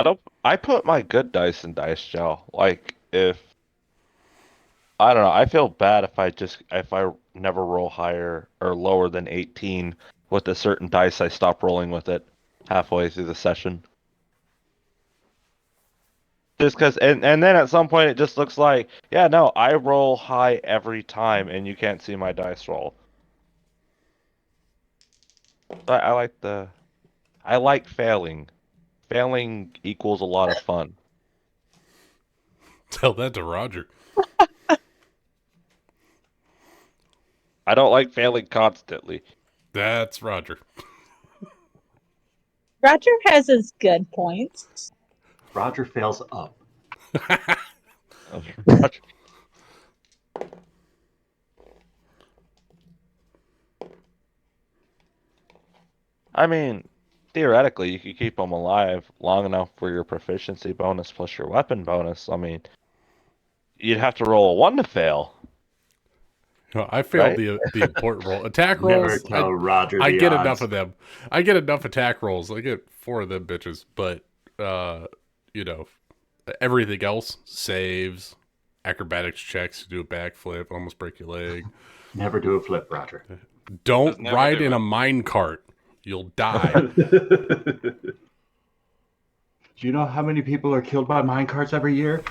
I don't. I put my good dice in dice gel. Like if I don't know, I feel bad if I never roll higher or lower than 18 with a certain dice. I stop rolling with it halfway through the session. Just because, and then at some point it just looks like, yeah, no, I roll high every time, and you can't see my dice roll. So I like failing. Failing equals a lot of fun. Tell that to Roger. I don't like failing constantly. That's Roger. Roger has his good points. Roger fails up. I mean, theoretically, you could keep them alive long enough for your proficiency bonus plus your weapon bonus. I mean, you'd have to roll a one to fail, I failed right? the important roll. Attack Never rolls, tell Roger I the get enough odds. of them. I get enough attack rolls. I get 4 of them bitches, but you know, everything else saves, acrobatics checks, do a backflip, almost break your leg. Never do a flip, Roger. Don't Just never ride do in a it. mine cart. You'll die. Do you know how many people are killed by minecarts every year?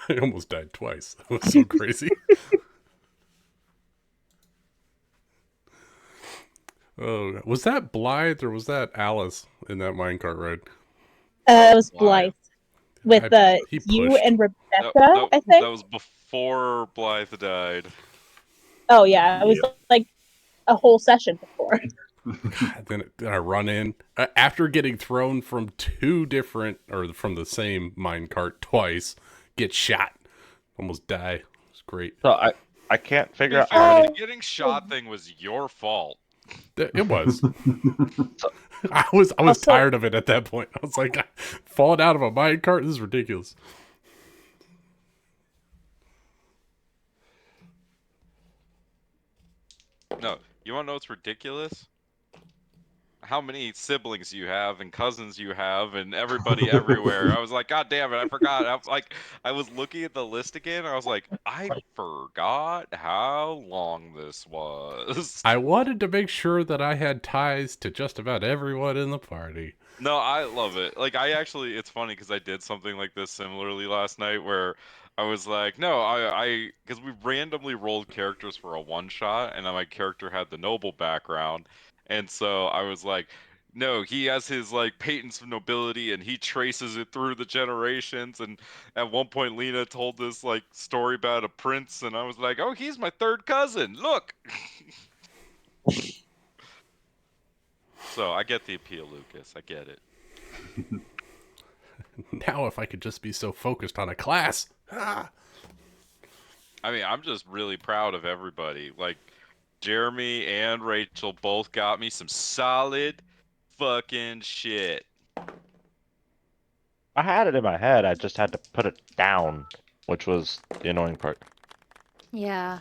I almost died twice. That was so crazy. Oh, was that Blythe or was that Alice in that minecart ride? It was Blythe. Blythe with He you pushed. and That, Rebecca, that, I that think. was before Blythe died. Oh yeah, it was Yep. like a whole session before. God, then I run in after getting thrown from 2 different or from the same minecart twice. Get shot, almost die. It's great. So I can't To figure be out how fair, the many. Oh, getting shot thing was your fault. It was. So, I was also, tired of it at that point. I was like, falling out of a minecart. This is ridiculous. No, you want to know what's ridiculous? How many siblings you have and cousins you have and everybody everywhere. I was like, God damn it, I forgot. I was looking at the list again. I was like, I forgot how long this was. I wanted to make sure that I had ties to just about everyone in the party. No, I love it. Like, it's funny because I did something like this similarly last night where I was like, no, because we randomly rolled characters for a one shot, and then my character had the noble background, and so I was like, no, he has his like patents of nobility, and he traces it through the generations. And at one point, Lena told this like story about a prince, and I was like, oh, he's my third cousin. Look. So I get the appeal, Lucas. I get it. Now, if I could just be so focused on a class. Ah. I mean, I'm just really proud of everybody. Like, Jeremy and Rachel both got me some solid fucking shit. I had it in my head. I just had to put it down, which was the annoying part. Yeah,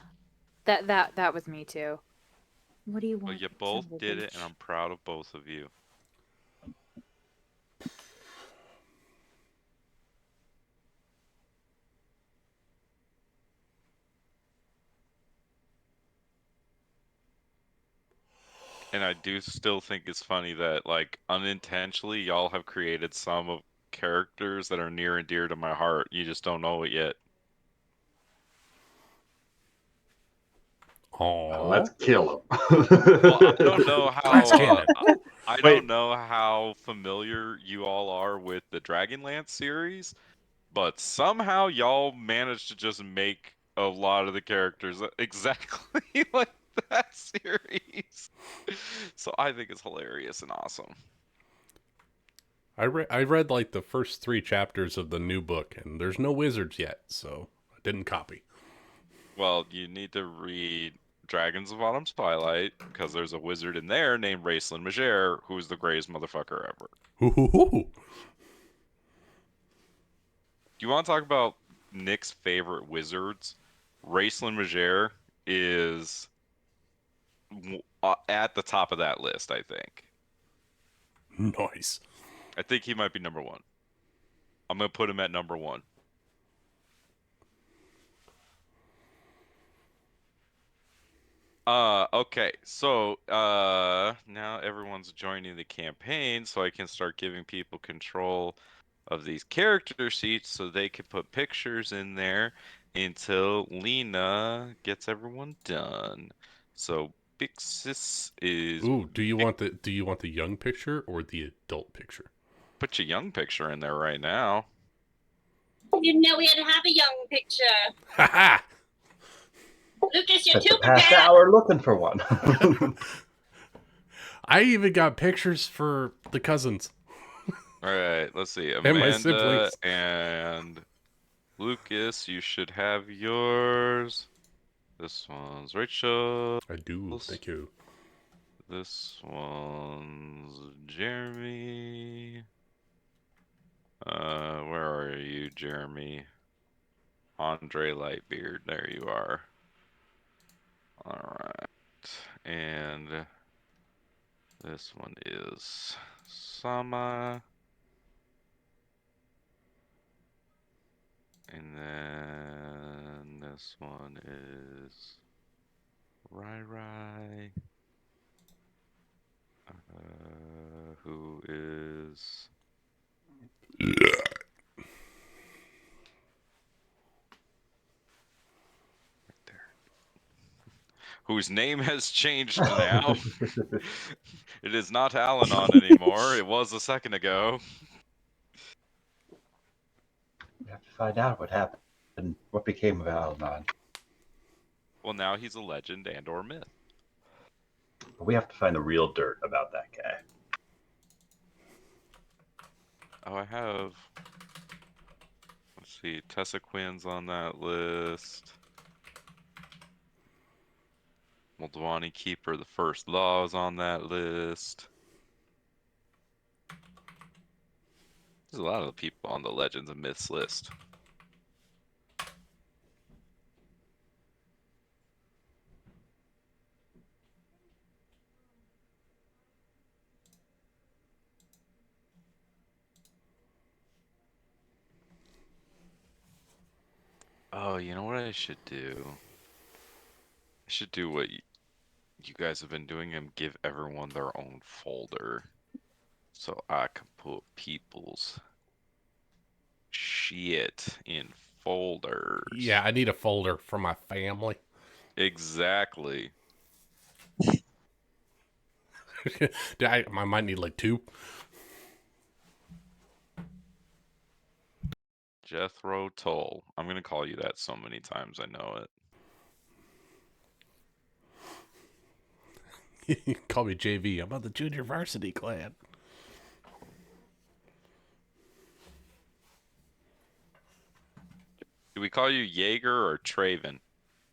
that was me too. What do you But want, you son both of a did it, and bitch? I'm proud of both of you. And I do still think it's funny that, like, unintentionally, y'all have created some of characters that are near and dear to my heart. You just don't know it yet. Aw. Let's kill him. Well, I don't know Glass how cannon. I Wait, don't know how familiar you all are with the Dragonlance series, but somehow y'all managed to just make a lot of the characters exactly like that series. So I think it's hilarious and awesome. I read like the first 3 chapters of the new book, and there's no wizards yet, so I didn't copy. Well, you need to read Dragons of Autumn's Twilight because there's a wizard in there named Raceland Majere who's the greatest motherfucker ever. Hoo-hoo-hoo. Do you want to talk about Nick's favorite wizards? Raceland Majere is at the top of that list, I think. Nice. I think he might be number one. I'm gonna put him at number 1. Okay, so now everyone's joining the campaign, so I can start giving people control of these character sheets so they can put pictures in there until Lena gets everyone done. So Big Sis is Ooh, do you want the young picture or the adult picture? put your young picture in there right now. I didn't know we had to have a young picture. Ha ha! Lucas, you're Spent too the past prepared. hour looking for one. I even got pictures for the cousins All right, let's see. and my Amanda siblings. and Lucas, you should have yours. This one's Rachel. I do. Thank you. This one's Jeremy. Where are you, Jeremy? Andre Lightbeard. There you are. All right. And this one is Sama. And then this one is Rai Rai. Who is right there? Whose name has changed now. It is not Al-Anon anymore. It was a second ago. We have to find out what happened, what became of Al-Anon. Well, now he's a legend and or myth. We have to find the real dirt about that guy. Oh, I have. Let's see. Tessa Quinn's on that list. Moldwani Keeper, the First Law is on that list. There's a lot of people on the Legends and Myths list. Oh, you know what I should do? I should do what you guys have been doing and give everyone their own folder. So I can put people's shit in folders. Yeah, I need a folder for my family. Exactly. I might need like 2. Jethro Tull. I'm gonna call you that so many times I know it. Call me JV. I'm on the junior varsity clan. Do we call you Jaeger or Traven?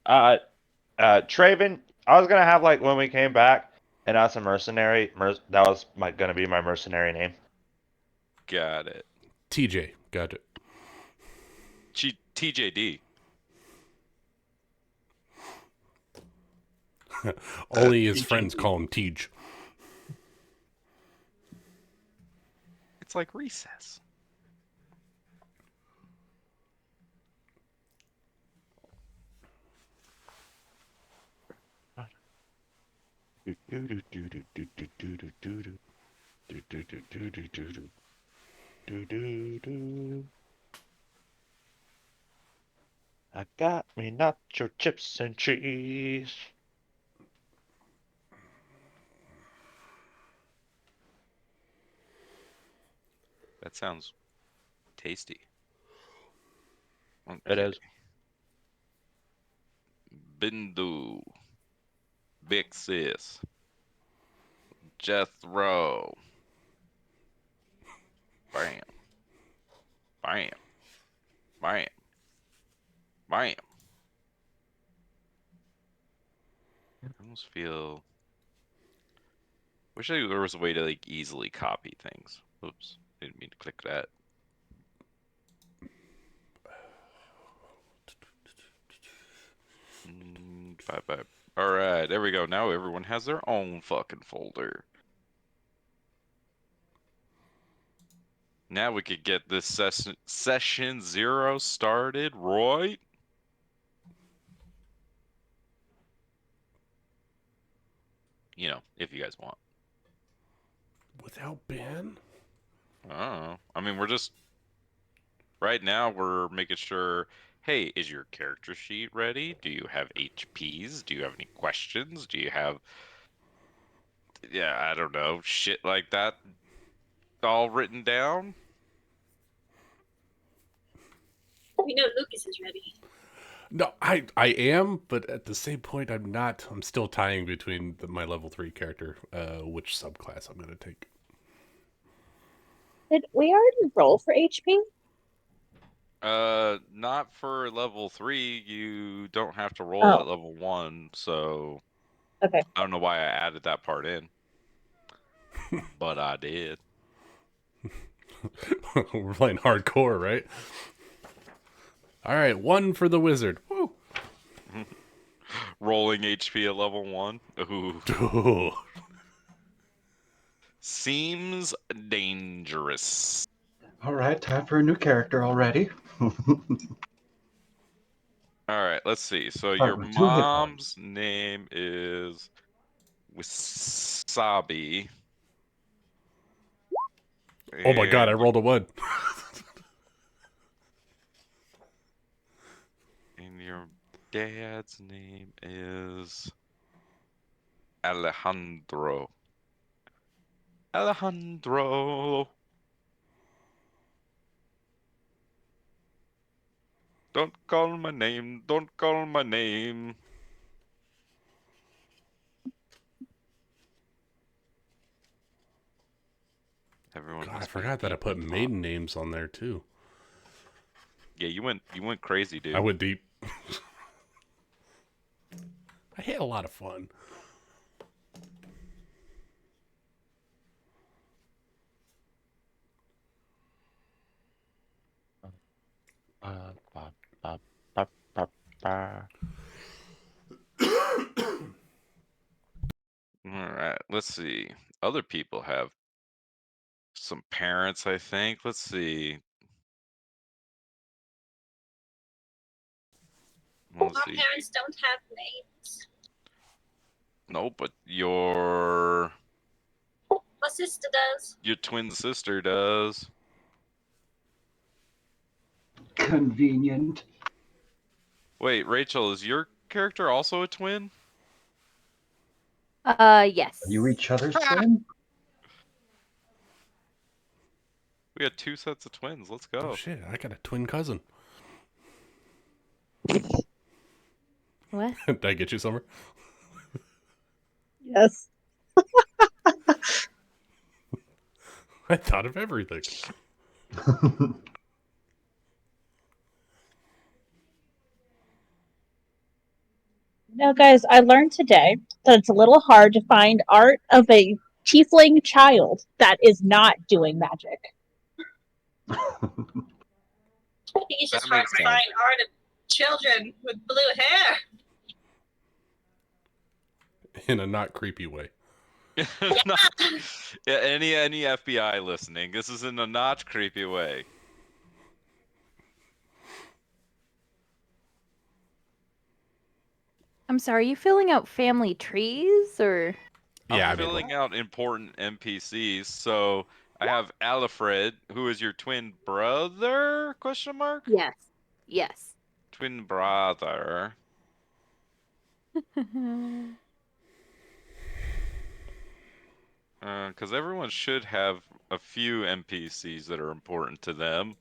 Traven, I was gonna have like when we came back, and that's a mercenary. That was gonna be my mercenary name. Got it. TJ. Got it. TJD. Only his friends call him Tej. It's like recess. I got me nacho chips and cheese. That sounds tasty. It is. Bindu. Big Sis. Jethro. Bam. Bam. Bam. Bam. I almost feel. Wish there was a way to like easily copy things. Oops. Didn't mean to click that. Bye. Alright, there we go. Now everyone has their own fucking folder. Now we could get this session 0 started, right? You know, if you guys want. Without Ben? I don't know. I mean, we're just right now we're making sure, hey, is your character sheet ready? Do you have HPs? Do you have any questions? Do you have I don't know, shit like that all written down? We know Lucas is ready. No, I am, but at the same point, I'm not. I'm still tying between my level 3 character, which subclass I'm going to take. Did we already roll for HP? Not for level 3. You don't have to roll Oh, at level 1, so okay. I don't know why I added that part in, but I did. We're playing hardcore, right? All right, 1 for the wizard. Woo! Rolling HP at level 1. Ooh. Ooh. Seems dangerous. All right, time for a new character already. All right, let's see. So Start your with 2 hit points. mom's name is Wasabi. Oh my god, I And rolled a 1. your dad's name is Alejandro. Alejandro. Don't call my name. Don't call my name. Everyone God, I must be forgot that I put equal, huh? maiden names on there too. Yeah, you went crazy, dude. I went deep. I had a lot of fun. Ba, ba, ba, ba, ba, ba. All right, let's see. Other people have some parents, I think. Let's see. Our Let's see. parents don't have names. No, but your My sister does. twin sister does. Convenient. Wait, Rachel, is your character also a twin? Yes. Are you each other's twin? We got 2 sets of twins. Let's Oh go. shit, I got a twin cousin. What? Did I get you, Summer? Yes. I thought of everything. No, guys, I learned today that it's a little hard to find art of a tiefling child that is not doing magic. I think it's just That hard makes to sense. find art of children with blue hair. In a not creepy way. Yeah, any FBI listening, this is in a not creepy way. I'm sorry, are you filling out family trees or? Yeah, I'm I mean, filling out important NPCs, so I have Alfred, who is your twin brother? Question mark? Yes. Yes. Twin brother. Because everyone should have a few NPCs that are important to them.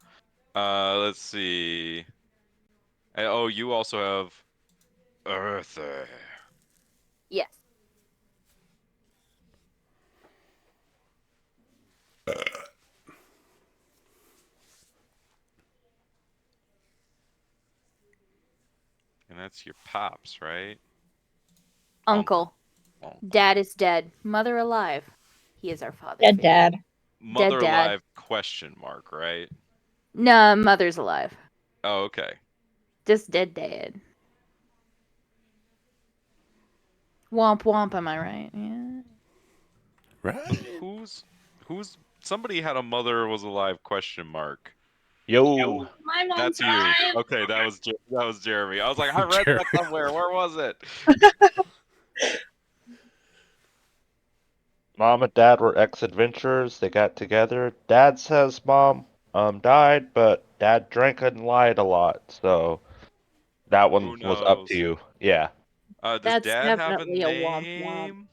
Let's see. Oh, you also have Earther. Yes. And that's your pops, right? Uncle. Uncle. Dad is dead. Mother alive. He is our father Dead figure. dad. Mother dad. alive question mark, right? No, mother's alive. Oh, okay. Just dead dad. Womp womp, am I right? Yeah. right? Who's somebody had a mother was alive question mark. Yo. My mom's That's you. alive. Okay, that was Jeremy. I was like, I read that Jeremy. somewhere. Where was it? Mom and dad were ex-adventurers. They got together. Dad says mom died, but dad drank and lied a lot. So that one Who was up to knows? you. Yeah. Does That's Dad have a definitely a womp womp. name?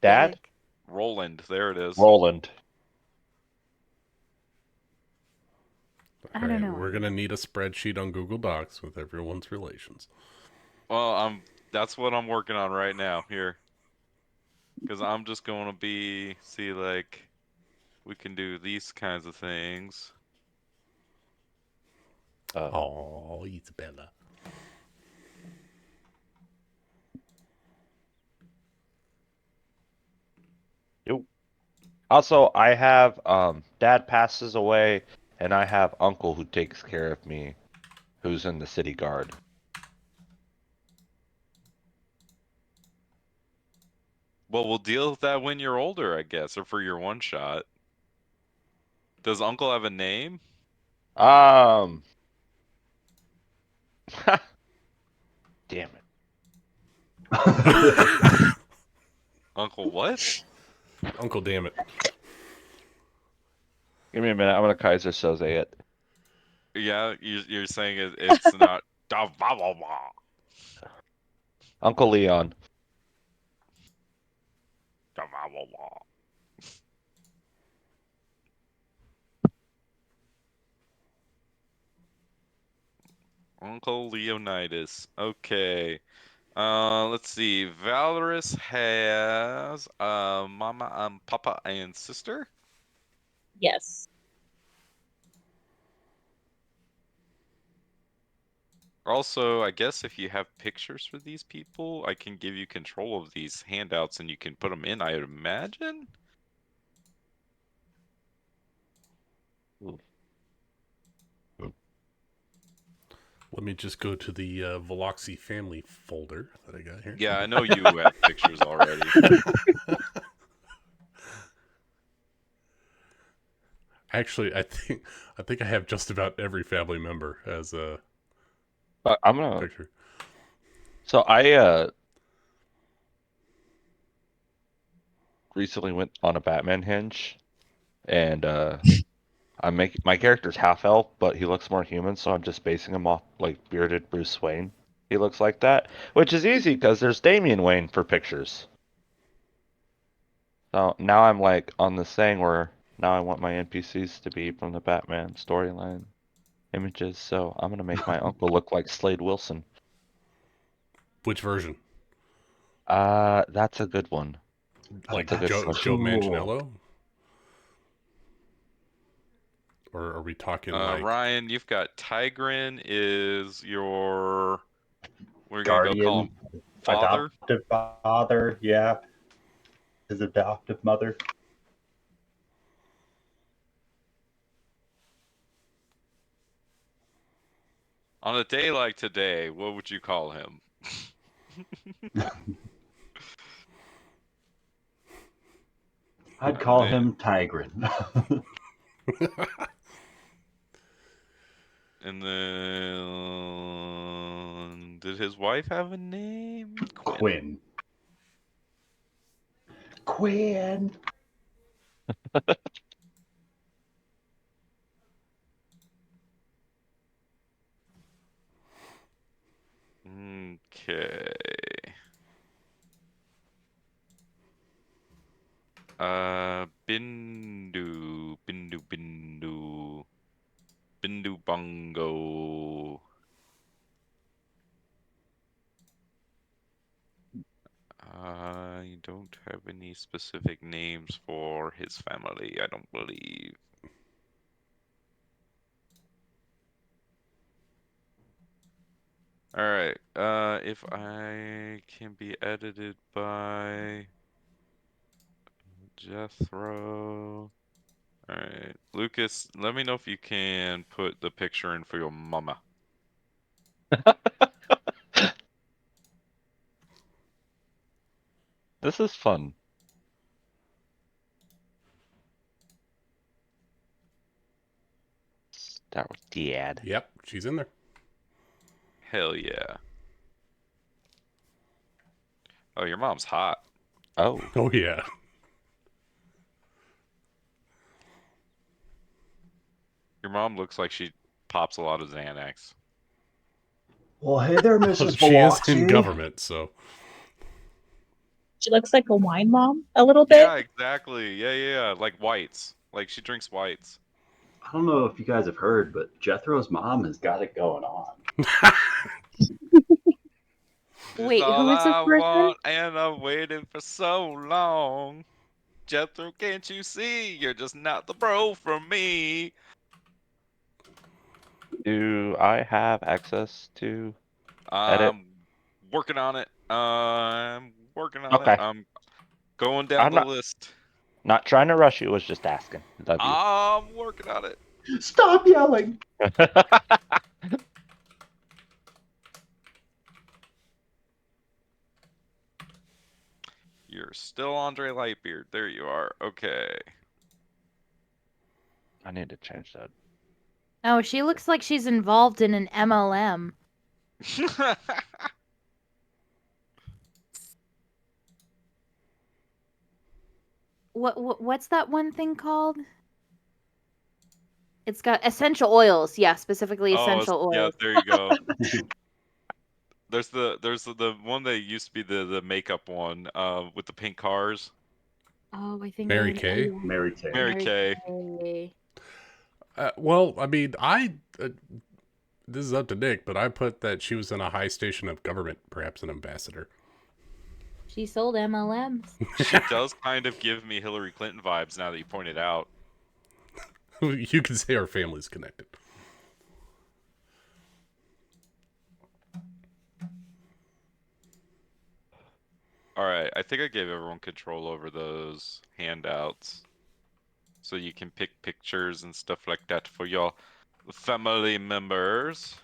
Dad? Dick. Roland. There it is. Roland. I All don't right, know. we're gonna need a spreadsheet on Google Docs with everyone's relations. Well, that's what I'm working on right now here. Because I'm just going to see, like, we can do these kinds of things. Oh, Isabella. Yo. Also, I have dad passes away, and I have uncle who takes care of me, who's in the city guard. Well, we'll deal with that when you're older, I guess, or for your one shot. Does Uncle have a name? Um. Damn it. Uncle what? Uncle, damn it. Give me a minute. I'm gonna Kaiser Soze it. Yeah, you're saying it's not. Uncle Leon. Uncle Leonidas. Okay. Let's see. Valorous has mama, papa, and sister. Yes. Also, I guess if you have pictures for these people, I can give you control of these handouts and you can put them in, I would imagine. Let me just go to the Veloxy family folder that I got here. Yeah, I know you have pictures already. Actually, I think I have just about every family member as a I'm gonna. picture. So I recently went on a Batman hinge, and I make my character's half elf, but he looks more human, so I'm just basing him off like bearded Bruce Wayne. He looks like that, which is easy because there's Damian Wayne for pictures. So now I'm like on this thing where now I want my NPCs to be from the Batman storyline images, so I'm gonna make my uncle look like Slade Wilson. Which version? That's a good one. Like That's a good Joe question. Manganiello? Or are we talking like Ryan, you've got Tigrin is your. We're gonna go call him Guardian, father. adoptive father, yeah. His adoptive mother. On a day like today, what would you call him? I'd call Man. him Tigrin. And then, did his wife have a name? Quinn. Quinn. Okay. Bindu Bungo. I don't have any specific names for his family, I don't believe. Alright, if I can be edited by Jethro. Alright, Lucas, let me know if you can put the picture in for your mama. This is fun. That was Dad. Yep, she's in there. Hell yeah. Oh, your mom's hot. Oh, Oh yeah. Your mom looks like she pops a lot of Xanax. Well, hey there, Mrs. She is in Biloxi. government, so She looks like a wine mom a little bit. Yeah, exactly. Yeah. Like whites. Like she drinks whites. I don't know if you guys have heard, but Jethro's mom has got it going on. Wait, It's all who is this I person? want, and I'm waiting for so long. Jethro, can't you see? You're just not the bro for me. do I have access to edit? I'm working on it. I'm working on it. Okay. I'm going down I'm the not list. trying to rush you. Was just asking. Love you. I'm working on it. Stop yelling! You're still Andre Lightbeard. There you are. Okay. I need to change that. Oh, she looks like she's involved in an MLM. What's that one thing called? It's got essential oils. Yeah, specifically essential yeah, oils. there you go. There's the one that used to be the makeup one with the pink cars. Oh, I think Mary I Kay? know. Mary Kay. Mary Kay. Kay. well, I mean, this is up to Nick, but I put that she was in a high station of government, perhaps an ambassador. She sold MLMs. She does kind of give me Hillary Clinton vibes now that you point it out. You can say our family's connected. All right, I think I gave everyone control over those handouts. So you can pick pictures and stuff like that for your family members.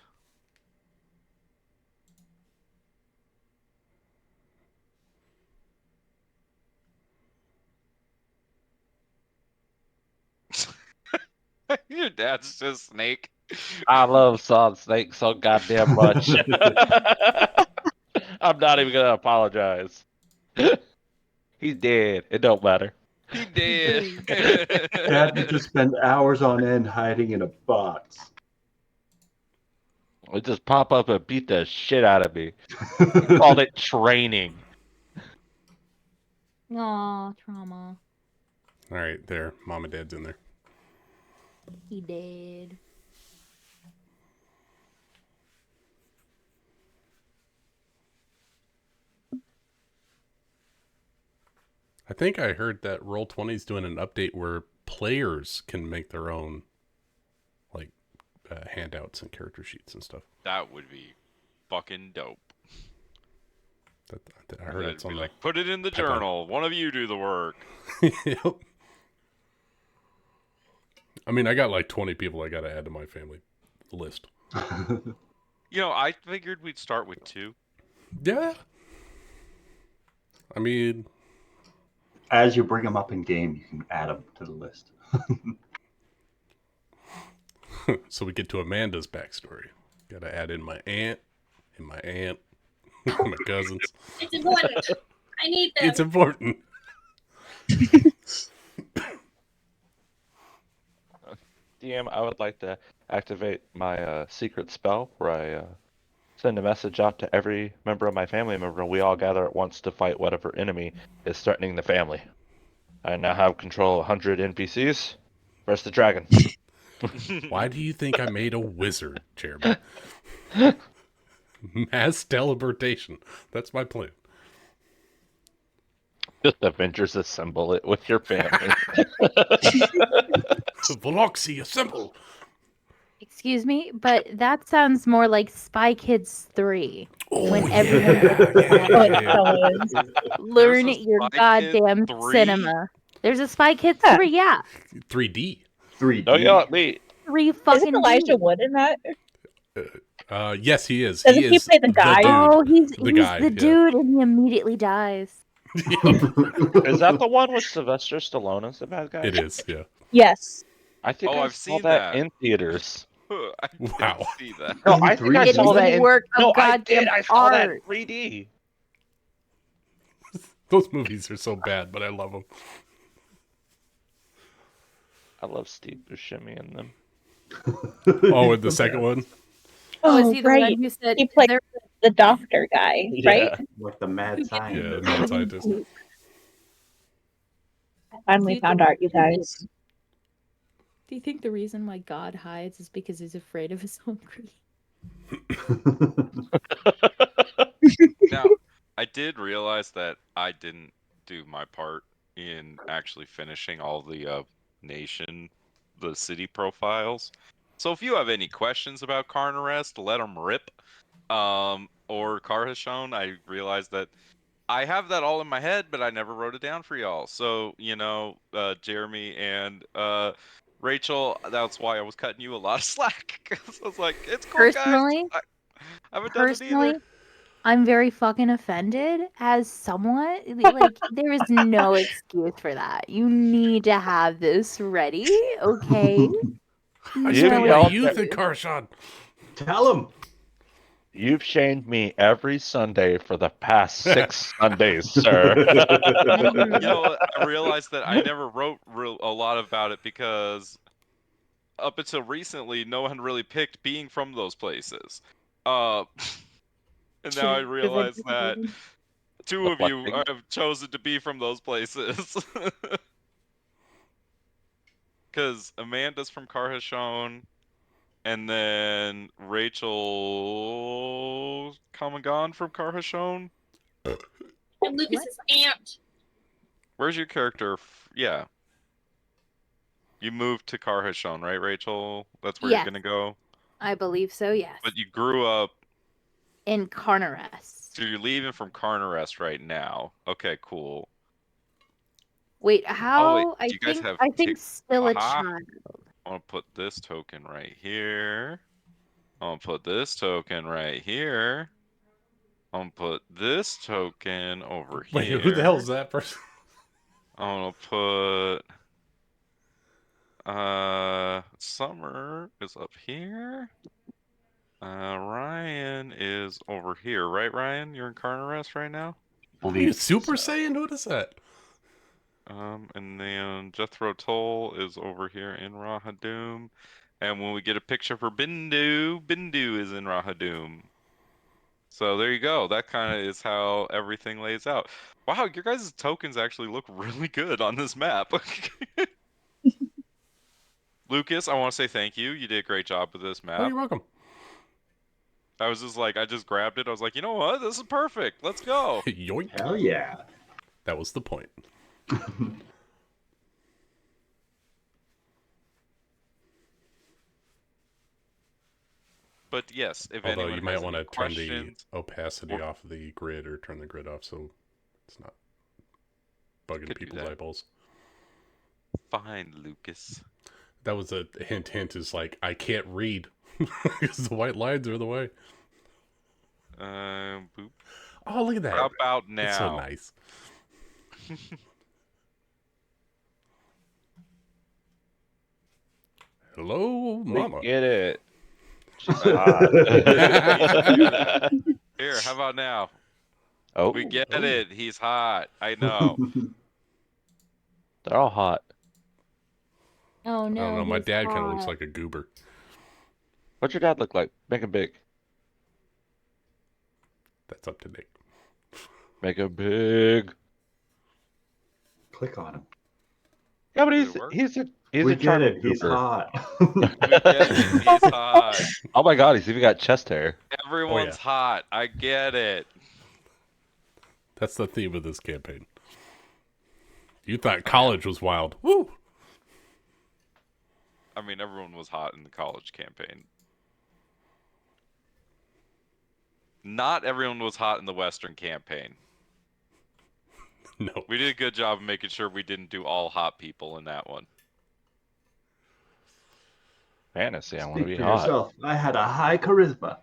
Your dad's just Snake. I love Solid Snake so goddamn much. I'm not even gonna apologize. He's dead. It don't matter. He did. Dad would just spend hours on end hiding in a box. It just pop up and beat the shit out of me. Called it training. Aw, trauma. All right, there. Mom and Dad's in there. He did. I think I heard that Roll20's doing an update where players can make their own, like, handouts and character sheets and stuff. That would be fucking dope. I heard That'd it's be on like, put it in the pipeline. journal. One of you do the work. Yep. I mean, I got like 20 people I got to add to my family list. You know, I figured we'd start with 2. Yeah. I mean, As you bring them up in game, you can add them to the list. so we get to Amanda's backstory. Got to add in my aunt and my aunt, my cousins. It's important. I need them. It's important. DM, I would like to activate my secret spell where I send a message out to every member of my family member and we all gather at once to fight whatever enemy is threatening the family. I now have control of 100 NPCs. Where's the dragon? Why do you think I made a wizard, Chairman? Mass teleportation. That's my plan. Just Avengers assemble it with your family. Veloxy, assemble! Excuse me, but that sounds more like Spy Kids 3. Oh, When yeah. everyone Oh, it so is. learn There's a your Spy Kids goddamn 3? cinema. There's a Spy Kids Yeah. 3, yeah. 3D. 3D. Don't yell at me. 3 Isn't fucking Elijah D. Wood in that? Yes, he is. Doesn't he is play the guy? dude. Oh, he's The guy, yeah. dude, and he immediately dies. Is that the one with Sylvester Stallone as the bad guy? It is, yeah. Yes. I think Oh, I I've saw seen that that. in theaters. I Wow. didn't see that. No, In I think I 3D? It's saw that a in. work No, of I did. goddamn I saw that in art. 3D. Those movies are so bad, but I love them. I love Steve Buscemi in them. Oh, and the second one? Oh, is Oh, he the right. one who said He played there? the doctor guy, right? Yeah. Like the mad Yeah, scientist. the mad scientist. I finally found art, you guys. Do you think the reason why God hides is because he's afraid of his own grief? Now, I did realize that I didn't do my part in actually finishing all the the city profiles. So if you have any questions about Carnarest, let them rip. Or Carhashon, I realized that I have that all in my head, but I never wrote it down for y'all. So, Jeremy and Rachel, that's why I was cutting you a lot of slack. 'Cause I was like, it's cool, guys. Personally, I haven't done it either. I'm very fucking offended as someone. Like, there is no excuse for that. You need to have this ready, okay? I You spent No my yelled youth at- in Carshon. Tell him. You've shamed me every Sunday for the past 6 Sundays, sir. You know what? I realized that I never wrote a lot about it because up until recently, no one really picked being from those places. Uh, and now I realize that two of you Deflecting. have chosen to be from those places. Because Amanda's from Carhashon, and then Rachel Kamagan from Carhashon. And Lucas's aunt. Where's your character? Yeah. You moved to Carhashon, right, Rachel? That's where you're Yes, gonna go. I believe so, yes. But you grew up, In Carnarest. so you're leaving from Carnarest right now. Okay, cool. Wait, Oh wait, how? do you guys have I think still a Aha! child. I'm gonna put this token right here. I'm gonna put this token right here. I'm gonna put this token over Wait, here. who the hell is that person? I'm gonna put Summer is up here. Ryan is over here, right, Ryan? You're in Carnarest right now? Are you Super Saiyan? What is that? And then Jethro Tull is over here in Rahadoom. And when we get a picture for Bindu, Bindu is in Rahadoom. So there you go. That kind of is how everything lays out. Wow, your guys' tokens actually look really good on this map. Lucas, I want to say thank you. You did a great job with this Oh, map. you're welcome. I was just like, I just grabbed it. I was like, you know what? This is perfect. Let's go. Yoink. Hell yeah. That was the point. But yes, if Although anyone you might has want any to turn the questions, opacity off the grid or turn the grid off so it's not bugging Could do people's that. eyeballs. fine, Lucas. That was a hint. Hint is like, I can't read because the white lines are in the way. Boop. Oh, look at that. How about now? That's so nice. Hello, mama. Get it. She's hot. Here, how about now? Oh, We get it. He's hot. I know. they're all hot. Oh no. I don't know. My he's dad kind of looks hot. like a goober. What's your dad look like? Make him big. That's up to Nick. Make him big. Click on him. Yeah, but Did it work? he's a We get charming it. He's goober. hot. We get it. He's hot. Oh my god, he's even got chest hair. Everyone's hot. I get it. That's the theme of this campaign. You thought college was wild. Woo! I mean, everyone was hot in the college campaign. Not everyone was hot in the Western campaign. No. We did a good job of making sure we didn't do all hot people in that one. Fantasy, I want to Speak be for hot. yourself. I had a high charisma.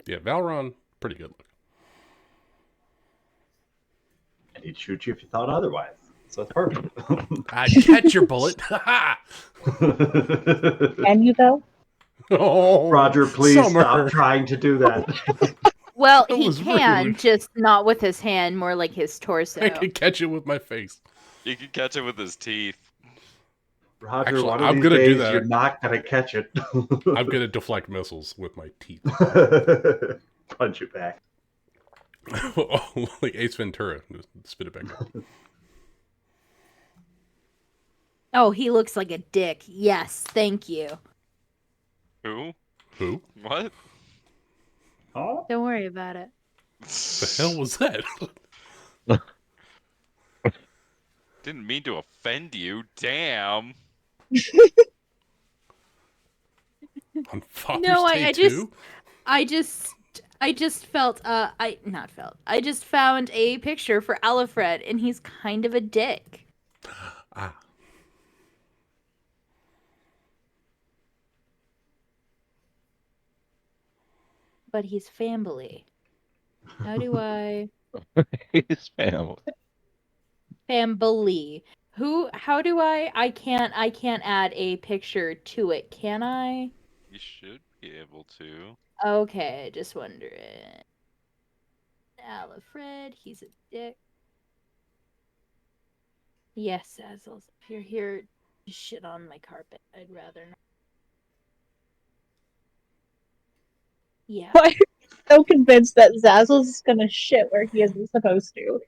Yeah, Valron, pretty good look. And he'd shoot you if you thought otherwise. So it's perfect. I catch your bullet. Can you though? Oh, Roger, please stop Summer. trying to do that. Well, That he was can, rude. just not with his hand, more like his torso. I can catch it with my face. He could catch it with his teeth. Roger, Actually, one of I'm these gonna do days that. you're not gonna catch it. I'm gonna deflect missiles with my teeth. Punch it back. Oh, like Ace Ventura. Just spit it back out. Oh, he looks like a dick. Yes, thank you. Who? Who? What? Oh, Don't worry about it. The hell was that? Didn't mean to offend you. Damn. On Father's No, Day I 2? just felt I just found a picture for Alfred and he's kind of a dick. Ah. But he's family. How do I He's family. family? How do I can't add a picture to it, can I? You should be able to. Okay, just wondering. Alfred, he's a dick. Yes, Azel's if you're here to shit on my carpet, I'd rather not. Yeah. Why are you so convinced that Zazzle's is gonna shit where he isn't supposed to?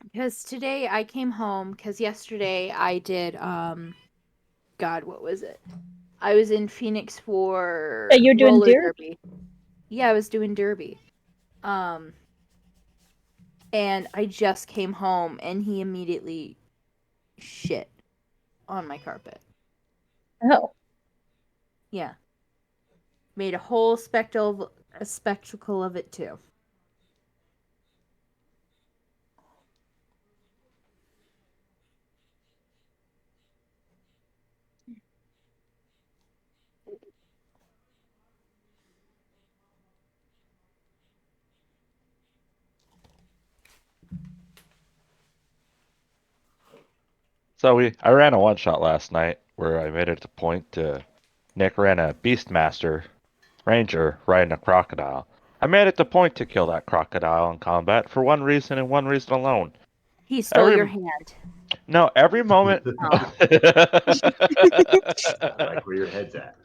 Because today I came home because yesterday I did God, what was it? I was in Phoenix for That you're doing roller Derby? derby. Yeah, I was doing derby. And I just came home and he immediately shit on my carpet. Oh. Yeah. Made a whole spectacle of it too. So I ran a one shot last night where I made it a point to Nick ran a Beastmaster Ranger riding a crocodile. I made it the point to kill that crocodile in combat for one reason and one reason alone. He stole Every your hand. no, every moment. Oh. I like where your head's at.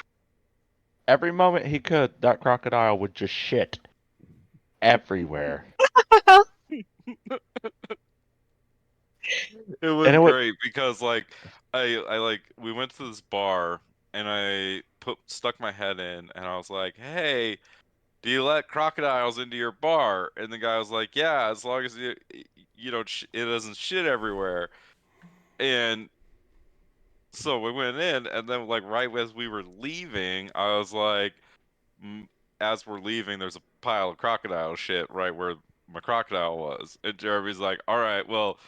Every moment he could, that crocodile would just shit everywhere. It was And it would great because I like we went to this bar and I stuck my head in and I was like, "Hey, do you let crocodiles into your bar?" And the guy was like, "Yeah, as long as you don't it doesn't shit everywhere." And so we went in and then like right as we were leaving, I was like, as we're leaving, there's a pile of crocodile shit right where my crocodile was. And Jeremy's like, "All right, well,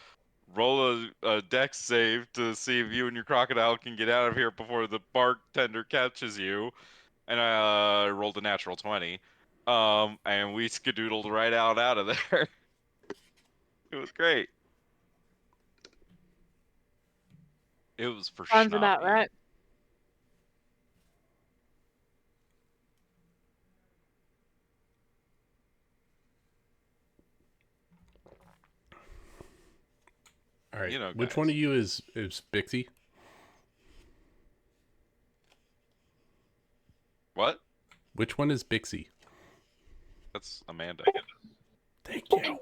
roll a dex save to see if you and your crocodile can get out of here before the bartender catches you." And I rolled a natural 20. And we skedoodled right out of there. It was great. It was for Sounds about schnappy. right. All right. You know, Which guys. one of you is Bixie? What? Which one is Bixie? That's Amanda. Thank you. NPCs.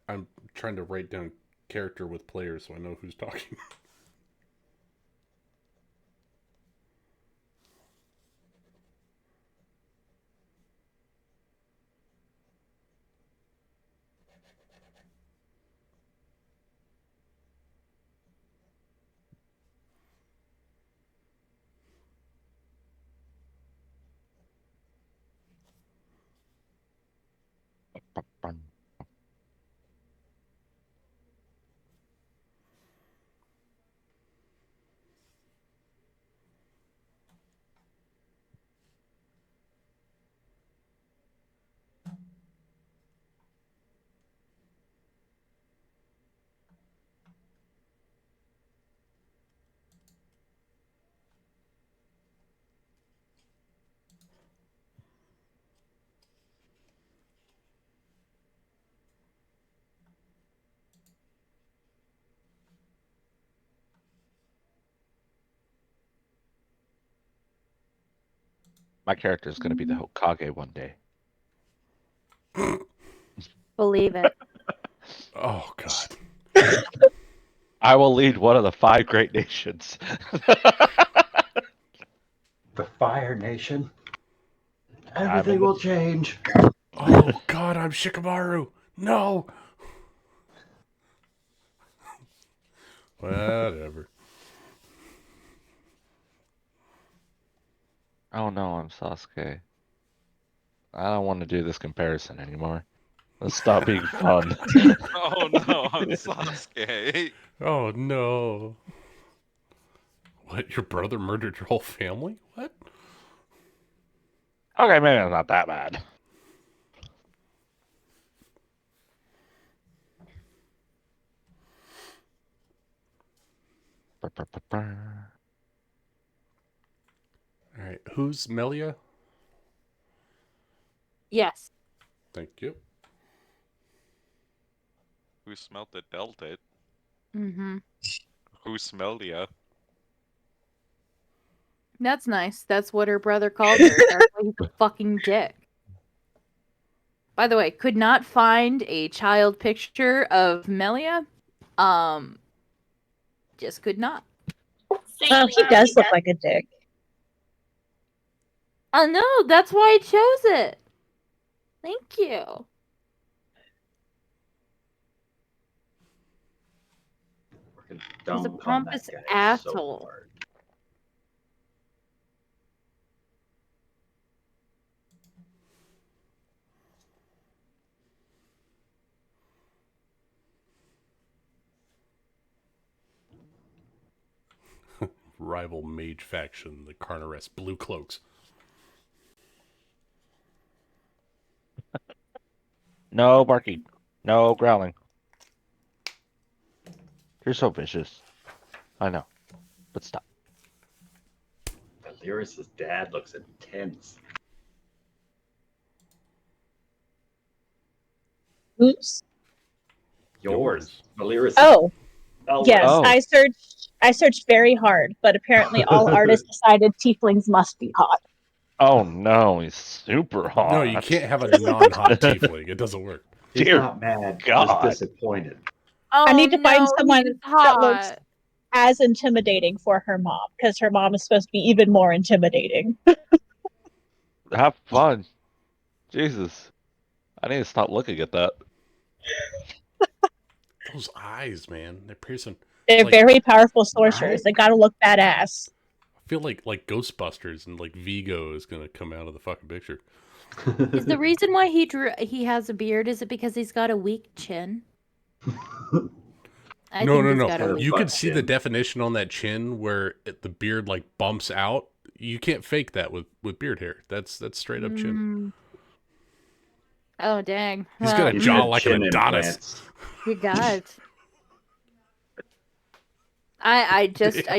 I'm trying to write down character with players so I know who's talking. My character is going to be the Hokage one day. Believe it. Oh God. I will lead one of the 5 great nations. The Fire Nation. I Everything will. will change. Oh God, I'm Shikamaru. No. Whatever. Oh no, I'm Sasuke. I don't want to do this comparison anymore. Let's stop being fun. Oh no, I'm Sasuke. Oh no. What? Your brother murdered your whole family? What? Okay, maybe it's not that bad. All right. Who's Melia? Yes. Thank you. Who smelt it, dealt it. Mm-hmm. Who smelled ya? That's nice. That's what her brother called her. That's why he's a fucking dick. By the way, could not find a child picture of Melia. Just could not. Oh, he does look like a dick. Oh no, that's why I chose it. Thank you. Fucking He's a dunk on that pompous guy so asshole. hard. Rival mage faction, the Carnares Blue Cloaks. No barking. No growling. You're so vicious. I know. But stop. Valyris's dad looks intense. Oops. Yours. Valyris. Oh, Oh, yes. Oh. I searched very hard, but apparently all artists decided tieflings must be hot. Oh no, he's super hot. No, you can't have a non-hot tiefling. It doesn't work. He's Dear not mad, just God. disappointed. Oh, I need to find no, someone he's that looks hot. as intimidating for her mom, because her mom is supposed to be even more intimidating. Have fun. Jesus. I need to stop looking at that. Those eyes, man, they're piercing. They're Like, very powerful sorcerers. Right? They gotta look badass. I feel like Ghostbusters and like Vigo is gonna come out of the fucking picture. Is the reason why he has a beard, is it because he's got a weak chin? I No, think no, he's no. got a Kinda weak You butt could see the chin. definition on that chin where the beard like bumps out. You can't fake that with beard hair. That's straight up chin. Mm. Oh dang. He's Well, got a He's jaw had like an chin Adonis. implants. you got. I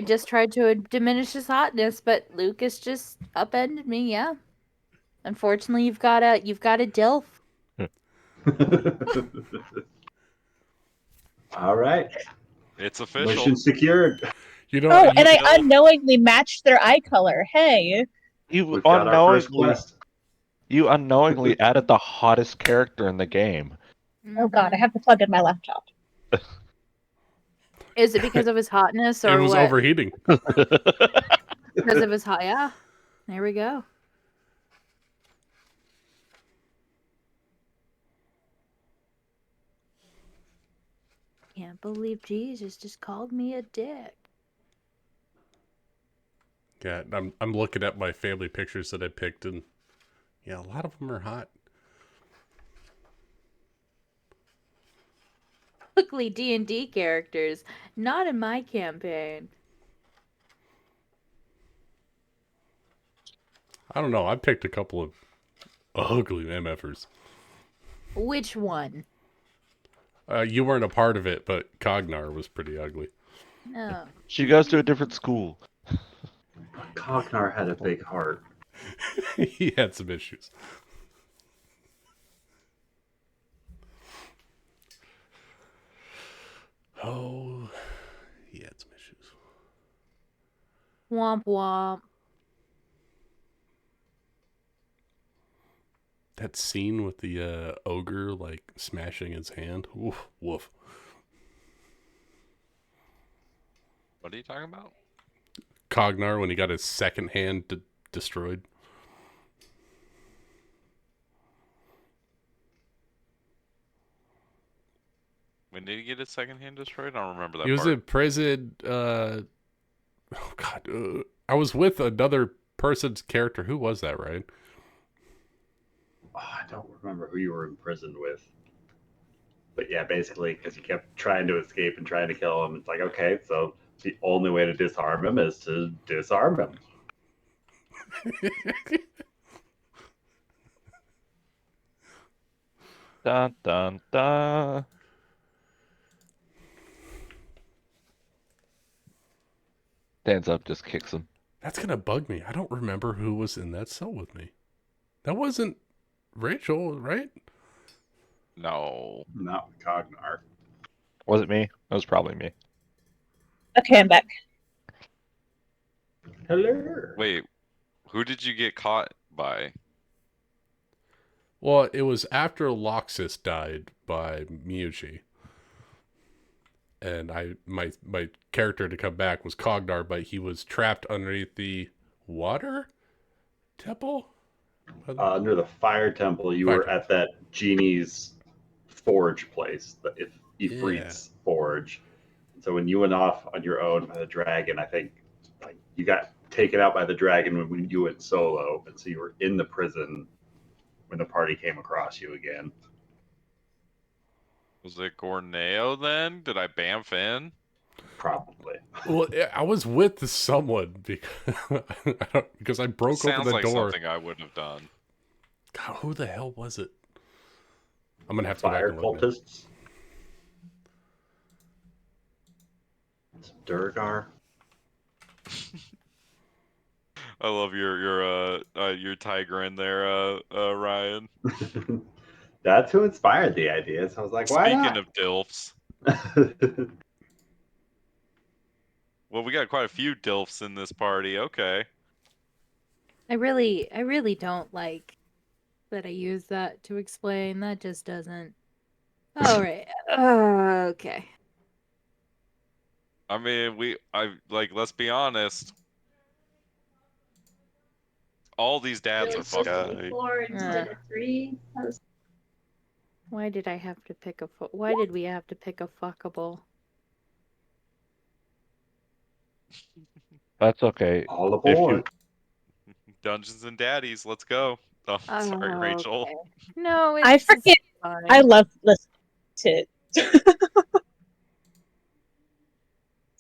just tried to diminish his hotness, but Lucas just upended me. Yeah. Unfortunately, you've got a DILF. All right. It's official. Mission secured. You know, Oh, and I Dilf. unknowingly matched their eye color. Hey. You We've got our first quest. added the hottest character in the game. Oh god, I have to plug in my laptop. Is it because of his hotness it or was what? overheating. Because of his hot. Yeah. There we go. Can't believe Jesus just called me a dick. Yeah, I'm looking at my family pictures that I picked, and yeah, a lot of them are hot. Quickly D&D characters, not in my campaign. I don't know. I picked a couple of ugly MFers. Which one? You weren't a part of it, but Cognar was pretty ugly. No. She goes to a different school. Cognar had a big heart. He had some issues. Oh, he had some issues. Womp womp. that scene with the ogre like smashing his hand. Woof, woof. What are you talking about? Cognar when he got his second hand destroyed. When did he get his second hand destroyed? I don't remember that He was part. in prison. Oh God, I was with another person's character. Who was that, Ryan? Oh, I don't remember who you were in prison with. But yeah, basically, because he kept trying to escape and trying to kill him, it's like, okay, so the only way to disarm him is to disarm him. Dun dun dun. Stands up, just kicks him. That's gonna bug me. I don't remember who was in that cell with me. That wasn't Rachel, right? No. Not Cognar. Was it me? It was probably me. Okay, I'm back. Hello. Wait, who did you get caught by? Well, it was after Loxus died by Miyuchi. And my character to come back was Cognar, but he was trapped underneath the water temple. Under the fire temple, you Fire were temple. at that genie's forge place, the Yeah. Ifrit's forge. So when you went off on your own by the dragon, I think like you got taken out by the dragon when you went solo, and so you were in the prison when the party came across you again. Was it Gorneo then? Did I bamf in? Probably. Well, I was with someone because I broke open Sounds the like door. something I would have done. God, who the hell was it? I'm gonna have to go back Fire and look now. cultists. Some Durgar. I love your tiger in there, Ryan. That's who inspired the idea. So I was like, why Speaking not? of DILFs, well, we got quite a few DILFs in this party. Okay. I really don't like that I use that to explain. That just doesn't. All right. Okay. I mean, let's be honest. All these dads Really are supposed to be fuckable. 4 instead of 3. That was Why did I have to pick a? Why did we have to pick a fuckable? That's okay. All If you aboard. Dungeons and Daddies, let's go. Oh, sorry, Rachel. Okay. No, I it's forget. fine. I love listening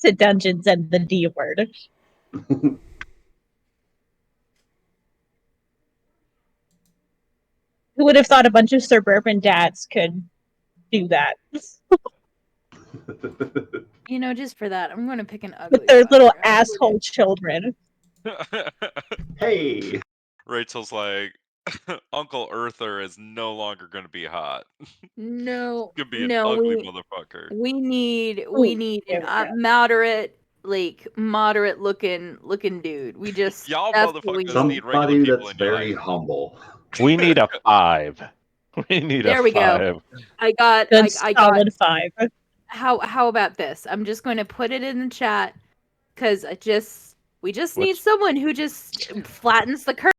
to Dungeons and the D word. Who would have thought a bunch of suburban dads could do that You know, just for that, I'm going to pick an ugly with their little fucker. asshole children? Hey. Rachel's like, Uncle Earther is no longer going to be hot. No, He's going to be an no, ugly motherfucker. we need Ooh, an there we go. moderate looking dude. We just Y'all that's what we motherfuckers need. need regular Somebody people that's in your very life. humble. we need a 5. We need a There we go. 5. I got Good I got solid 5. how about this? I'm just going to put it in the chat because we just need What's someone who just flattens the curve.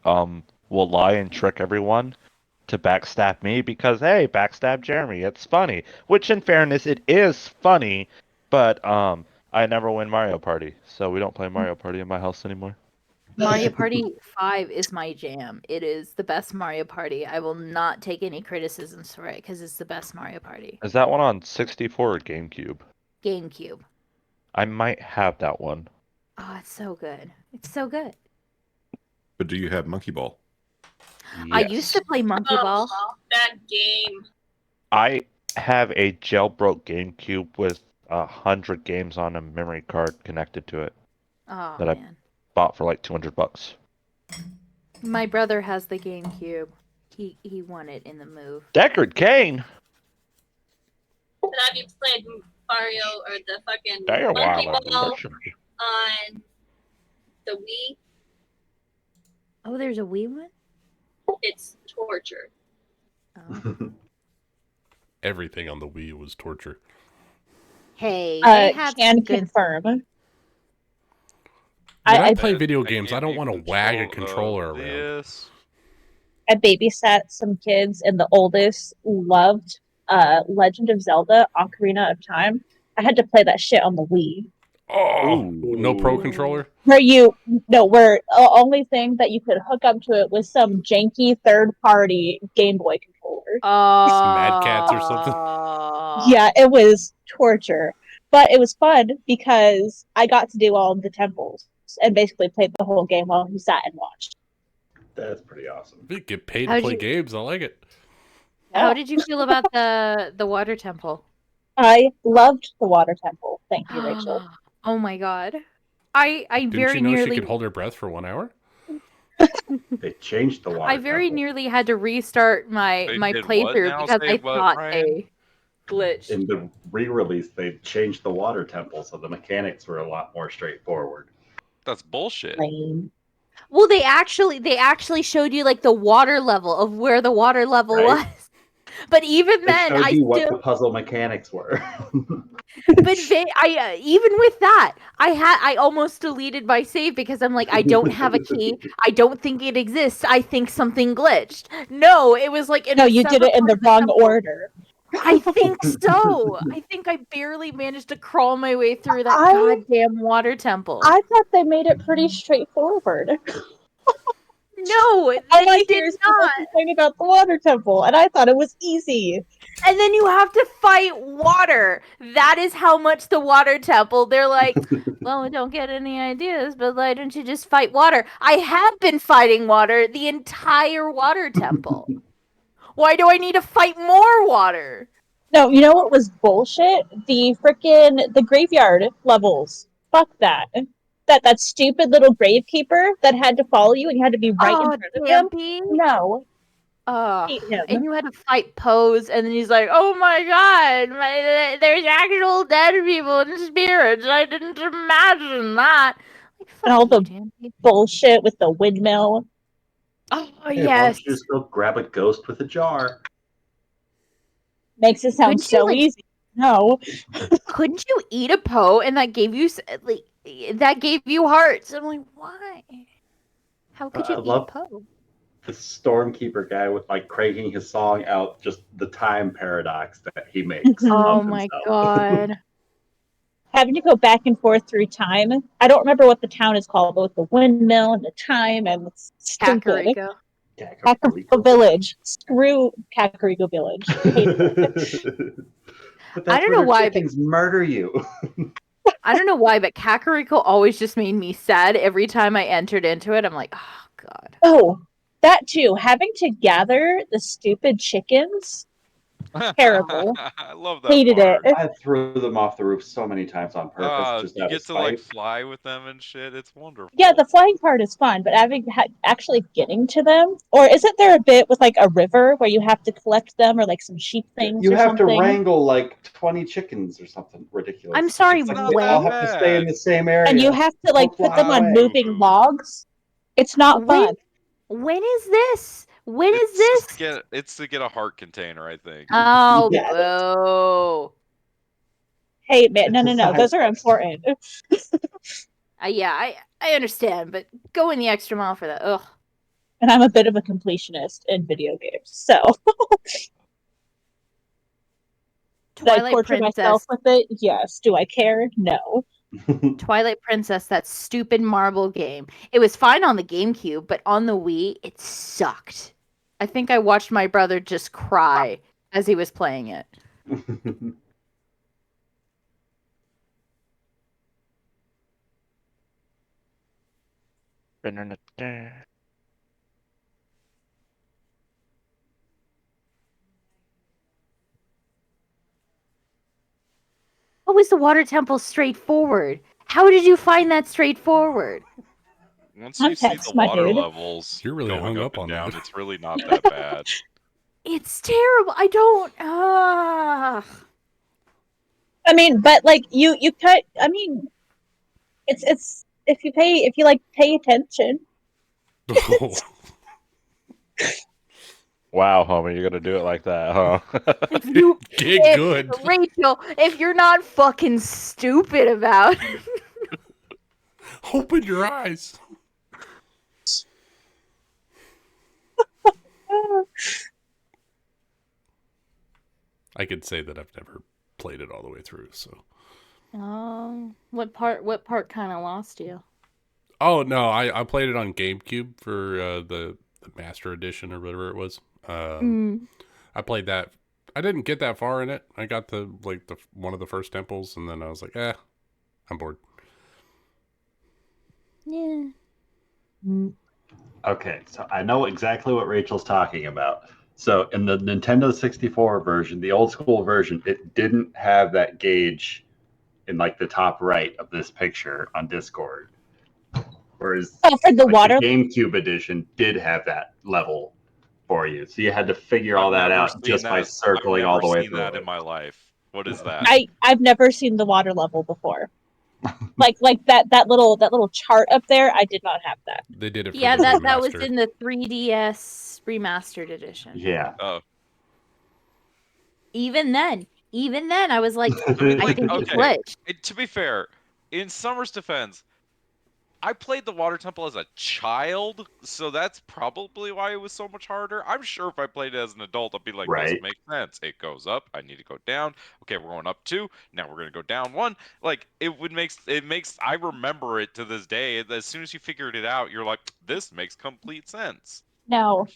will lie and trick everyone to backstab me because hey, backstab Jeremy, it's funny. Which in fairness, it is funny, but I never win Mario Party, so we don't play Mario Party in my house anymore. Mario Party 5 is my jam. It is the best Mario Party. I will not take any criticisms for it because it's the best Mario Party. Is that one on 64 or GameCube? GameCube. I might have that one. Oh, it's so good. It's so good. But do you have Monkey Ball? I used to play Monkey Ball. That game. I have a jailbroke GameCube with 100 games on a memory card connected to it Oh, that man. I bought for like $200. My brother has the GameCube. He won it in the move. Deckard Cain. But have you played Mario or the fucking Damn, Monkey wow, Ball on the Wii? Oh, there's a Wii one? It's torture. Oh. Everything on the Wii was torture. Hey, they had Can some good... confirm. When I I play video I games, I gave don't you want to wag a control controller of around. this. I babysat some kids, and the oldest loved Legend of Zelda: Ocarina of Time. I had to play that shit on the Wii. Oh, Ooh. no pro controller? Where the only thing that you could hook up to it was some janky third-party Game Boy controller. Mad Cats or something? Yeah, it was torture, but it was fun because I got to do all of the temples and basically played the whole game while he sat and watched. That's pretty awesome. We get paid to How'd play you- games. I like it. How did you feel about the water temple? I loved the water temple. Thank you, Rachel. Oh my god. I Didn't very you know nearly she could hold her breath for 1 hour? They changed the water. I very temple. nearly had to restart my They did what playthrough now? because Say I what, thought Ryan? they glitched. In the re-release, they changed the water temple, so the mechanics were a lot more straightforward. That's bullshit. Lame. Well, they actually showed you like the water level of where the water level Right. was. But even They then, showed I you what still. the puzzle mechanics were. But even with that, I almost deleted my save because I'm like, I don't have a key. I don't think it exists. I think something glitched. No, it was like in No, a you did separate it in part the of wrong temple. order. I think so. I think I barely managed to crawl my way through that I- goddamn water temple. I thought they made it pretty straightforward. No, All they I hear did is people not. complain about the water temple, and I thought it was easy. And then you have to fight water. That is how much the water temple. They're like, well, we don't get any ideas, but why don't you just fight water? I have been fighting water the entire water temple. Why do I need to fight more water? No, you know what was bullshit? The graveyard levels. Fuck that. That stupid little gravekeeper that had to follow you and you had to be right in front of him. Dampy. No. Oh, Hate him. and you had to fight Pose, and then he's like, "Oh my god, there's actual dead people and spirits. I didn't imagine that." Like, fuck And all you, the Dampy. bullshit with the windmill. Oh Hey, why don't yes. you just go grab a ghost with a jar? Makes it sound Couldn't you, so like- easy. No. Couldn't you eat a Poe and that gave you hearts? I'm like, why? How could you I eat love- a Poe? The Stormkeeper guy with like cranking his song out, just the time paradox that he makes. Oh of my himself. god. Having to go back and forth through time. I don't remember what the town is called, but with the windmill and the time and it's stupid. Kakariko. Kakariko Village. Screw Kakariko Village. Hate it. But I that's don't where know the why, chickens murder you. I don't know why, but Kakariko always just made me sad every time I entered into it. I'm like, oh god. Oh, that too. Having to gather the stupid chickens. Terrible. I love that Hated part. it. I threw them off the roof so many times on purpose, just You out get of to like spite. fly with them and shit. It's wonderful. Yeah, the flying part is fun, but actually getting to them, or isn't there a bit with like a river where you have to collect them, or like some sheep things? You or have to something? wrangle like 20 chickens or something ridiculous. I'm sorry, It's like when? they all have to stay in the same area. And you have to like Don't put them fly on away. moving logs. It's not When- fun. When is this? When is this? It's to get a heart container, I think. Oh, Yes. boo. Hey man, no, It's a side those are quest. important. Yeah, I understand, but going the extra mile for that. Ugh. And I'm a bit of a completionist in video games, so did I Twilight torture myself Princess. with it? Yes. Do I care? No. Twilight Princess, that stupid marble game. It was fine on the GameCube, but on the Wii, it sucked. I think I watched my brother just cry as he was playing it. How is the water temple straightforward? How did you find that straightforward? Once you see the my water dude. levels You're really going hung up up and on down, that. it's really not that bad. It's terrible. I don't. I mean, but like you cut. I mean, it's if you like pay attention. Wow, homie, you're gonna do it like that, huh? If you Get good. Rachel, if you're not fucking stupid about it. Open your eyes. I could say that I've never played it all the way through, so. What part kind of lost you? Oh no, I played it on GameCube for the Master Edition or whatever it was. I played that. I didn't get that far in it. I got to like one of the first temples, and then I was like, I'm bored. Yeah. Okay, so I know exactly what Rachel's talking about. So in the Nintendo 64 version, the old school version, it didn't have that gauge in like the top right of this picture on Discord. Whereas for the like, water. the GameCube edition did have that level for you. So you had to figure all that never out seen just by that. circling I've all never the way seen through that it. in my life. What is that? I've never seen the water level before. like that little chart up there. I did not have that. They did it for Yeah, the that was remaster. in the 3DS remastered edition. Yeah. Oh. Even then, I was like, I mean, I think it's okay. glitched. To be fair, in Summer's defense, I played the Water Temple as a child, so that's probably why it was so much harder. I'm sure if I played it as an adult, I'd be like, this Right. makes sense. It goes up. I need to go down. Okay, we're going up 2. Now we're going to go down 1. Like, I remember it to this day. As soon as you figured it out, you're like, this makes complete sense. Now,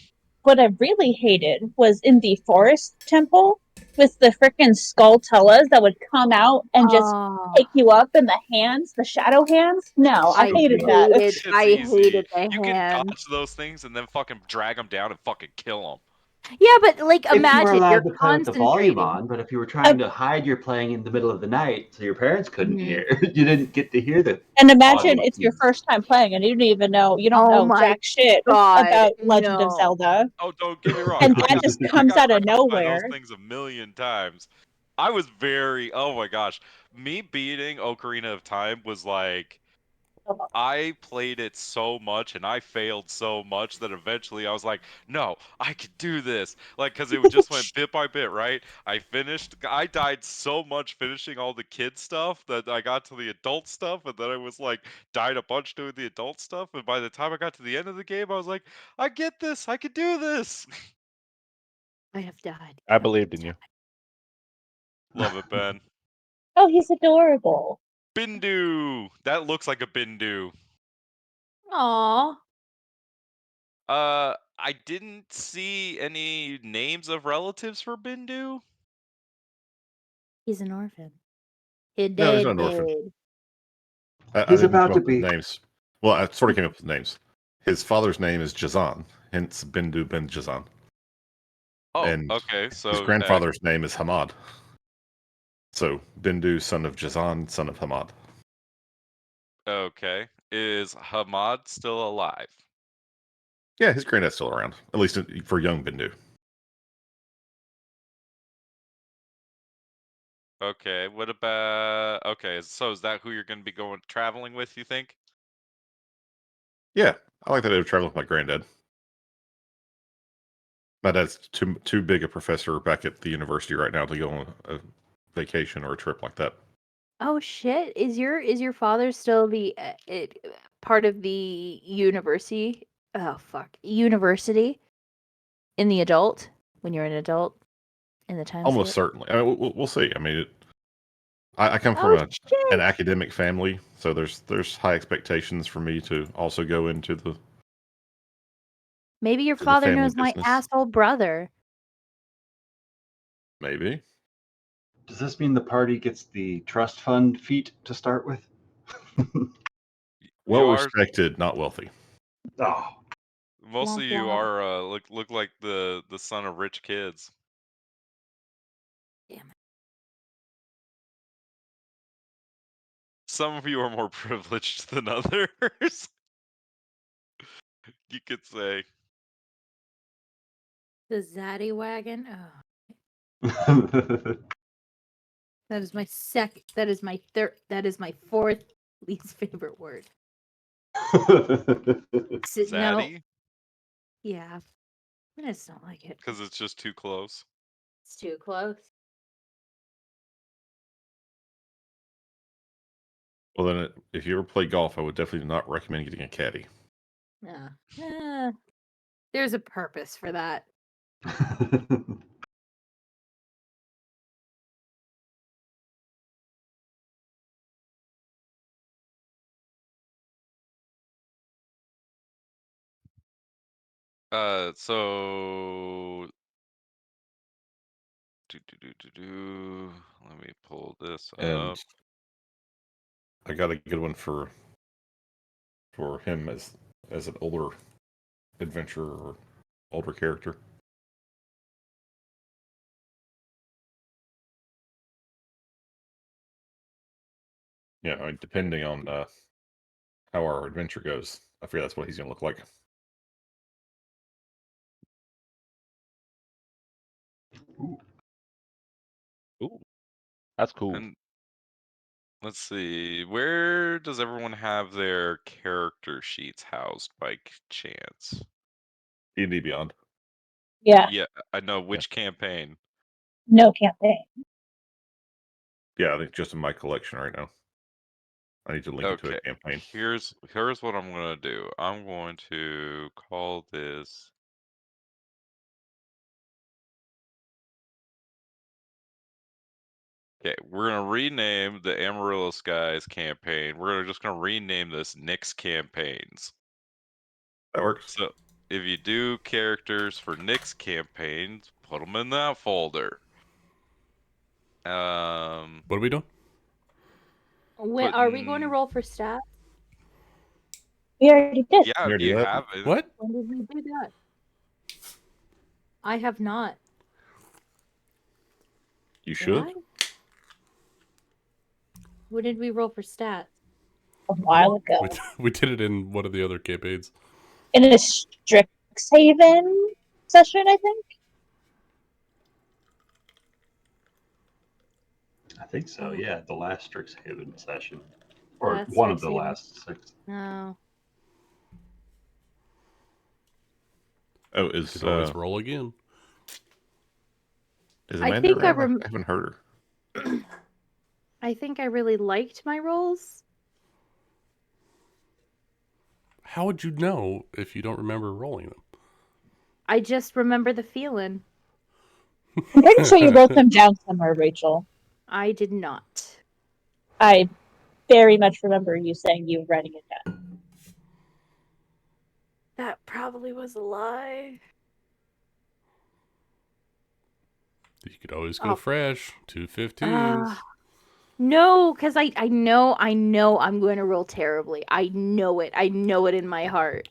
what I really hated was in the forest temple with the frickin' skulltulas that would come out and just pick you up in the hands, the shadow hands. No, I hated that. It's easy. hated the You can hand. dodge those things and then fucking drag them down and fucking kill them. Yeah, but like If you were imagine allowed you're to play with the volume concentrating. on, but if you were trying to hide you're playing in the middle of the night so your parents couldn't hear, you didn't get to hear the And imagine audio. it's your first time playing and you don't even know, you don't Oh know my jack shit God, about Legend of no. Zelda. Oh, don't get me wrong. And I that just I comes got out of wrecked by those nowhere. things a million times. I was very, oh my gosh. Me beating Ocarina of Time was like, I played it so much and I failed so much that eventually I was like, no, I could do this. Like, because it just went bit by bit, right? I died so much finishing all the kid stuff that I got to the adult stuff, and then I was like, died a bunch doing the adult stuff. And by the time I got to the end of the game, I was like, I get this. I could do this. I have died. I believed in you. Love it, Ben. Oh, he's adorable. Bindu. That looks like a Bindu. Aw. I didn't see any names of relatives for Bindu. He's an orphan. His No, he's dad not an orphan. died. I He's didn't about come to up with be. names. Well, I sort of came up with names. His father's name is Jazan, hence Bindu ben Jazan. Oh, And okay. his So grandfather's name is Hamad. So Bindu, son of Jazan, son of Hamad. okay. Is Hamad still alive? Yeah, his granddad's still around, at least for young Bindu. Okay. What about? Okay. So is that who you're going to be going traveling with? You think? Yeah, I like that I would travel with my granddad. My dad's too big a professor back at the university right now to go on a vacation or a trip like that. Oh shit! Is your father still part of the university oh fuck, university in the adult when you're an adult in the time Almost skip. certainly. I mean, we'll see. I mean, I come from Oh an shit! academic family, so there's high expectations for me to also go into the Maybe your to the father family knows my business. asshole brother. Maybe. Does this mean the party gets the trust fund feat to start with? Well You are respected, not wealthy. Oh, most of Womp you womp. are look like the son of rich kids. Damn it. Some of you are more privileged than others. You could say. The zaddy wagon. Oh, that is my second. That is my third. That is my fourth least favorite word. No. Zaddy? Yeah. I just don't like it. Because it's just too close. It's too close. Well, then, if you ever play golf, I would definitely not recommend getting a caddy. Yeah. There's a purpose for that. So let me pull this And up. I got a good one for him as an older adventurer or older character. Yeah, I mean, depending on how our adventure goes, I figure that's what he's going to look like. Ooh, that's cool. And let's see, where does everyone have their character sheets housed by chance? D&D Beyond. Yeah, Yeah, I know which campaign. no campaign. Yeah, I think just in my collection right now. I need to link it to a Okay, campaign. here's what I'm gonna do. I'm going to call this. Okay, we're gonna rename the Amarillo Skies campaign. We're just gonna rename this Nick's campaigns. That works. So if you do characters for Nick's campaigns, put them in that folder. What are we doing? When are we going to Putting roll for stats? We already did. yeah, You if already you do that? have it. What? When did we do that? I have not. You Did should. I? When did we roll for stats? A while ago. We did it in one of the other campaigns. In a Strixhaven session, I think. I think so. Yeah, the last Strixhaven session, or That's one of the Strixhaven. last 6. No. Oh, Could always roll again. is I Amanda think I around? I haven't heard her. I think I really liked my rolls. How would you know if you don't remember rolling them? I just remember the feeling. I'm pretty sure you wrote them down somewhere, Rachel. I did not. I very much remember you saying you writing it down. That probably was a lie. You could always go fresh. 215s. No, because I know I'm going to roll terribly. I know it. I know it in my heart.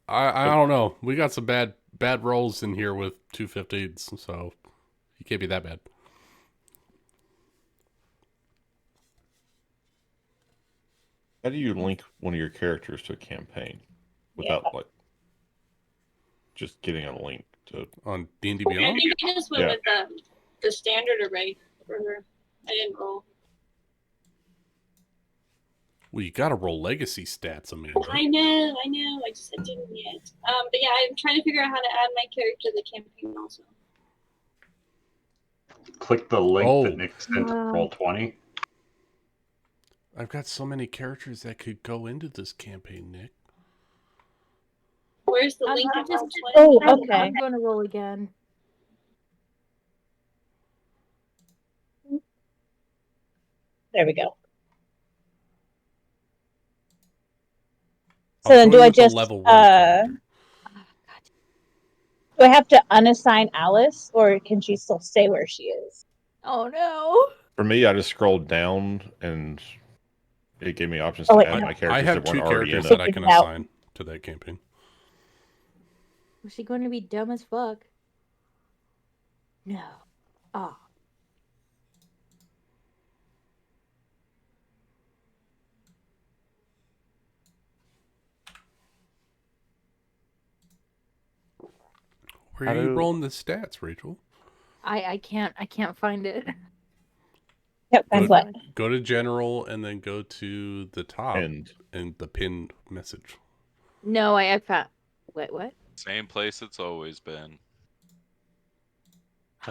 I don't know. We got some bad rolls in here with 215s, so you can't be that bad. How do you link one of your characters to a campaign without like just getting a link to On D&D I Beyond? think I just went Yeah. with the standard array for her. I didn't roll. Well, you got to roll legacy stats, Amanda. I know. I just I didn't yet. But yeah, I'm trying to figure out how to add my character to the campaign also. Click the link Oh. that Nick sent to Roll20. I've got so many characters that could go into this campaign, Nick. Where's the link? I'm just. Oh, okay. I'm going to roll again. There we go. So I'll then, join do I with the just level 1 character. do I have to unassign Alice, or can she still stay where she is? Oh no. For me, I just scrolled down and it gave me options Oh, to wait, add no. my characters I have that weren't 2 already in characters it. that I can Out. assign to that campaign. Was she going to be dumb as fuck? No. Oh. Where are you rolling the stats, Rachel? I can't find it. Yep, and what? Go to general and then go to the top And and the pinned message. No, I found. Wait, what? Same place it's always been.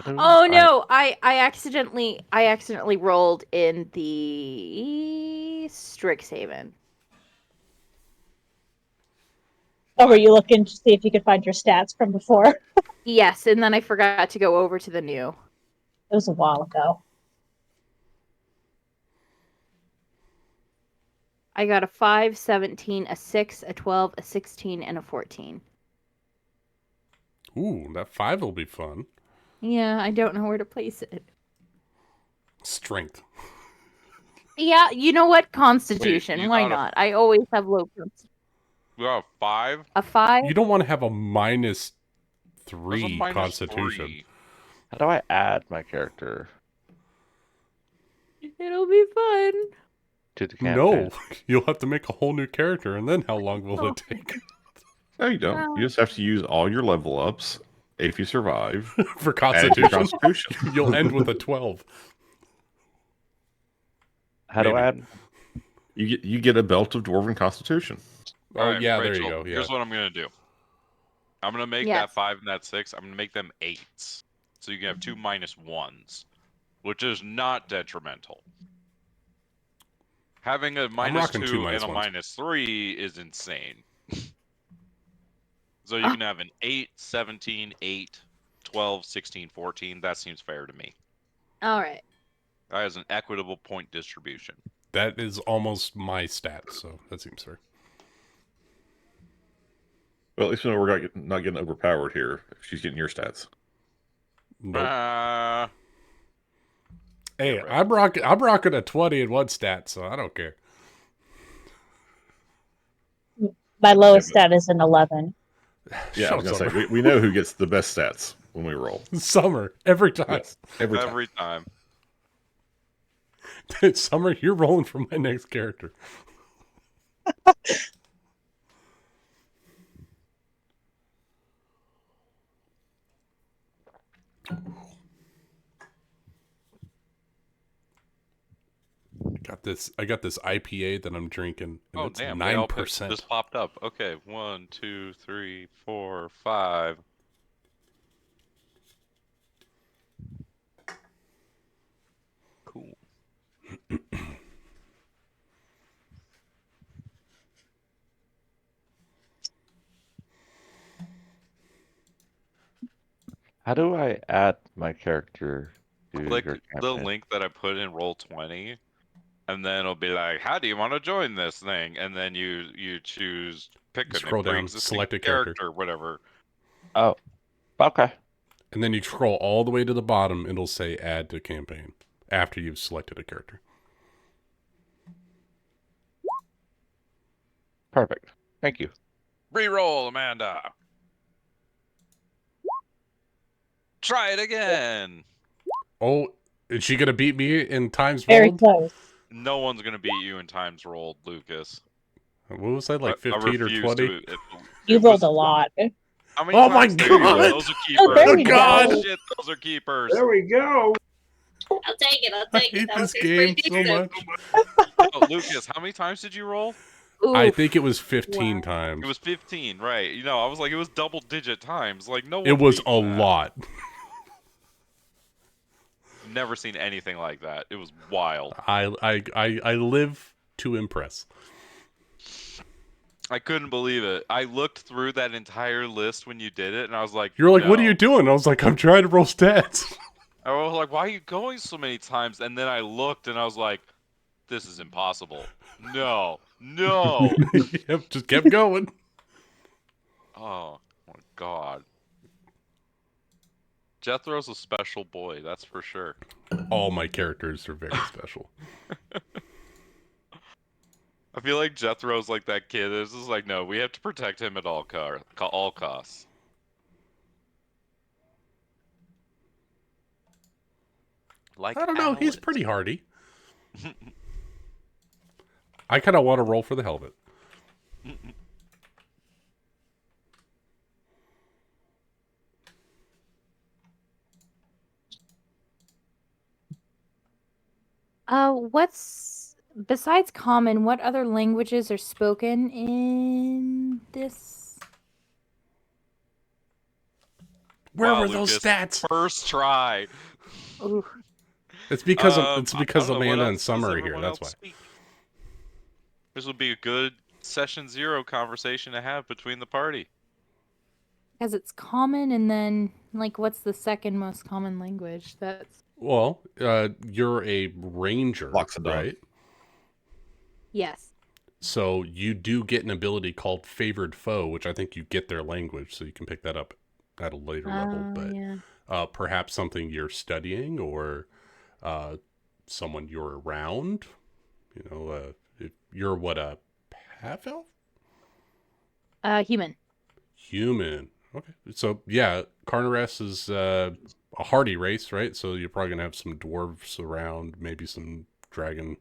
Oh no! I accidentally rolled in the Strixhaven. Oh, were you looking to see if you could find your stats from before? Yes, and then I forgot to go over to the new. It was a while ago. I got a 5, 17, a 6, a 12, a 16, and a 14. Ooh, that 5 will be fun. Yeah, I don't know where to place it. Strength. Yeah, you know what? Constitution. you Why got a- not? I always have low constitution. We got a 5. A 5? You don't want to have a -3 There's a minus constitution. 3. How do I add my character It'll be fun. to the campaign? No, you'll have to make a whole new character, and then how long will it take? no, you don't. Well. You just have to use all your level ups if you survive. For Add your constitution? constitution. You'll end with a 12. How do I add? You get a belt of dwarven constitution. Oh, All right, yeah, Rachel, there you go. Yeah. Here's what I'm going to do. I'm going to make that 5 and that 6. I'm going to make them 8s. So you can have 2 -1s, which is not detrimental. Having a rocking 2 -2 and a -1s. -3 is insane. So you can have an 8, 17, 8, 12, 16, 14. That seems fair to me. All right. That is an equitable point distribution. That is almost my stats, so that seems fair. Well, at least we know we're not getting overpowered here. If she's getting your stats. Nope. Hey, I'm rocking a 20 in one stat, so I don't care. My lowest stat is an 11. Yeah, I was Shut gonna Summer. say we know who gets the best stats when we roll. Summer, every time. Yes, every time. Every time. Summer, you're rolling for my next character. I got this IPA that I'm drinking, and it's Damn, they all 9%. just popped up. Okay, 1, 2, 3, 4, 5. Cool. How do I add my character to Click your the campaign? link that I put in Roll20, and then it'll be like, "How do you want to join this thing?" And then you choose pick Scroll a down, pre-existing select a character. whatever. Oh, okay. And then you scroll all the way to the bottom, and it'll say add to campaign after you've selected a character. Perfect. Thank you. Reroll, Amanda. Try it again. Oh, is she going to beat me in times Very rolled? close. No one's gonna beat you in times rolled, Lucas. What was that, like I 15 or refuse 20? You it rolled was- a lot. How many Oh my times did you roll? God. Those are Oh, keepers. there we God. go. Shit, those are keepers. There we go. I'll take it. I'll I take hate it. That this was game pretty so decent. much. Oh, Lucas, how many times did you roll? I Oof. think it was 15 Wow. times. It was 15, right? You know, I was like, it was double-digit times. Like, no one. It was beat a that. lot. Never seen anything like that. It was wild. I live to impress. I couldn't believe it. I looked through that entire list when you did it, and I was like, You're like, no. what are you doing? I was like, I'm trying to roll stats. I was like, why are you going so many times? And then I looked, and I was like, this is impossible. No, no. Yep, just kept going. Oh my god. Jethro's a special boy, that's for sure. All my characters are very special. I feel like Jethro's like that kid. This is like, no, we have to protect him at all costs. Like I don't know. He's Alice. pretty hardy. I kind of want to roll for the hell of it. What's besides common? What other languages are spoken in this? Where Wow, were those Lucas, stats? First try. Ooh. It's because I don't know, what Amanda and else does Summer are here. everyone That's else why. speak? This would be a good session 0 conversation to have between the party. Because it's common, and then like, what's the second most common language? That's Well, you're a ranger, Loxodon. right? yes. So you do get an ability called Favored Foe, which I think you get their language, so you can pick that up at a later level. But Yeah. perhaps something you're studying or someone you're around. You know, if you're what, a half elf? Human. Human. Okay. So yeah, Carnares is a hardy race, right? So you're probably gonna have some dwarves around, maybe some dragonborn,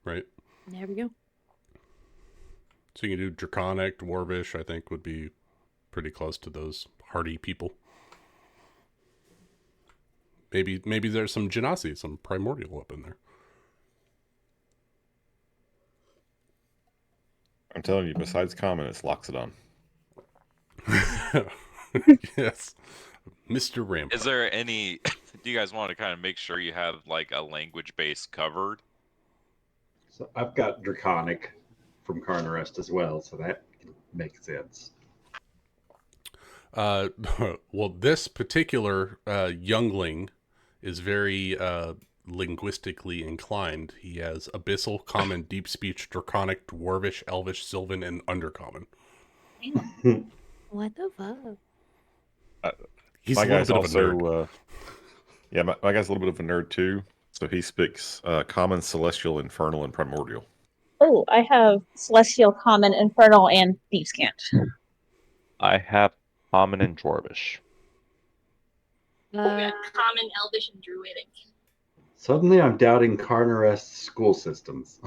right? There we go. So you can do draconic, dwarvish. I think would be pretty close to those hardy people. Maybe there's some genasi, some primordial up in there. I'm telling you, besides common, it's Loxodon. Yes, Mr. Rampart. Is there any? Do you guys want to kind of make sure you have like a language base covered? So I've got Draconic from Carnarest as well, so that makes sense. Well, this particular youngling is very linguistically inclined. He has abyssal, common, deep speech, draconic, dwarvish, elvish, sylvan, and undercommon. What the fuck? He's My a little guy's bit also, of a nerd. yeah, my guy's a little bit of a nerd too. So he speaks common, celestial, infernal, and primordial. Oh, I have Celestial, Common, Infernal, and Thieves' Cant. I have common and dwarvish. We got common, elvish, and druidic. Suddenly I'm doubting Carnarest's school systems.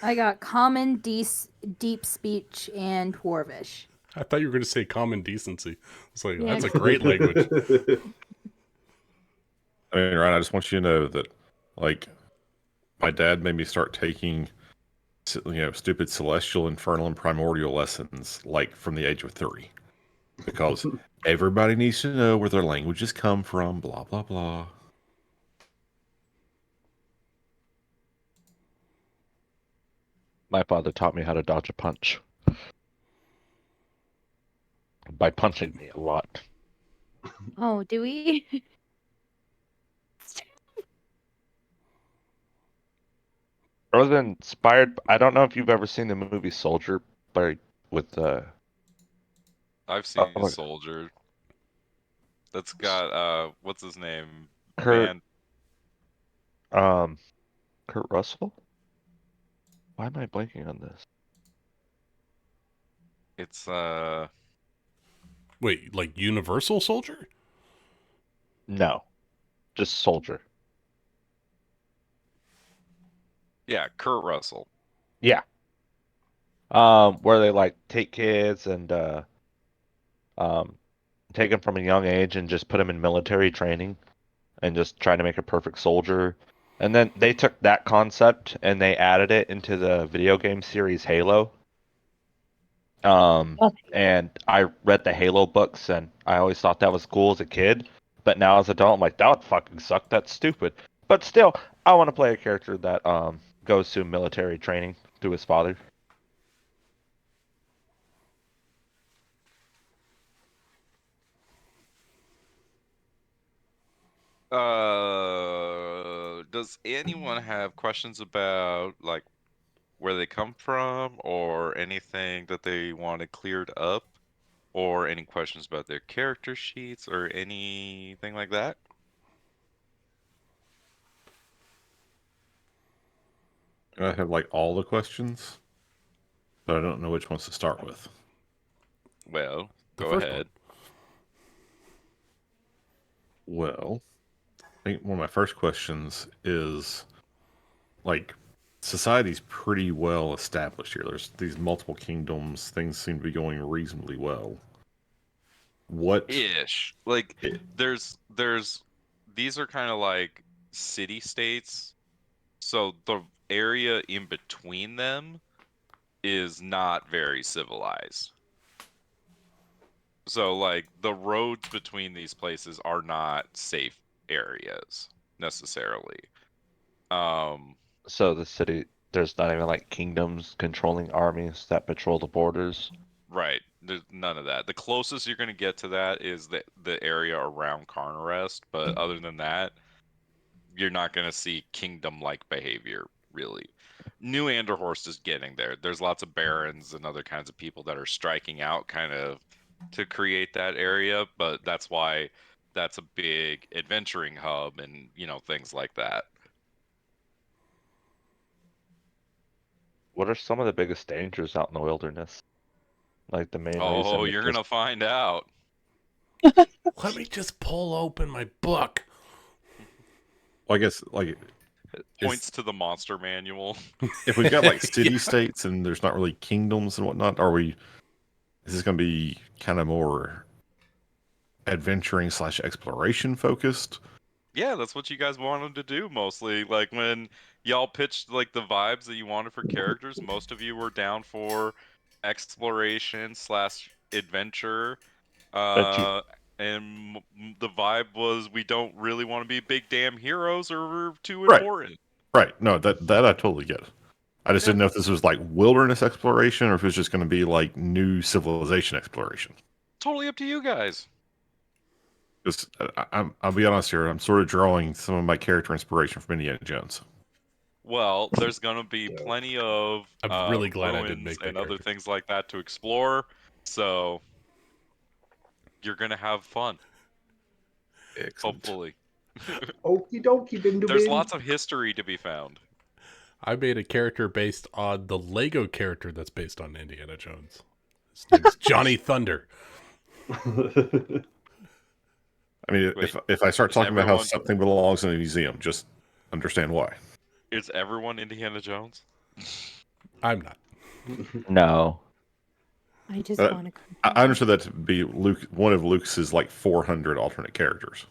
I got common, deep speech, and dwarvish. I thought you were going to say common decency. It's like, Yeah. that's a great language. I mean, Ryan, I just want you to know that, like, my dad made me start taking, stupid celestial, infernal, and primordial lessons, like, from the age of 3. Because everybody needs to know where their languages come from, blah, blah, blah. My father taught me how to dodge a punch. By punching me a lot. Oh, do we? I was inspired. I don't know if you've ever seen the movie Soldier, with I've seen Oh, Soldier. That's got what's his name? Kurt Man, Kurt Russell. Why am I blanking on this? it's Wait, like Universal Soldier? No, just Soldier. yeah, Kurt Russell. Yeah. Where they like take kids and take them from a young age and just put them in military training and just try to make a perfect soldier. And then they took that concept and they added it into the video game series Halo. And I read the Halo books and I always thought that was cool as a kid, but now as an adult I'm like, that would fucking suck. That's stupid. But still, I want to play a character that goes through military training through his father. Does anyone have questions about like where they come from or anything that they wanted cleared up or any questions about their character sheets or anything like that? I have like all the questions, but I don't know which ones to start with. Well, The go first one. ahead. Well, I think one of my first questions is like society's pretty well established here. There's these multiple kingdoms. Things seem to be going reasonably well. What? Ish. Like there's these are kind of like city states. So the area in between them is not very civilized. So like the roads between these places are not safe areas necessarily. Um, So the city, there's not even like kingdoms controlling armies that patrol the borders. right. There's none of that. The closest you're going to get to that is the area around Carnarest, but other than that, you're not going to see kingdom-like behavior really. New Anderhorst is getting there. There's lots of barons and other kinds of people that are striking out kind of to create that area, but that's why that's a big adventuring hub and, things like that. What are some of the biggest dangers out in the wilderness? Like the main Oh, reason is you're just gonna find out. Let me just pull open my book. Well, I guess like Points to the monster manual. if we've got like city Yeah. states and there's not really kingdoms and whatnot, are we? Is this going to be kind of more adventuring / exploration focused? Yeah, that's what you guys wanted to do mostly. Like when y'all pitched like the vibes that you wanted for characters, most of you were down for exploration / adventure. that you Uh, and the vibe was we don't really want to be big damn heroes or we're too Right, important. right. No, that I totally get. I just Yeah, didn't know if this was like wilderness exploration or if it was just going to be like new civilization exploration. totally up to you guys. Because I'll be honest here, I'm sort of drawing some of my character inspiration from Indiana Jones. Well, there's gonna be So, plenty of I'm really glad I didn't ruins make that and other character. things like that to explore. So you're gonna have fun, Excellent. hopefully. okie dokie, Bindu There's Bin. lots of history to be found. I made a character based on the Lego character that's based on Indiana Jones. His name's Johnny Thunder. I mean, Wait, if I start is talking about how everyone something belongs in a museum, just understand why. is everyone Indiana Jones? I'm not. no. I just Uh, want to I understood that to be Luke, one of Luke's like 400 alternate characters.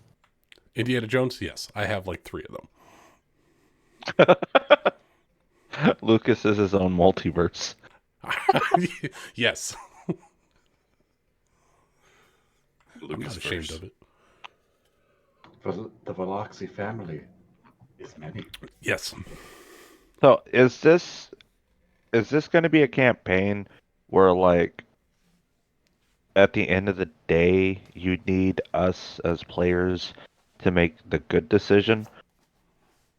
Indiana Jones, yes. I have like 3 of them. Lucas is his own multiverse. Yes. I'm Lucas not ashamed verse. of it. The Veloxy family is many. Yes. So is this going to be a campaign where like at the end of the day you need us as players to make the good decision?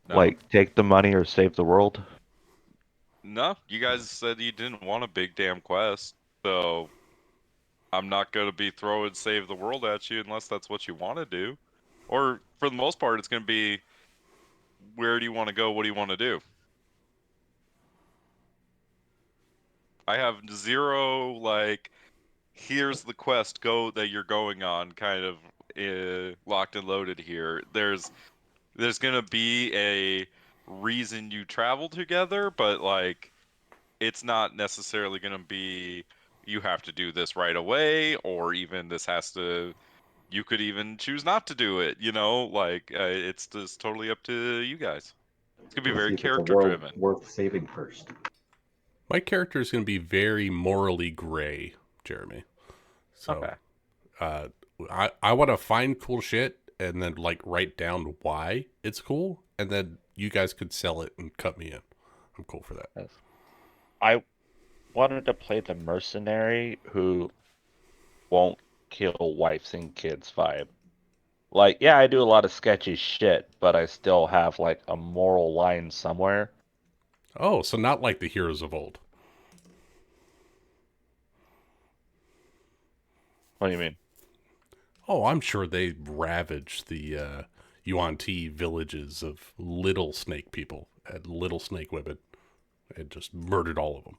No, Like take the money or save the world? no. You guys said you didn't want a big damn quest, so I'm not gonna be throwing save the world at you unless that's what you want to do. Or for the most part, it's gonna be where do you want to go? What do you want to do? I have zero like here's the quest go that you're going on kind of locked and loaded here. There's gonna be a reason you travel together, but like it's not necessarily gonna be you have to do this right away, or even this has to. You could even choose not to do it. Like it's just totally up to you guys. It's gonna be We'll very see if it's a character world driven. worth saving first. My character is going to be very morally gray, Jeremy. So, Okay. I want to find cool shit and then like write down why it's cool, and then you guys could sell it and cut me in. I'm cool for that. Yes. I wanted to play the mercenary who won't kill wives and kids vibe. Like, yeah, I do a lot of sketchy shit, but I still have like a moral line somewhere. Oh, so not like the heroes of old. What do you mean? Oh, I'm sure they ravaged the Yuan-Ti villages of little snake people and little snake women and just murdered all of them.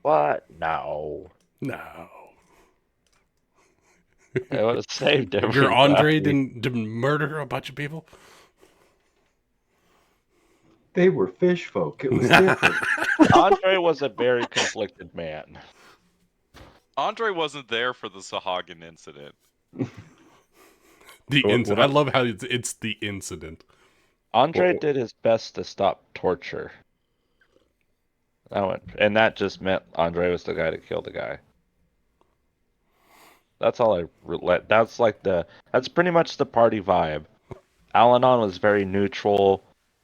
What? No. No. It would have saved Your Andre everybody. didn't murder a bunch of people? They were fish folk. It was different. Andre was a very conflicted man. Andre wasn't there for the Sahagin incident. I love how it's the incident. Andre did his best to stop torture. And that just meant Andre was the guy to kill the guy. That's all I let. That's pretty much the party vibe. Al-Anon was very neutral.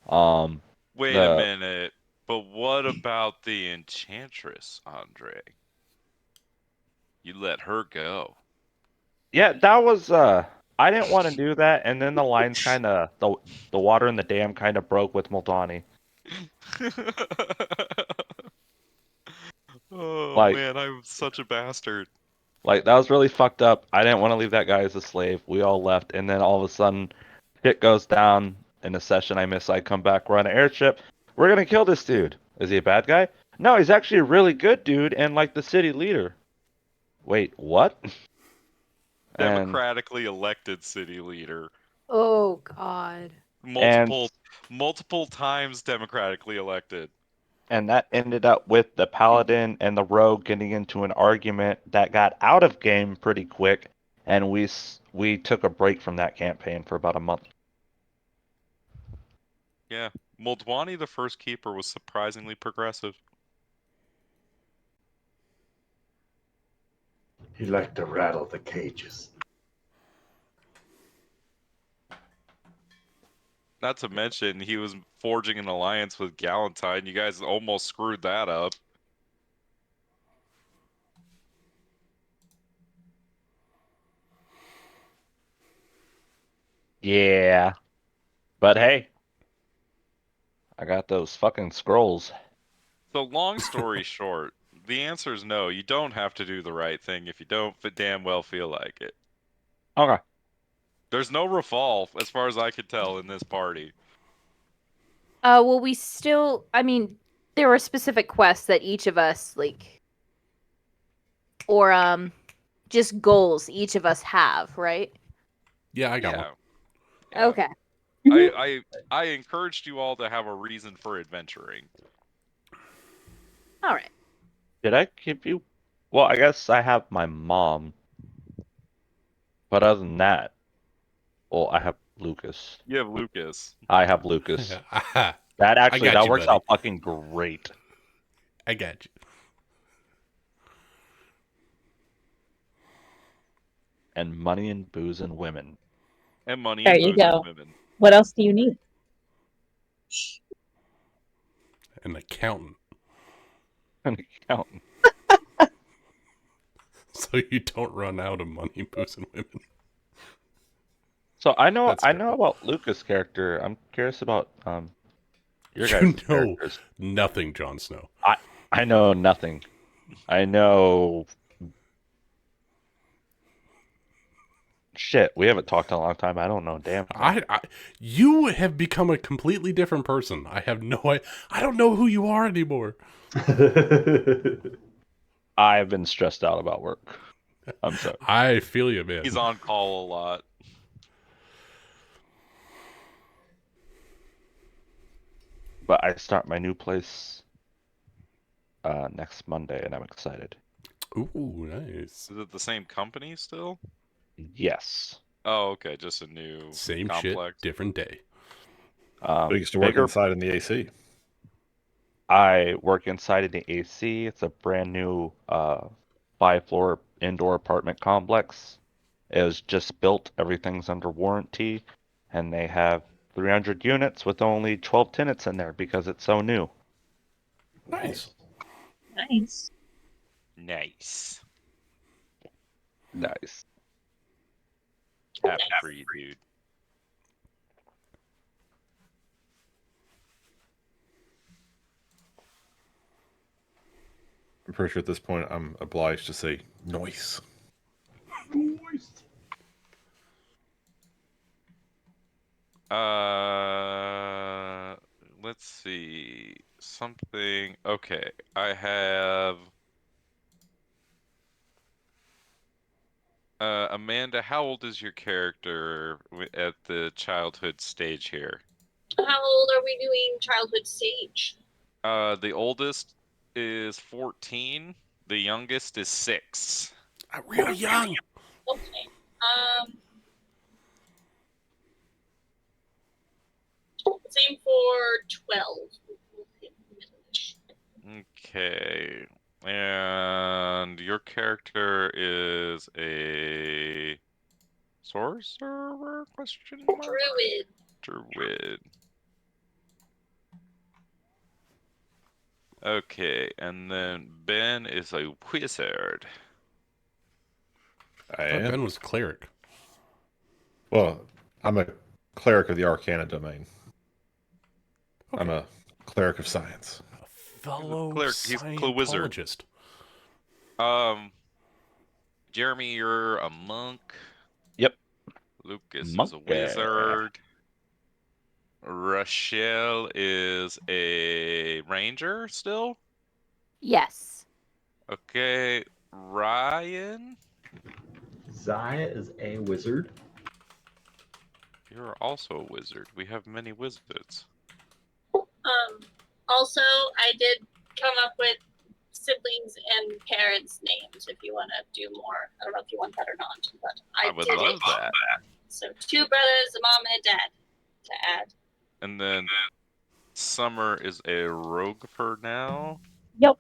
Wait a minute. But what about the Enchantress, Andre? You let her go. Yeah, that was I didn't want to do that, and then the lines the water in the dam kind of broke with Multani. Oh Like man, I'm such a bastard. like that was really fucked up. I didn't want to leave that guy as a slave. We all left, and then all of a sudden shit goes down in a session I miss. I come back, we're on an airship. We're gonna kill this dude. Is he a bad guy? No, he's actually a really good dude and like the city leader. Wait, what? And Democratically elected city leader. Oh God. Multiple times democratically elected. and that ended up with the paladin and the rogue getting into an argument that got out of game pretty quick, and we took a break from that campaign for about a month. Yeah. Moldwani, the first keeper, was surprisingly progressive. He liked to rattle the cages. Not to mention, he was forging an alliance with Galentine. You guys almost screwed that up. Yeah, but hey, I got those fucking scrolls. So long story short, the answer is no. You don't have to do the right thing if you don't damn well feel like it. Okay. There's no revolve, as far as I could tell, in this party. Well, I mean, there were specific quests that each of us or just goals each of us have, right? Yeah, I got one. Yeah. Okay. I encouraged you all to have a reason for adventuring. All right. Did I give you? Well, I guess I have my mom. But other than that, well, I have Lucas. You have Lucas. I have Lucas. I That works buddy. out fucking great. I got you. And money and booze and women. And money There and you booze and go. women. What else do you need? An accountant. An accountant. So you don't run out of money, booze, and women. So I know That's fair. about Lucas' character. I'm curious about your You guys' know characters. nothing, Jon Snow. I know nothing. I know shit. We haven't talked in a long time. I don't know damn thing. You have become a completely different person. I have no idea. I don't know who you are anymore. I've been stressed out about work. I'm sorry. I feel you, man. He's on call a lot. But I start my new place next Monday, and I'm excited. Ooh, nice. Is it the same company still? Yes. Oh, okay. Just a new Same complex. shit, different day. We used to work Bigger. inside in the AC. I work inside of the AC. It's a brand new 5-floor indoor apartment complex. It was just built. Everything's under warranty. and they have 300 units with only 12 tenants in there because it's so new. Nice. Nice. Nice. Nice. Happy for you, dude. I'm pretty sure at this point I'm obliged to say noise. Let's see. Something. Okay, I have. Amanda, how old is your character at the childhood stage here? How old are we doing childhood stage? The oldest is 14. The youngest is 6. Real young. Okay. Same for 12. Okay. And your character is a sorcerer? Question mark? Druid. Druid. Okay, and then Ben is a wizard. I I thought am. Ben was cleric. Well, I'm a cleric of the Arcana domain. Okay. I'm a cleric of science. A fellow Cleric, he's a wizard. Scientologist. Jeremy, you're a monk. Yep. Lucas is a Monkey. wizard. Rochelle is a ranger still. Yes. Okay, Ryan, Zaya is a wizard. you're also a wizard. We have many wizards. Also, I did come up with siblings and parents' names if you want to do more. I don't know if you want that or not, but I would did love it. that. So 2 brothers, a mom, and a dad to add. And then Summer is a rogue for now. Yep.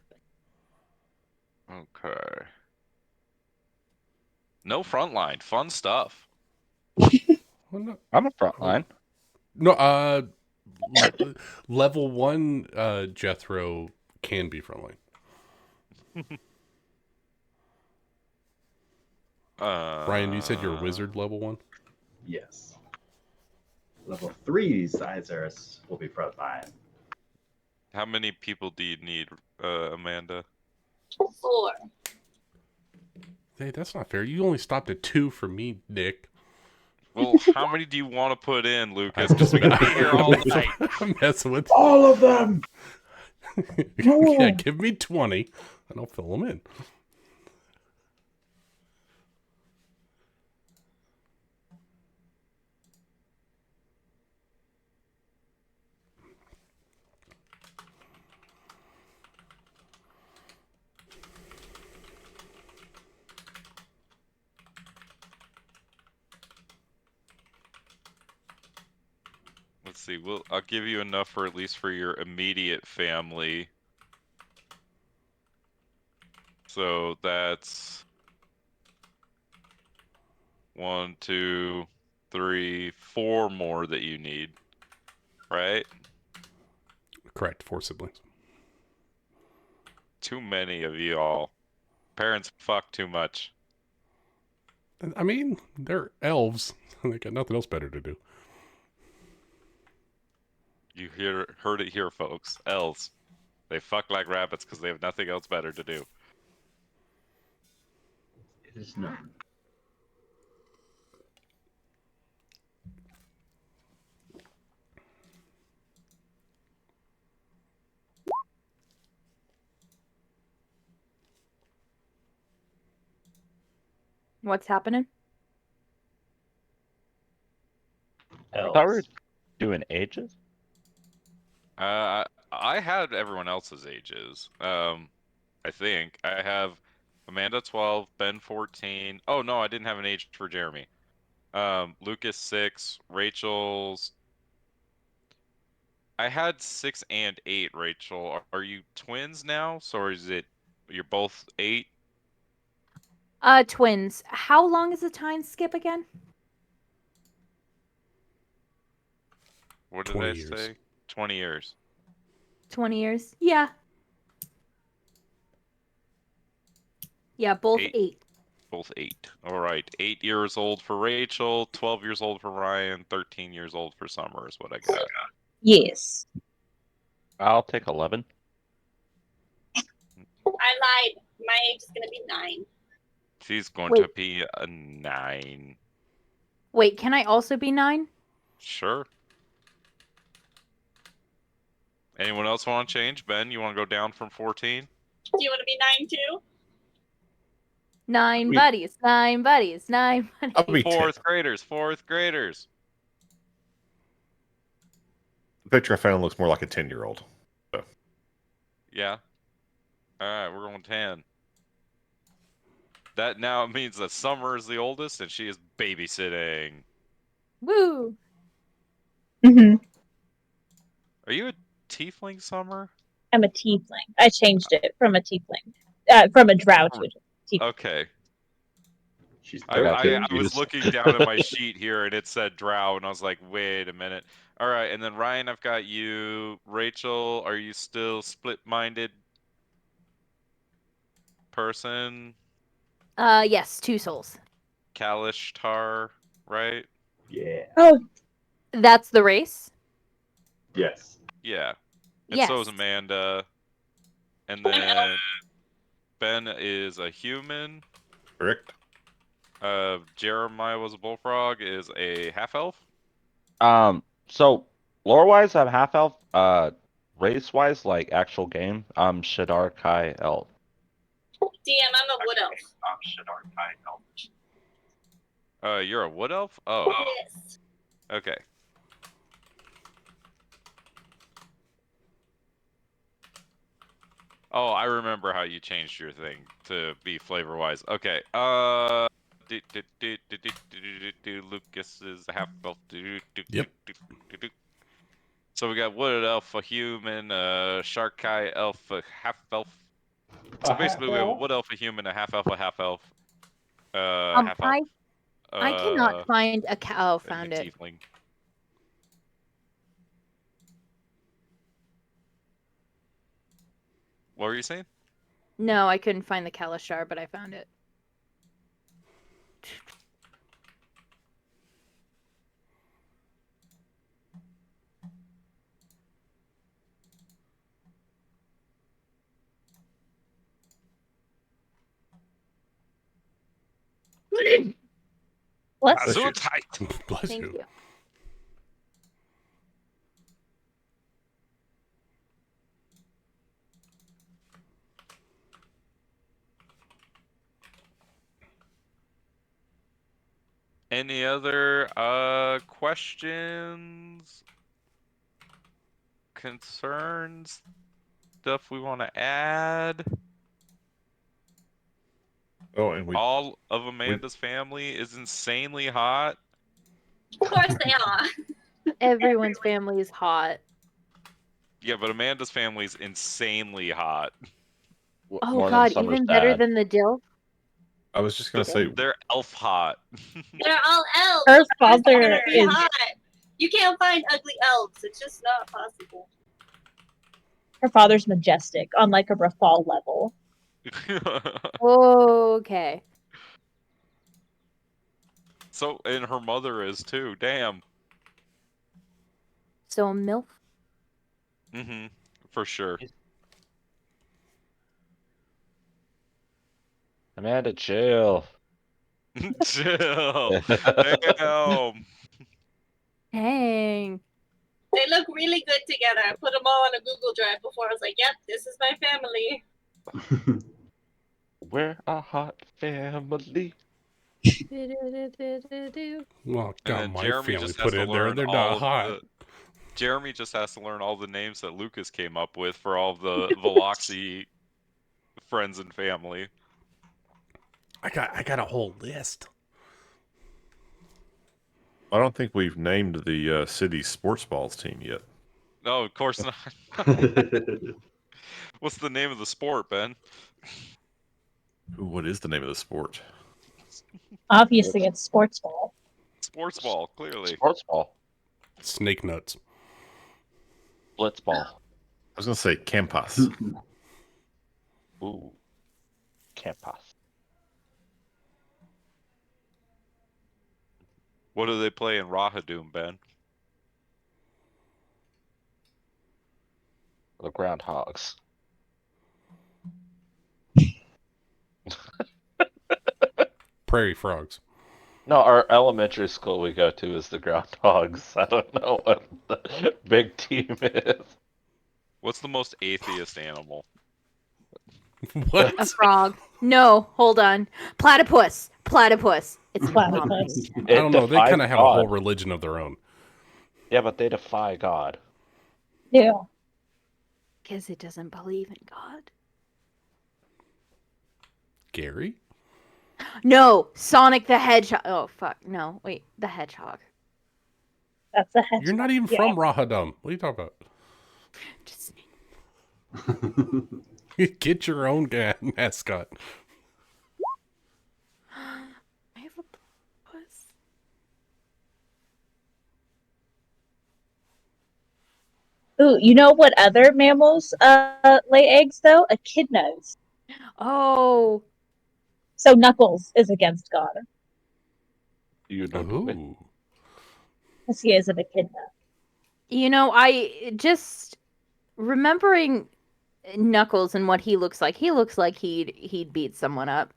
Okay. No frontline. Fun stuff. Well, no, I'm a frontline. no, level 1 Jethro can be frontline. Ryan, you said you're a wizard level 1? Yes. Level 3 Sizers will be frontline. How many people do you need, Amanda? 4. Hey, that's not fair. You only stopped at 2 for me, Nick. Well, how many do you want to put in, Lucas? Because we could be here all night. I'm messing with All of them! Yeah, give me 20 and I'll fill them in. Let's see. I'll give you enough for at least for your immediate family. So that's 1, 2, 3, 4 more that you need, right? Correct, 4 siblings. Too many of you all. Parents fuck too much. I mean, they're elves. They got nothing else better to do. You heard it here, folks. Elves. They fuck like rabbits because they have nothing else better to do. It is known. What's happening? I thought we were doing ages. I had everyone else's ages. I think I have Amanda 12, Ben 14. Oh no, I didn't have an age for Jeremy. Lucas 6, Rachel's. I had 6 and 8. Rachel, are you twins now? So or is it you're both 8? Twins. How long is the time skip again? What did 20 I years. say? 20 years. 20 years. Yeah. Yeah, both 8. Both 8. All right. 8 years old for Rachel, 12 years old for Ryan, 13 years old for Summer is what I got. Yes. I'll take 11. I lied. My age is gonna be 9. She's going Wait. to be a 9. Wait, can I also be 9? Sure. Anyone else want to change? Ben, you want to go down from 14? Do you want to be 9 too? 9 buddies, 9 buddies, 9 buddies. I'll be 10. Fourth graders. The picture I found looks more like a 10-year-old. So. Yeah. All right, we're going 10. That now means that Summer is the oldest and she is babysitting. Woo! Hmm. Are you a tiefling, Summer? I'm a tiefling. I changed it from a tiefling, from a drow to a tiefling. Okay. She's I was confused. looking down at my sheet here and it said drow and I was like, wait a minute. All right, and then Ryan, I've got you. Rachel, are you still split-minded person? Yes, 2 souls. Kalishtar, right? Yeah. Oh, That's the race? Yes. Yeah. And Yes. so is Amanda. And I'm then Ben is a human. Correct. Jeremiah was a bullfrog, is a half-elf. So lore-wise, I'm half elf. Race-wise, like actual game, I'm Shadar Kai elf. DM, I'm a wood elf. You're a wood elf? Oh, Yes. okay. Oh, I remember how you changed your thing to be flavor-wise. Okay. Lucas is a half elf. Yep. So we got wood elf, a human, shark eye elf, a half elf. So basically, we have a wood elf, a human, a half elf, half elf. I cannot find a cow. Oh, found and a it. tiefling. What were you saying? No, I couldn't find the Kalishtar, but I found it. bless Bless you. Tight. Bless Thank you. you. Any other questions, concerns, stuff we want to add? Oh, and All of Amanda's family is insanely hot. Of course they are. Everyone's family is hot. Yeah, but Amanda's family is insanely hot. Oh More than god, Summer's even better dad. than the Dill? I was just gonna say, They're elf hot. They're all elves. Her Of course they're father gonna be is hot. You can't find ugly elves. It's just not possible. her father's majestic on like a Rafal level. Okay. So, and her mother is too. Damn. So a MILF? Mm-hmm. For sure. Amanda, chill. Chill. Damn. Dang. They look really good together. I put them all on a Google Drive before. I was like, yep, this is my family. We're a hot family. Well, And God, then my Jeremy family just has put to it in there. learn They're all not of hot. Jeremy just has to learn all the names that Lucas came up with for all of the Veloxy friends and family. I got a whole list. I don't think we've named the city sports balls team yet. No, of course not. What's the name of the sport, Ben? Ooh, what is the name of the sport? Obviously, it's sports ball. Sports ball, clearly. Sports ball. Snake nuts. Blitzball. I was gonna say Campas. Ooh. Can't pass. What do they play in Rahadoom, Ben? The groundhogs. Prairie frogs. No, our elementary school we go to is the groundhogs. I don't know what the big team is. What's the most atheist animal? What? A frog. No, hold on. Platypus. Platypus. It's Platypus. abomination. I don't know. They defies kind of have a whole God. religion of their own. Yeah, but they defy God. Yeah. Because it doesn't believe in God. Gary? No, Sonic the Hedgehog. Oh, fuck. No, wait. The Hedgehog. That's a hedgehog. You're not even Yeah. from Rahadum. What are you talking about? Just Get your own mascot. I have a platypus. Ooh, you know what other mammals lay eggs though? Echidnas. Oh, So Knuckles is against God You know, Ooh. because he is an echidna. you know, I just remembering Knuckles and what he looks like. He looks like he'd beat someone up.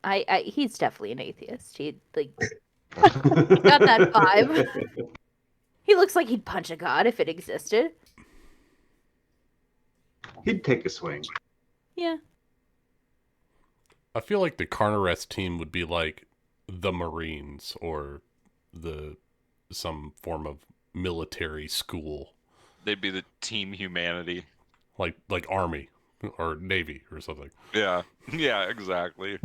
He's definitely an atheist. He like got that vibe. He looks like he'd punch a god if it existed. He'd take a swing. Yeah. I feel like the Carnorests team would be like the Marines or some form of military school, They'd be the Team Humanity. like Army or Navy or something. Yeah, yeah, exactly.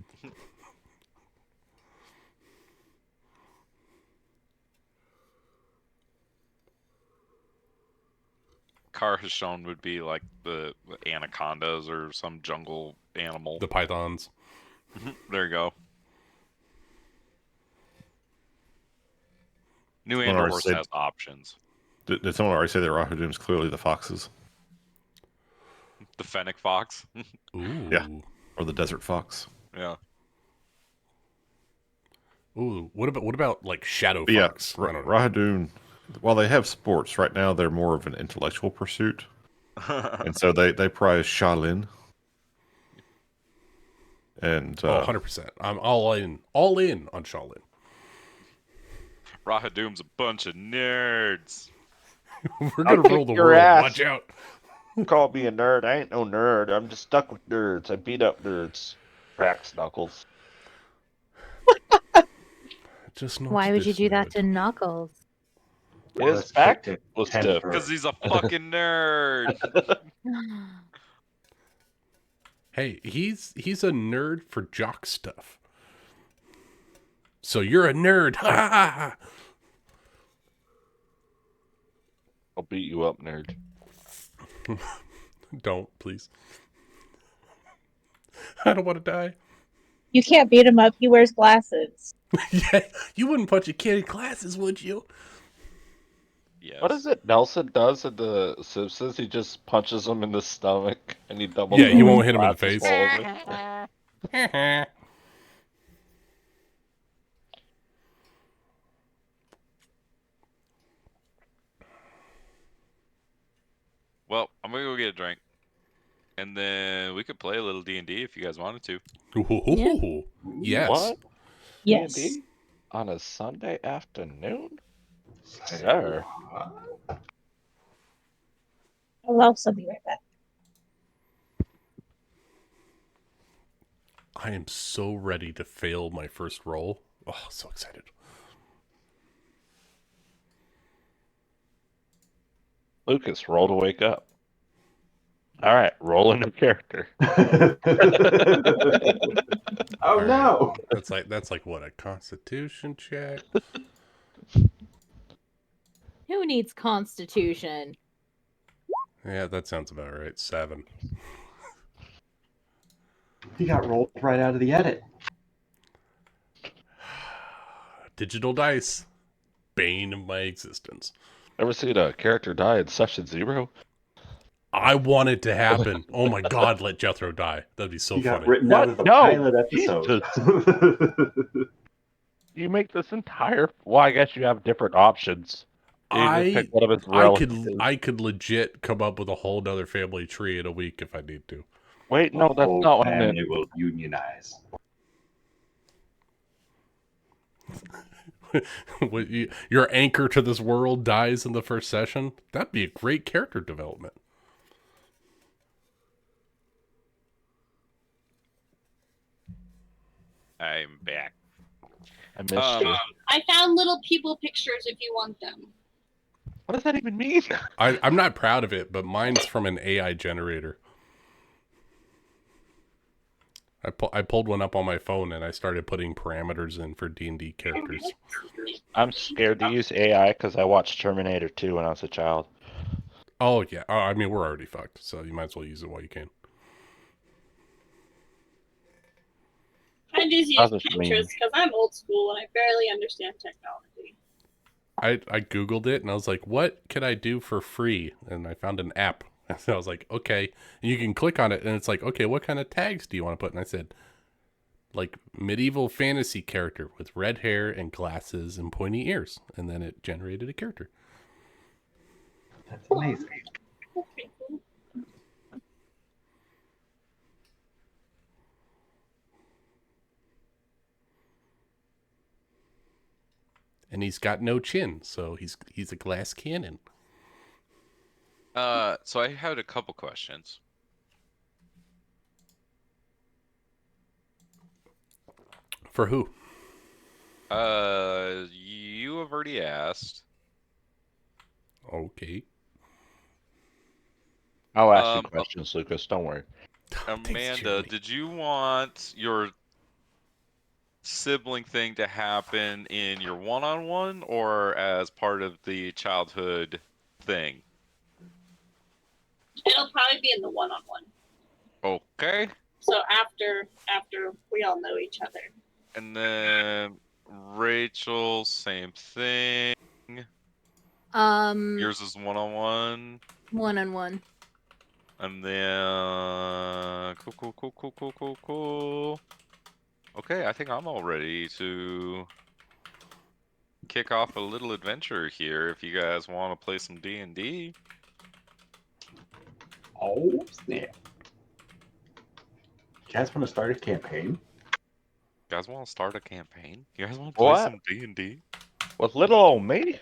Carhashon would be like the anacondas or some jungle animal. The Pythons. There you go. New Someone already Andorhorse said- has options. Did someone already say that Rahadoom's clearly the foxes The fennec fox. Ooh. Yeah. or the desert fox? Yeah. Ooh. What about like Shadow But yeah, Fox? I don't know. Rahadoom. While they have sports right now, they're more of an intellectual pursuit, and so they prize Shaolin. And Oh, 100%. I'm all in on Shaolin. Rahadoom's a bunch of nerds. We're I'll gonna rule kick the your world. ass. Watch out. Call me a nerd. I ain't no nerd. I'm just stuck with nerds. I beat up nerds. Cracks Knuckles. Just not Why would you this do that nerd. to Knuckles? His Let's back kick was 10 stiff. Because he's a fucking nerd. Hey, he's a nerd for jock stuff. So you're a nerd. Ha ha ha. I'll beat you up, nerd. Don't, please. I don't want to die. You can't beat him up. He wears glasses. Yeah, you wouldn't punch a kid in glasses, would you? Yes. What is it Nelson does in the Simpsons? He just punches him in the stomach and he doubles Yeah, he over, won't hit him in the glasses face. fall over. Well, I'm gonna go get a drink, and then we could play a little D&D if you guys wanted to. Ooh, yes. What? Yes. D&D? On a Sunday afternoon? Sure. I'll also be right back. I am so ready to fail my first roll. Oh, so excited. Lucas, roll to wake up. All right, roll a new character. Oh no! That's like what, a constitution check? Who needs Constitution? Yeah, that sounds about right. 7. He got rolled right out of the edit. Digital dice. Bane of my existence. Ever seen a character die in session 0? I want it to happen. Oh my god, let Jethro die. That'd be so You got funny. written What? out of the No, pilot episode. you make this entire. Well, I guess you have different options. You just pick I one of his I relatives. could I could legit come up with a whole nother family tree in a week if I need to. Wait, The no, that's whole not what I meant. family will unionize. Your anchor to this world dies in the first session. That'd be a great character development. I'm back. I missed you. I found little people pictures if you want them. What does that even mean? I'm not proud of it, but mine's from an AI generator. I pulled one up on my phone and I started putting parameters in for D&D characters. I'm scared to use AI because I watched Terminator 2 when I was a child. Oh yeah, I mean we're already fucked, so you might as well use it while you can. I just use How's this mean? Pinterest because I'm old school and I barely understand technology. I googled it and I was like, what can I do for free? And I found an app. And so I was like, okay. And you can click on it and it's like, okay, what kind of tags do you want to put? And I said, like medieval fantasy character with red hair and glasses and pointy ears. And then it generated a character. That's amazing. That's pretty cool. And he's got no chin, so he's a glass cannon. So I had a couple questions. For who? You have already asked. Okay. I'll ask you questions, Lucas. Don't worry. Thanks, Amanda, Jeremy. did you want your sibling thing to happen in your one-on-one or as part of the childhood thing? It'll probably be in the one-on-one. Okay. So after we all know each other. And then Rachel, same thing. Yours is one-on-one. One-on-one. And then cool. Okay, I think I'm all ready to kick off a little adventure here. If you guys want to play some D&D. Oh, snap. You guys want to start a campaign? You guys want to start a campaign? You guys want to play What? some D&D? With little old me?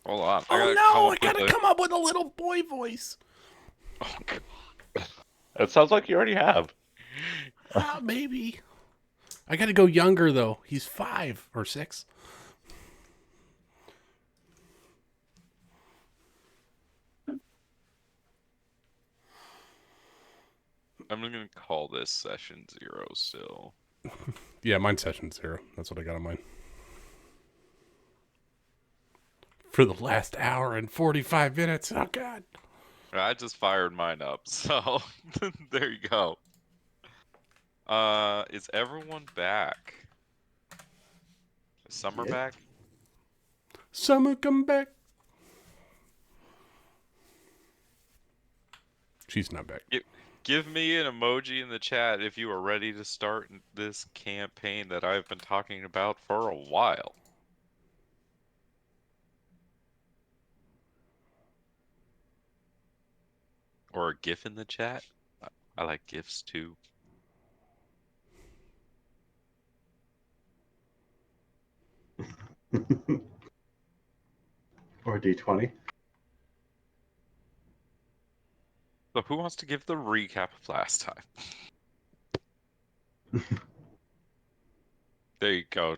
Hold on. I gotta come up with a little boy voice. Oh, God. It sounds like you already have. Maybe. I gotta go younger though. He's 5 or 6. I'm gonna call this session 0 still. Yeah, mine's session 0. That's what I got on mine. For the last hour and 45 minutes. Oh god. I just fired mine up, so there you go. Is everyone back? Is Summer back? Summer, come back. She's not back. Give me an emoji in the chat if you are ready to start this campaign that I've been talking about for a while. Or a GIF in the chat. I like GIFs too. Or D20. So who wants to give the recap of last time? There you go,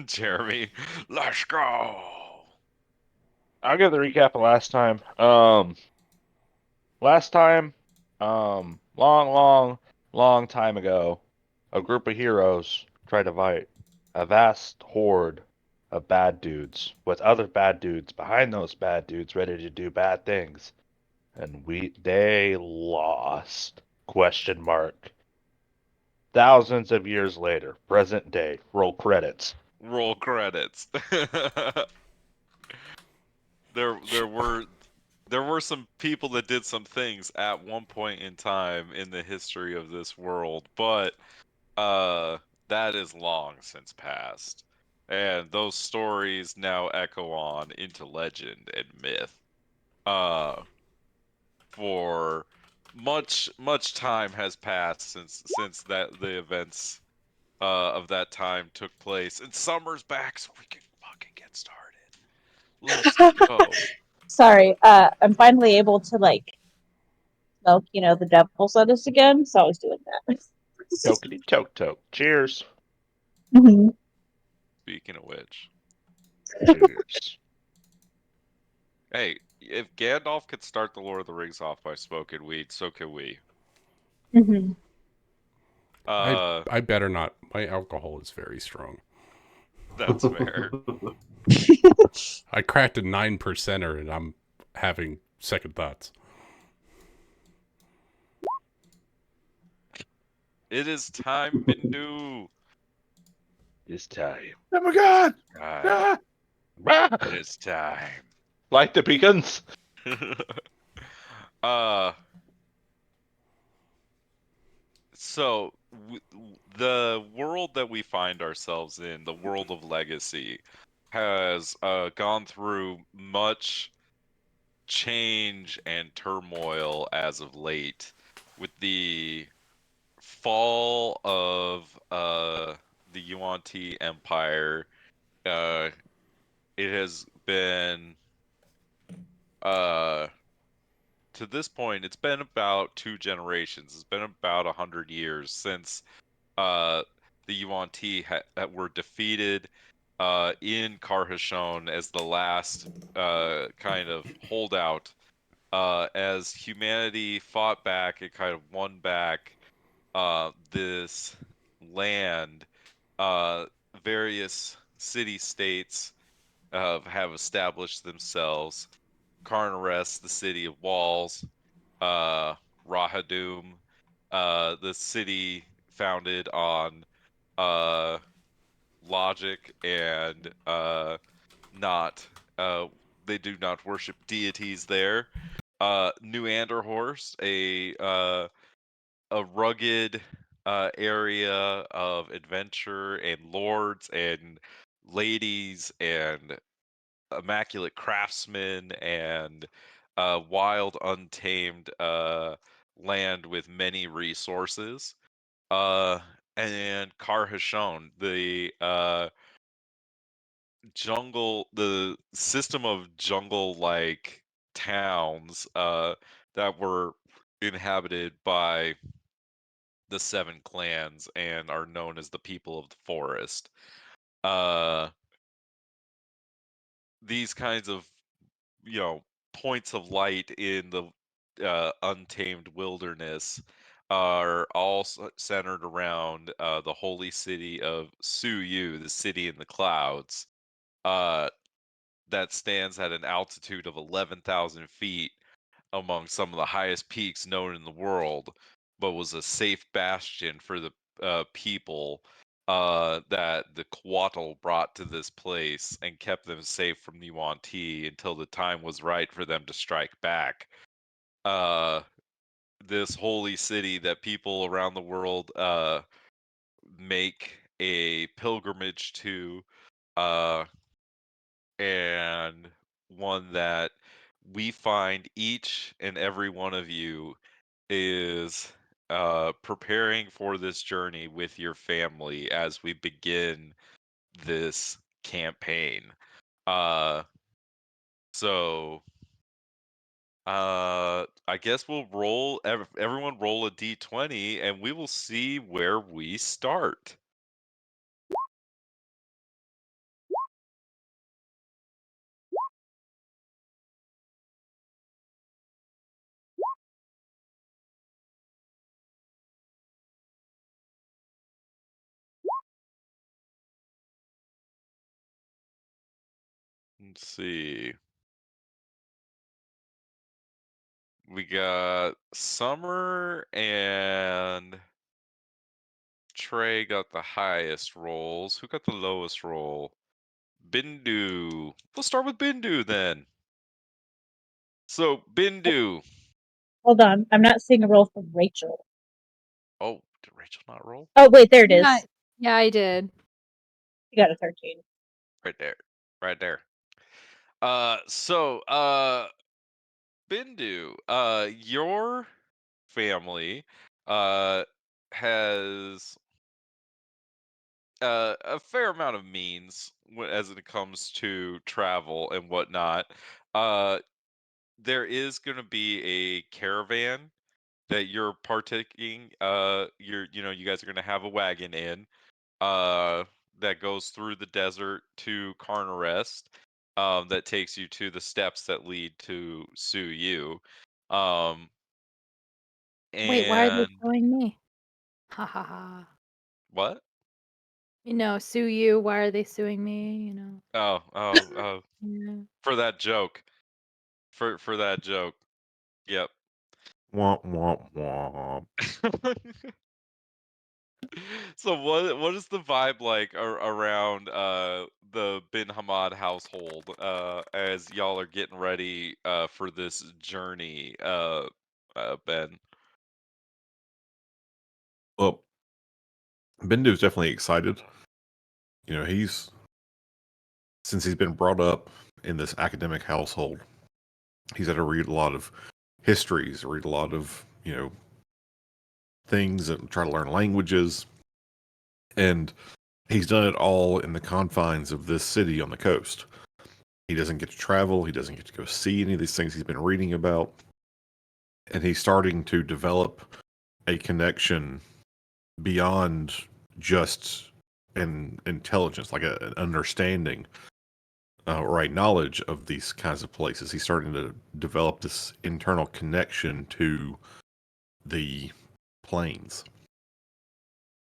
Jeremy. Let's go. I'll give the recap of last time. Last time, long time ago, a group of heroes tried to fight a vast horde of bad dudes with other bad dudes behind those bad dudes ready to do bad things. And they lost. Question mark. Thousands of years later, present day, roll credits. Roll credits. There were there were some people that did some things at one point in time in the history of this world, but that is long since past. And those stories now echo on into legend and myth. Uh, for much time has passed since that the events of that time took place. And summer's back, so we can fucking get started. Let's go. Sorry, I'm finally able to like smoke, the devil's lettuce again. So I was doing that. Tokety toke toke. Cheers. Mhm. Speaking of which, Cheers. hey, if Gandalf could start the Lord of the Rings off by smoking weed, so can we. Mhm. I better not. My alcohol is very strong. That's fair. I cracked a 9%er and I'm having second thoughts. It is time, Bindu. It's time. Oh my god! Time. Ah! It is time. Light the beacons. uh, so the world that we find ourselves in, the world of legacy, has gone through much change and turmoil as of late, with the fall of the Yuan-Ti Empire. Uh, it has been uh to this point, it's been about 2 generations. It's been about 100 years since uh, the Yuan-Ti were defeated in Carcassonne as the last kind of holdout. As humanity fought back and kind of won back this land, uh, various city-states have established themselves. Carnares, the city of walls, uh, Rahadum, the city founded on uh, logic and not they do not worship deities there. New Anderhorst, a rugged area of adventure and lords and ladies and immaculate craftsmen and wild, untamed land with many resources. Uh, and Carhashon, the the system of jungle-like towns that were inhabited by the seven clans and are known as the people of the forest. Uh, these kinds of points of light in the untamed wilderness are all centered around the holy city of Suyu, the city in the clouds, uh, that stands at an altitude of 11,000 feet among some of the highest peaks known in the world, but was a safe bastion for the people that the Quattle brought to this place and kept them safe from the Yuan-Ti until the time was right for them to strike back. Uh, this holy city that people around the world make a pilgrimage to, uh, and one that we find each and every one of you is preparing for this journey with your family as we begin this campaign. Uh, so I guess we'll everyone roll a d20 and we will see where we start. Let's see. We got Summer and Trey got the highest rolls. Who got the lowest roll? Bindu. Let's start with Bindu then. So Bindu. Hold on. I'm not seeing a roll from Rachel. Oh, did Rachel not roll? Oh, wait, there it is. Yeah, I did. You got a 13. Right there. Right there. Bindu, your family has a fair amount of means as it comes to travel and whatnot. There is going to be a caravan that you're partaking. You guys are going to have a wagon in. That goes through the desert to Carnarest. That takes you to the steps that lead to Suyu. Um, Wait, why are they and suing me? Ha ha ha. what? Sue you. Why are they suing me? Oh, Yeah. for that joke. For that joke. Yep. Womp womp womp. So what is the vibe like around the Bin Hamad household as y'all are getting ready for this journey, Ben? Well, Bindu's definitely excited. Since he's been brought up in this academic household, he's had to read a lot of histories, read a lot of, things and try to learn languages. And he's done it all in the confines of this city on the coast. He doesn't get to travel. He doesn't get to go see any of these things he's been reading about. And he's starting to develop a connection beyond just an intelligence, like an understanding or a knowledge of these kinds of places. He's starting to develop this internal connection to the plains.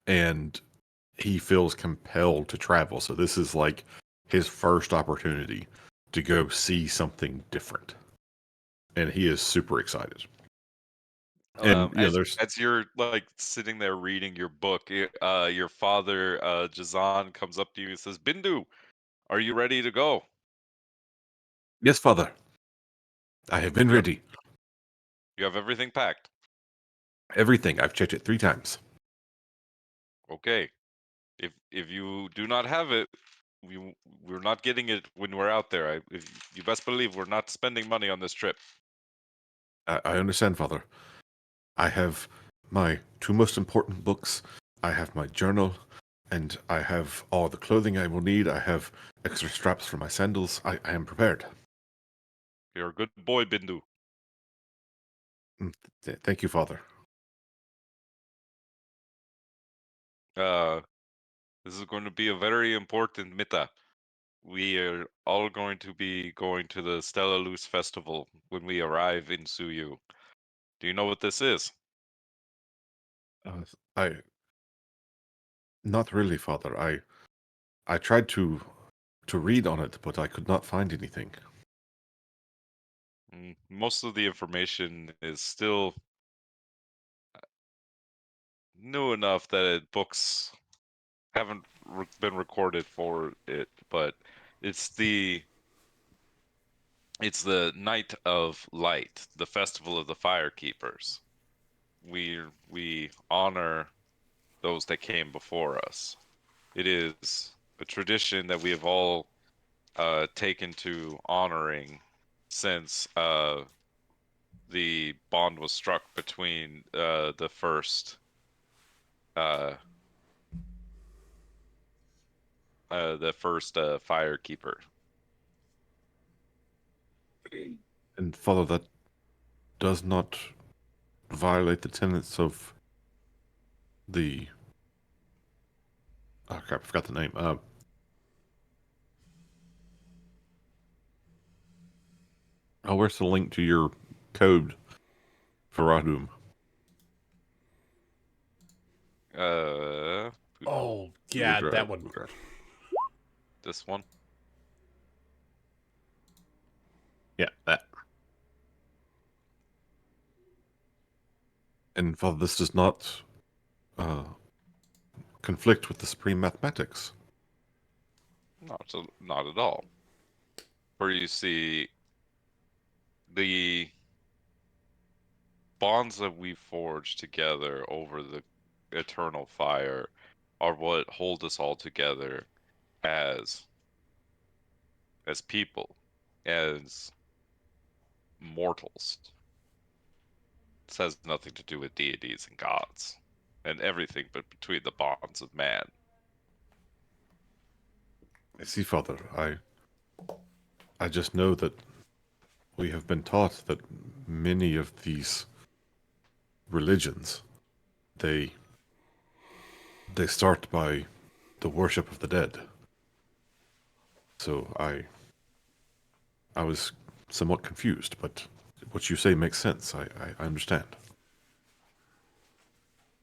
And he feels compelled to travel. So this is like his first opportunity to go see something different. And he is super excited. And As you're like sitting there reading your book, your father Jazan comes up to you and says, "Bindu, are you ready to go?" Yes, father. I have been You have, ready. you have everything packed. Everything. I've checked it 3 times. Okay. If you do not have it, we're not getting it when we're out there. You best believe we're not spending money on this trip. I understand, father. I have my 2 most important books. I have my journal, and I have all the clothing I will need. I have extra straps for my sandals. I am prepared. You're a good boy, Bindu. Thank you, father. Uh, this is going to be a very important mita. We are all going to be going to the Stella Luz Festival when we arrive in Suyu. Do you know what this is? I not really, father. I tried to read on it, but I could not find anything. Most of the information is still new enough that books haven't been recorded for it, but it's the it's the Night of Light, the festival of the Firekeepers. We honor those that came before us. It is a tradition that we have all taken to honoring since the bond was struck between uh, the first firekeeper. And father, that does not violate the tenets of the. Oh crap! I forgot the name. Where's the link to your code for Radum? Uh, Oh, Google yeah, Drive. that one. Google Drive. this one. Yeah, that. And father, this does not uh, conflict with the supreme mathematics. Not at all. For you see, the bonds that we forged together over the eternal fire are what hold us all together as people, as mortals. This has nothing to do with deities and gods and everything but between the bonds of man. I see, Father. I just know that we have been taught that many of these religions, they start by the worship of the dead. So I was somewhat confused, but what you say makes sense. I understand.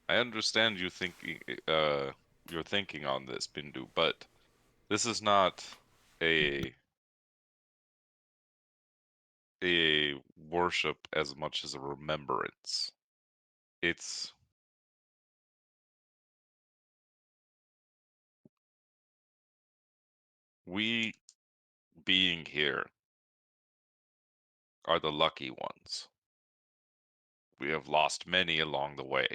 I understand you thinking your thinking on this, Bindu, but this is not a worship as much as a remembrance. It's we being here are the lucky ones. We have lost many along the way,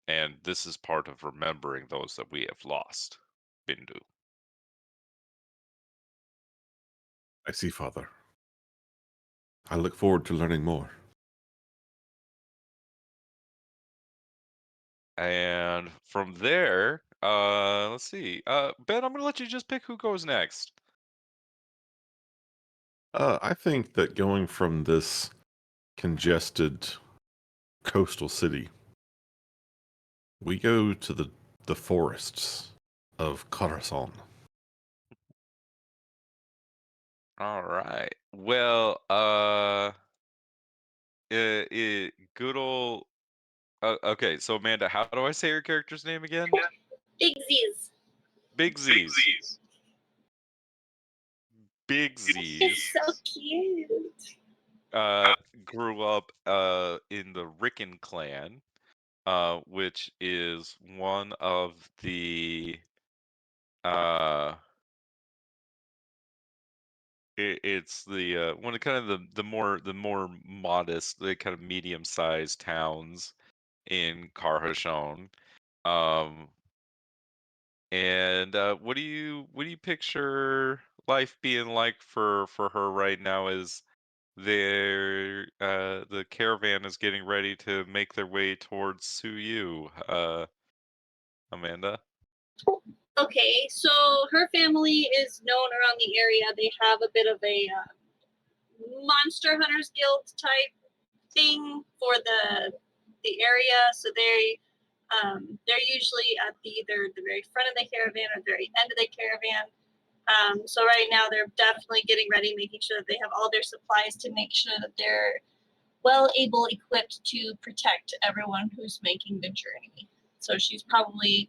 and this is part of remembering those that we have lost, Bindu. I see, Father. I look forward to learning more. And from there, let's see. Ben, I'm gonna let you just pick who goes next. I think that going from this congested coastal city, we go to the forests of Coruscant. All right. Well, good old. Okay, so Amanda, how do I say your character's name again? Bigsies. Big Z's. Big It's Z's. so cute. Grew up in the Rickon clan, which is one of the uh it's the one of kind of the more modest, the kind of medium sized towns in Carhashon. Um, and what do you picture life being like for her right now as the caravan is getting ready to make their way towards Suyu, Amanda? Okay, so her family is known around the area. They have a bit of a monster hunters guild type thing for the area. So they're usually at either the very front of the caravan or the very end of the caravan. So right now they're definitely getting ready, making sure that they have all their supplies to make sure that they're well able equipped to protect everyone who's making the journey. So she's probably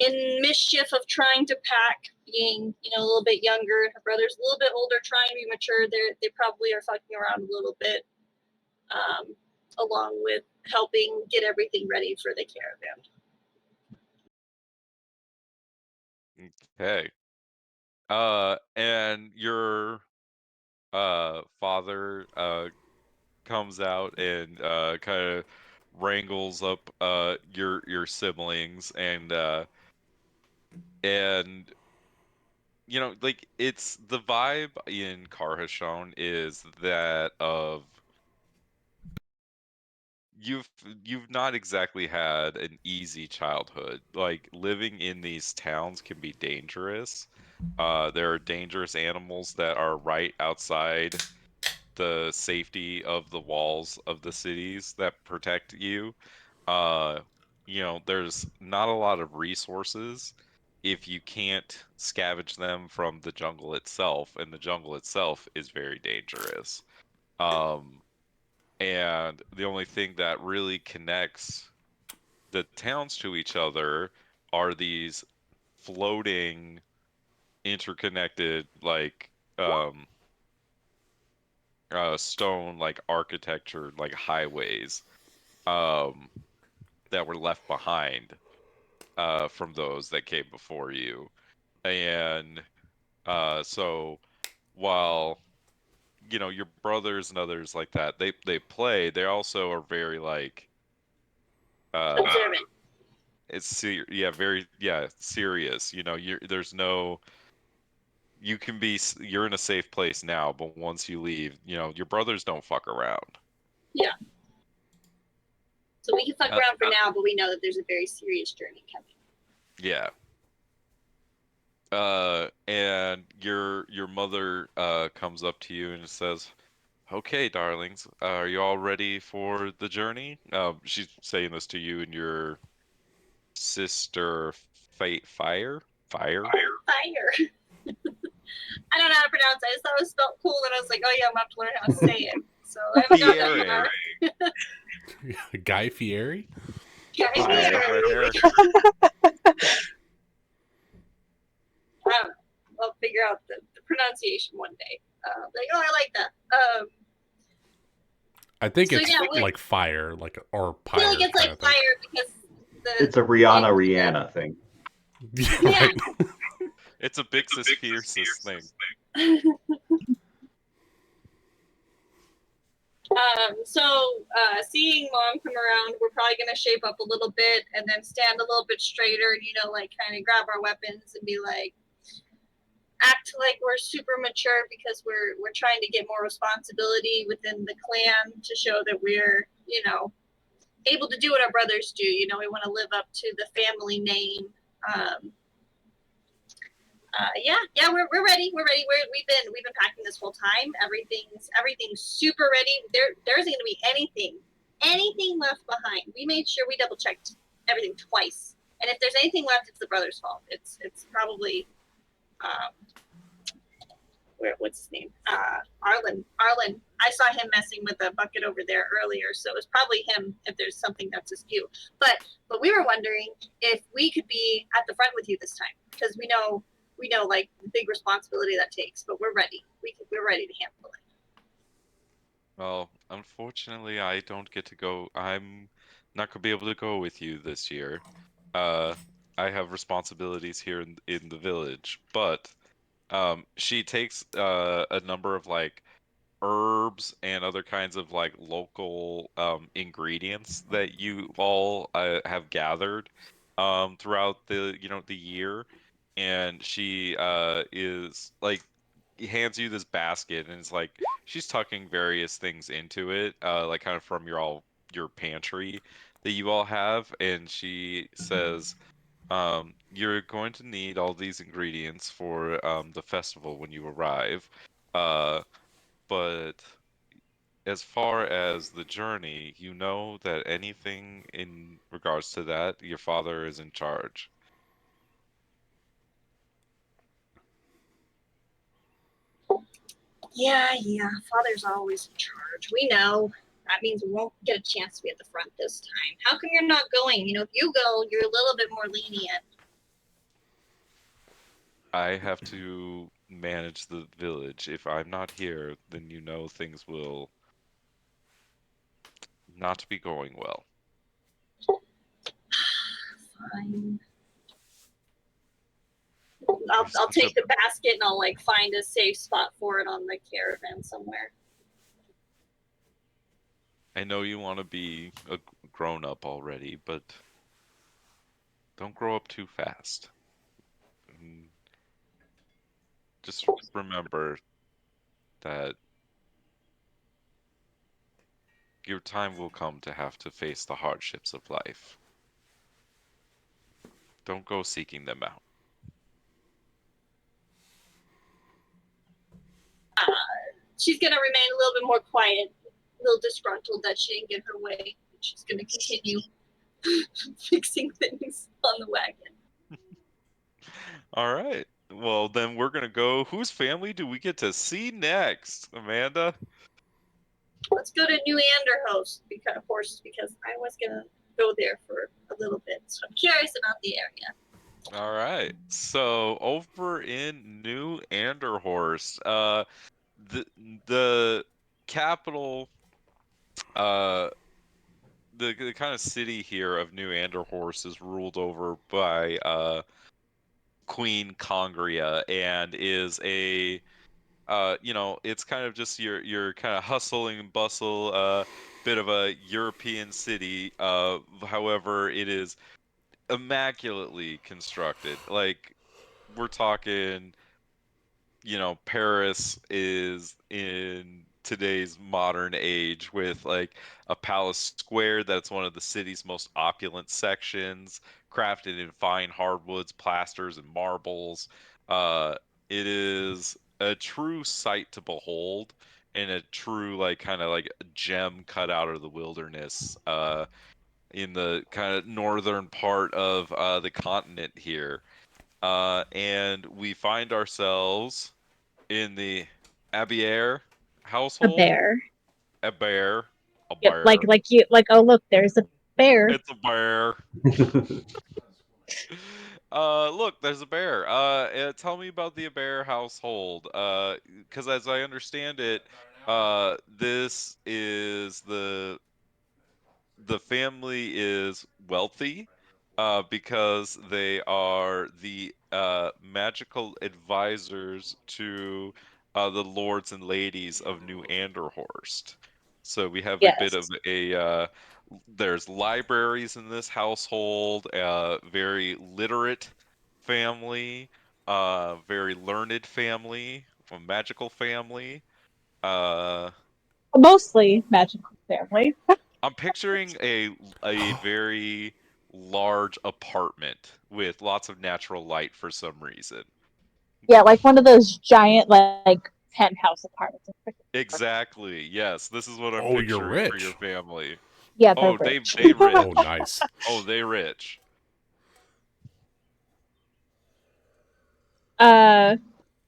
in mischief of trying to pack, being a little bit younger. Her brother's a little bit older, trying to be mature. They probably are fucking around a little bit, along with helping get everything ready for the caravan. Okay. And your father comes out and kind of wrangles up your siblings and like it's the vibe in Carhashon is that of you've you've not exactly had an easy childhood. Like living in these towns can be dangerous. There are dangerous animals that are right outside the safety of the walls of the cities that protect you. Uh, there's not a lot of resources if you can't scavenge them from the jungle itself, and the jungle itself is very dangerous. Um, and the only thing that really connects the towns to each other are these floating, interconnected, like stone, like architecture, like highways, um, that were left behind from those that came before you. And so while your brothers and others like that, they play. They also are very like Observant. very serious. There's no you're in a safe place now, but once you leave, your brothers don't fuck around. Yeah. So we can fuck around for now, but we know that there's a very serious journey coming. Yeah. And your mother comes up to you and says, "Okay, darlings, are you all ready for the journey?" She's saying this to you and your sister, Fire. Fire. I don't know how to pronounce it. I just thought it was spelled cool, and I was like, oh yeah, I'm gonna have to learn how to say it. So I haven't got that far. Guy Fieri? Guy Fieri. I'll figure out the pronunciation one day. Like, oh, I like that. I think so it's yeah, like fire, or I pyre. feel like it's like fire because it's a Rihanna thing. Yeah. It's a Bixus Fierce's thing. Seeing Mom come around, we're probably gonna shape up a little bit and then stand a little bit straighter, and like kind of grab our weapons and be like, act like we're super mature because we're trying to get more responsibility within the clan to show that we're able to do what our brothers do. We want to live up to the family name. We're ready. We've been packing this whole time. Everything's super ready. There isn't going to be anything left behind. We made sure we double checked everything twice. And if there's anything left, it's the brother's fault. It's probably what's his name? Arlen. I saw him messing with a bucket over there earlier, so it's probably him if there's something that's askew. But we were wondering if we could be at the front with you this time, because we know like the big responsibility that takes, but we're ready. We're ready to handle it. Well, unfortunately, I don't get to go. I'm not gonna be able to go with you this year. I have responsibilities here in the village, but she takes a number of like herbs and other kinds of like local ingredients that you all have gathered throughout the year, and she is like hands you this basket, and it's like she's tucking various things into it, like kind of from your pantry that you all have, and she says, you're going to need all these ingredients for the festival when you arrive. But as far as the journey, you know that anything in regards to that, your father is in charge. Yeah. Father's always in charge. We know. That means we won't get a chance to be at the front this time. How come you're not going? If you go, you're a little bit more lenient. I have to manage the village. If I'm not here, then things will not be going well. Fine. I'll take the basket and I'll like find a safe spot for it on the caravan somewhere. I know you want to be a grown up already, but don't grow up too fast. Just remember that your time will come to have to face the hardships of life. Don't go seeking them out. She's gonna remain a little bit more quiet, a little disgruntled that she didn't get her way. She's gonna continue fixing things on the wagon. All right. Well, then we're gonna go. Whose family do we get to see next, Amanda? Let's go to New Anderhost because I was gonna go there for a little bit, so I'm curious about the area. All right. So over in New Anderhorst, the capital, uh, the kind of city here of New Anderhorst is ruled over by Queen Congria, and is a it's kind of just your kind of hustle and bustle, bit of a European city. However, it is immaculately constructed. Like we're talking, Paris is in today's modern age with like a palace square that's one of the city's most opulent sections, crafted in fine hardwoods, plasters, and marbles. Uh, it is a true sight to behold and a true like kind of like a gem cut out of the wilderness in the kind of northern part of the continent here. And we find ourselves in the Abier A household. bear. A bear. A Yep, bear. oh look, there's a bear. It's a bear. Look, there's a bear. Tell me about the bear household. Because as I understand it, this is the family is wealthy because they are the magical advisors to the lords and ladies of New Anderhorst. So we have a bit of Yes. there's libraries in this household, very literate family, very learned family, a magical family. Uh, Mostly magical family. I'm picturing a very large apartment with lots of natural light for some reason. Yeah, like one of those giant like penthouse apartments. Exactly. Yes, this is what I'm Oh, you're picturing for your rich. family. Yeah, they're Oh, they rich. they Oh, rich. nice. Oh, they rich. uh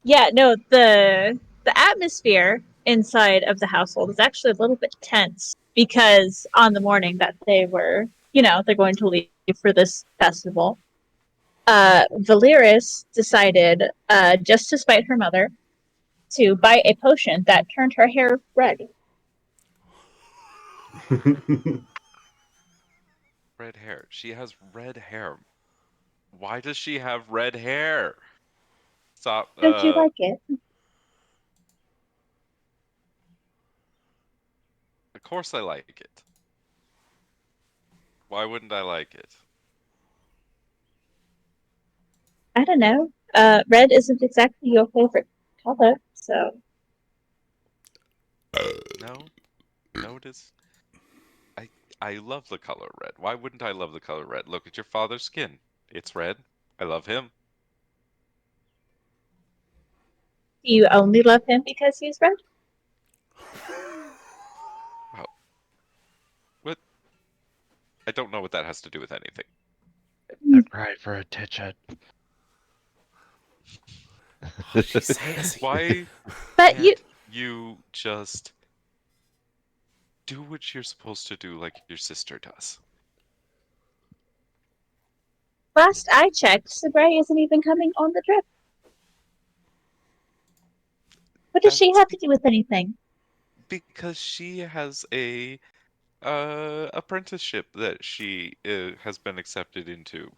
yeah, no, the atmosphere inside of the household is actually a little bit tense because on the morning that they were, they're going to leave for this festival, Valeris decided, just to spite her mother, to buy a potion that turned her hair red. Red hair. She has red hair. Why does she have red hair? Stop. Don't you like it? Of course I like it. Why wouldn't I like it? I don't know. Red isn't exactly your favorite color, so No, no, it is. I I love the color red. Why wouldn't I love the color red? Look at your father's skin. It's red. I love him. do you only love him because he's red? Wow. What? I don't know what that has to do with anything. I cried for attention. She's sassy. Why But you can't you just do what you're supposed to do like your sister does? last I checked, Sabray isn't even coming on the trip. What does she That's have to do with anything? because she has a apprenticeship that she has been accepted into.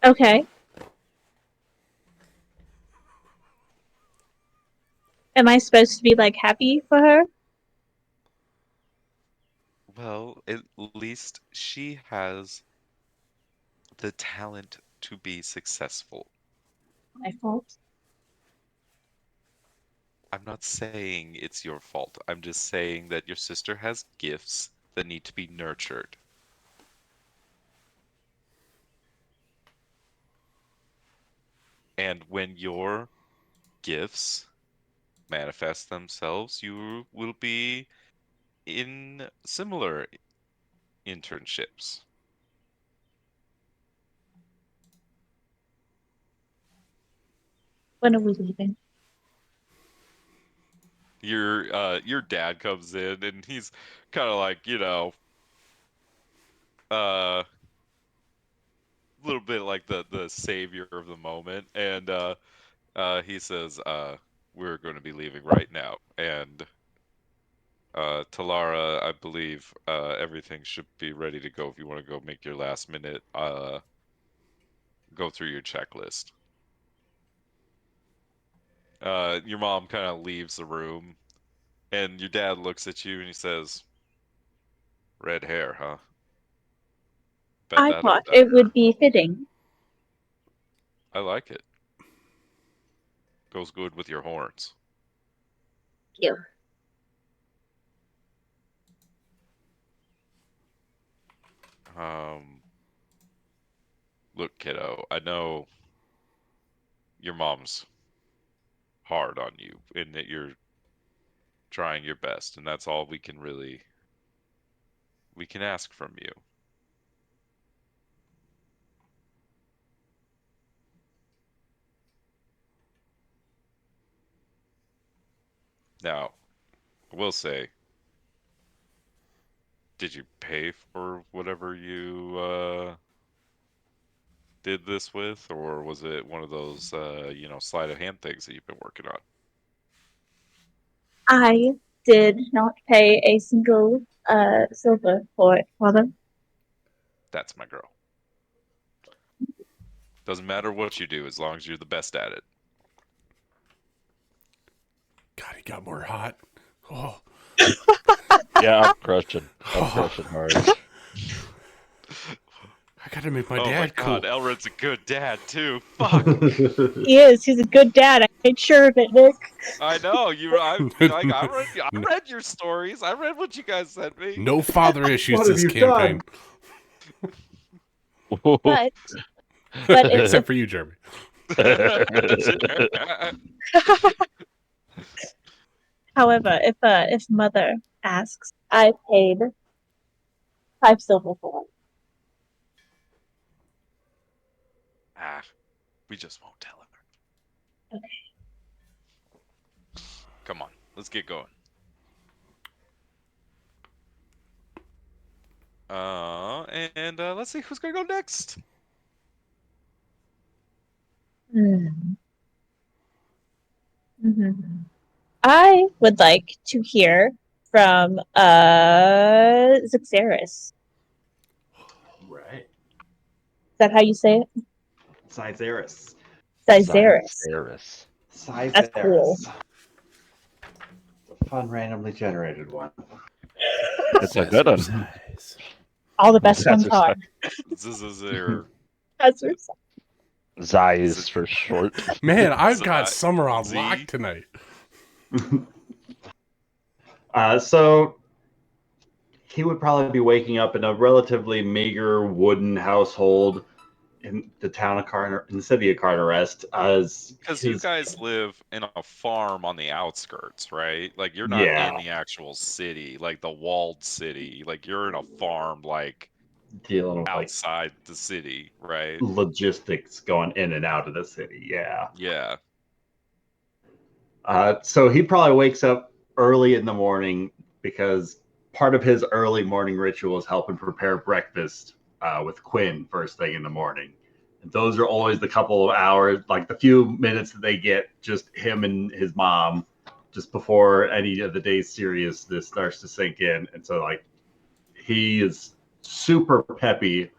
Okay. Am I supposed to be like happy for her? Well, at least she has the talent to be successful. My fault. I'm not saying it's your fault. I'm just saying that your sister has gifts that need to be nurtured. And when your gifts manifest themselves, you will be in similar internships. When are we leaving? Your dad comes in and he's kind of like, a little bit like the savior of the moment, and he says, we're going to be leaving right now, and Talara, I believe everything should be ready to go if you want to go make your last minute go through your checklist. Your mom kind of leaves the room, and your dad looks at you and he says, "Red hair, huh? Bet I that thought ain't it done. would be fitting. I like it. Goes good with your horns." Thank you. Look, kiddo, I know your mom's hard on you and that you're trying your best, and that's all we can ask from you. Now, I will say, did you pay for whatever you did this with, or was it one of those sleight of hand things that you've been working on? I did not pay a single silver for it, father. That's my girl. Doesn't matter what you do as long as you're the best at it. God, he got more hot. Oh, Yeah, I'm crushing. I'm crushing hard. I gotta make my Oh my dad cool. God, Elrod's a good dad too. Fuck. He is. He's a good dad. I made sure of it, Nick. I know you. I read your stories. I read what you guys sent me. No father issues What have this you campaign. But if Except for you, Jeremy. however, if mother asks, I paid 5 silver for it. We just won't tell her. Okay. Come on, let's get going. And let's see who's gonna go next. Hmm. I would like to hear from Zixeris. Right. Is that how you say it? Cyzeris. Zixeris. Cyrus. That's cool. It's a fun, randomly generated one. It's a good one. All the best ones are. Zizzer. Jazzercise. Zeiss for short. Man, I've got Z- summer on Z? lock tonight. So he would probably be waking up in a relatively meager wooden household in the town of in the city of Carterest. Because you guys live in a farm on the outskirts, right? Like you're not Yeah. in the actual city, like the walled city. Like you're in a farm, like dealing with like outside the city, right? logistics going in and out of the city. Yeah. Yeah. So he probably wakes up early in the morning because part of his early morning ritual is helping prepare breakfast with Quinn first thing in the morning. And those are always the couple of hours, like the few minutes that they get, just him and his mom, just before any of the day's seriousness starts to sink in. And so, like, he is super peppy,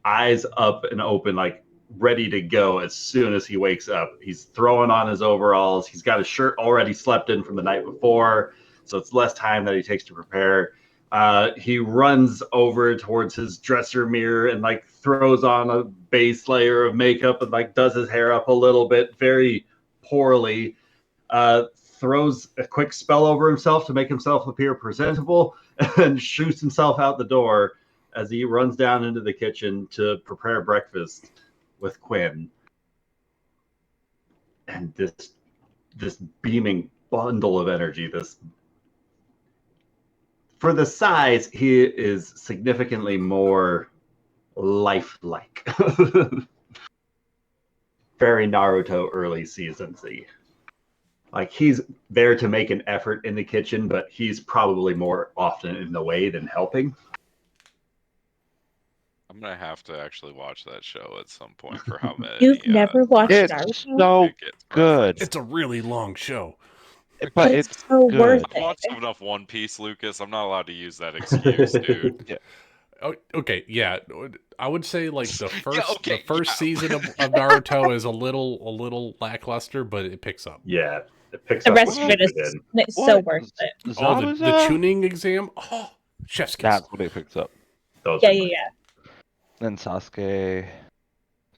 eyes up and open, like ready to go as soon as he wakes up. He's throwing on his overalls. He's got his shirt already slept in from the night before, so it's less time that he takes to prepare. He runs over towards his dresser mirror and like throws on a base layer of makeup and like does his hair up a little bit, very poorly. Throws a quick spell over himself to make himself appear presentable, and shoots himself out the door as he runs down into the kitchen to prepare breakfast with Quinn. And this beaming bundle of energy, this for the size, he is significantly more lifelike. Very Naruto early season-y. Like he's there to make an effort in the kitchen, but he's probably more often in the way than helping. I'm gonna have to actually watch that show at some point for how many. You've never watched It's Naruto? so it gets good. referenced. It's a really long show. But it's it's so good. worth I've watched it. enough One Piece, Lucas. I'm not allowed to use that excuse, dude. Oh, okay, yeah. I would say like the first okay, the first yeah. season of Naruto is a little lackluster, but it picks up. Yeah. It picks The up rest what of you it is put in. so What? worth it. Oh, the Zabuza? tuning exam. Oh, chef's kiss. That's what he picks up. Those Yeah, are yeah, mine. yeah. Then Sasuke,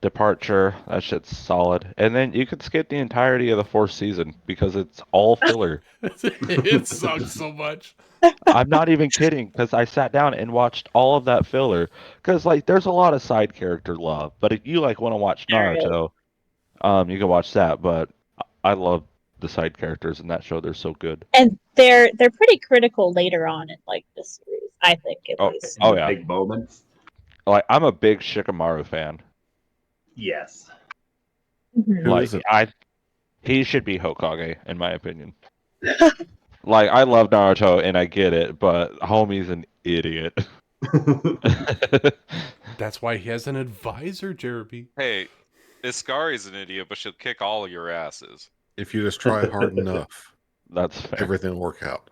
Departure, that shit's solid. And then you could skip the entirety of the fourth season because it's all filler. It sucks so much. I'm not even kidding because I sat down and watched all of that filler because like there's a lot of side character love. But if you like want to watch There is. Naruto, you can watch that. But I love the side characters in that show. They're so good. And they're pretty critical later on in like the series, I think at Oh, least. In oh the yeah. big moments, Like I'm a big Shikamaru fan. yes. Mhm. Who Like isn't? he should be Hokage in my opinion. Like I love Naruto and I get it, but homie's an idiot. That's why he has an advisor, Jeremy. Hey, Iskari's an idiot, but she'll kick all of your asses. If you just try hard enough, That's fair. everything will work out.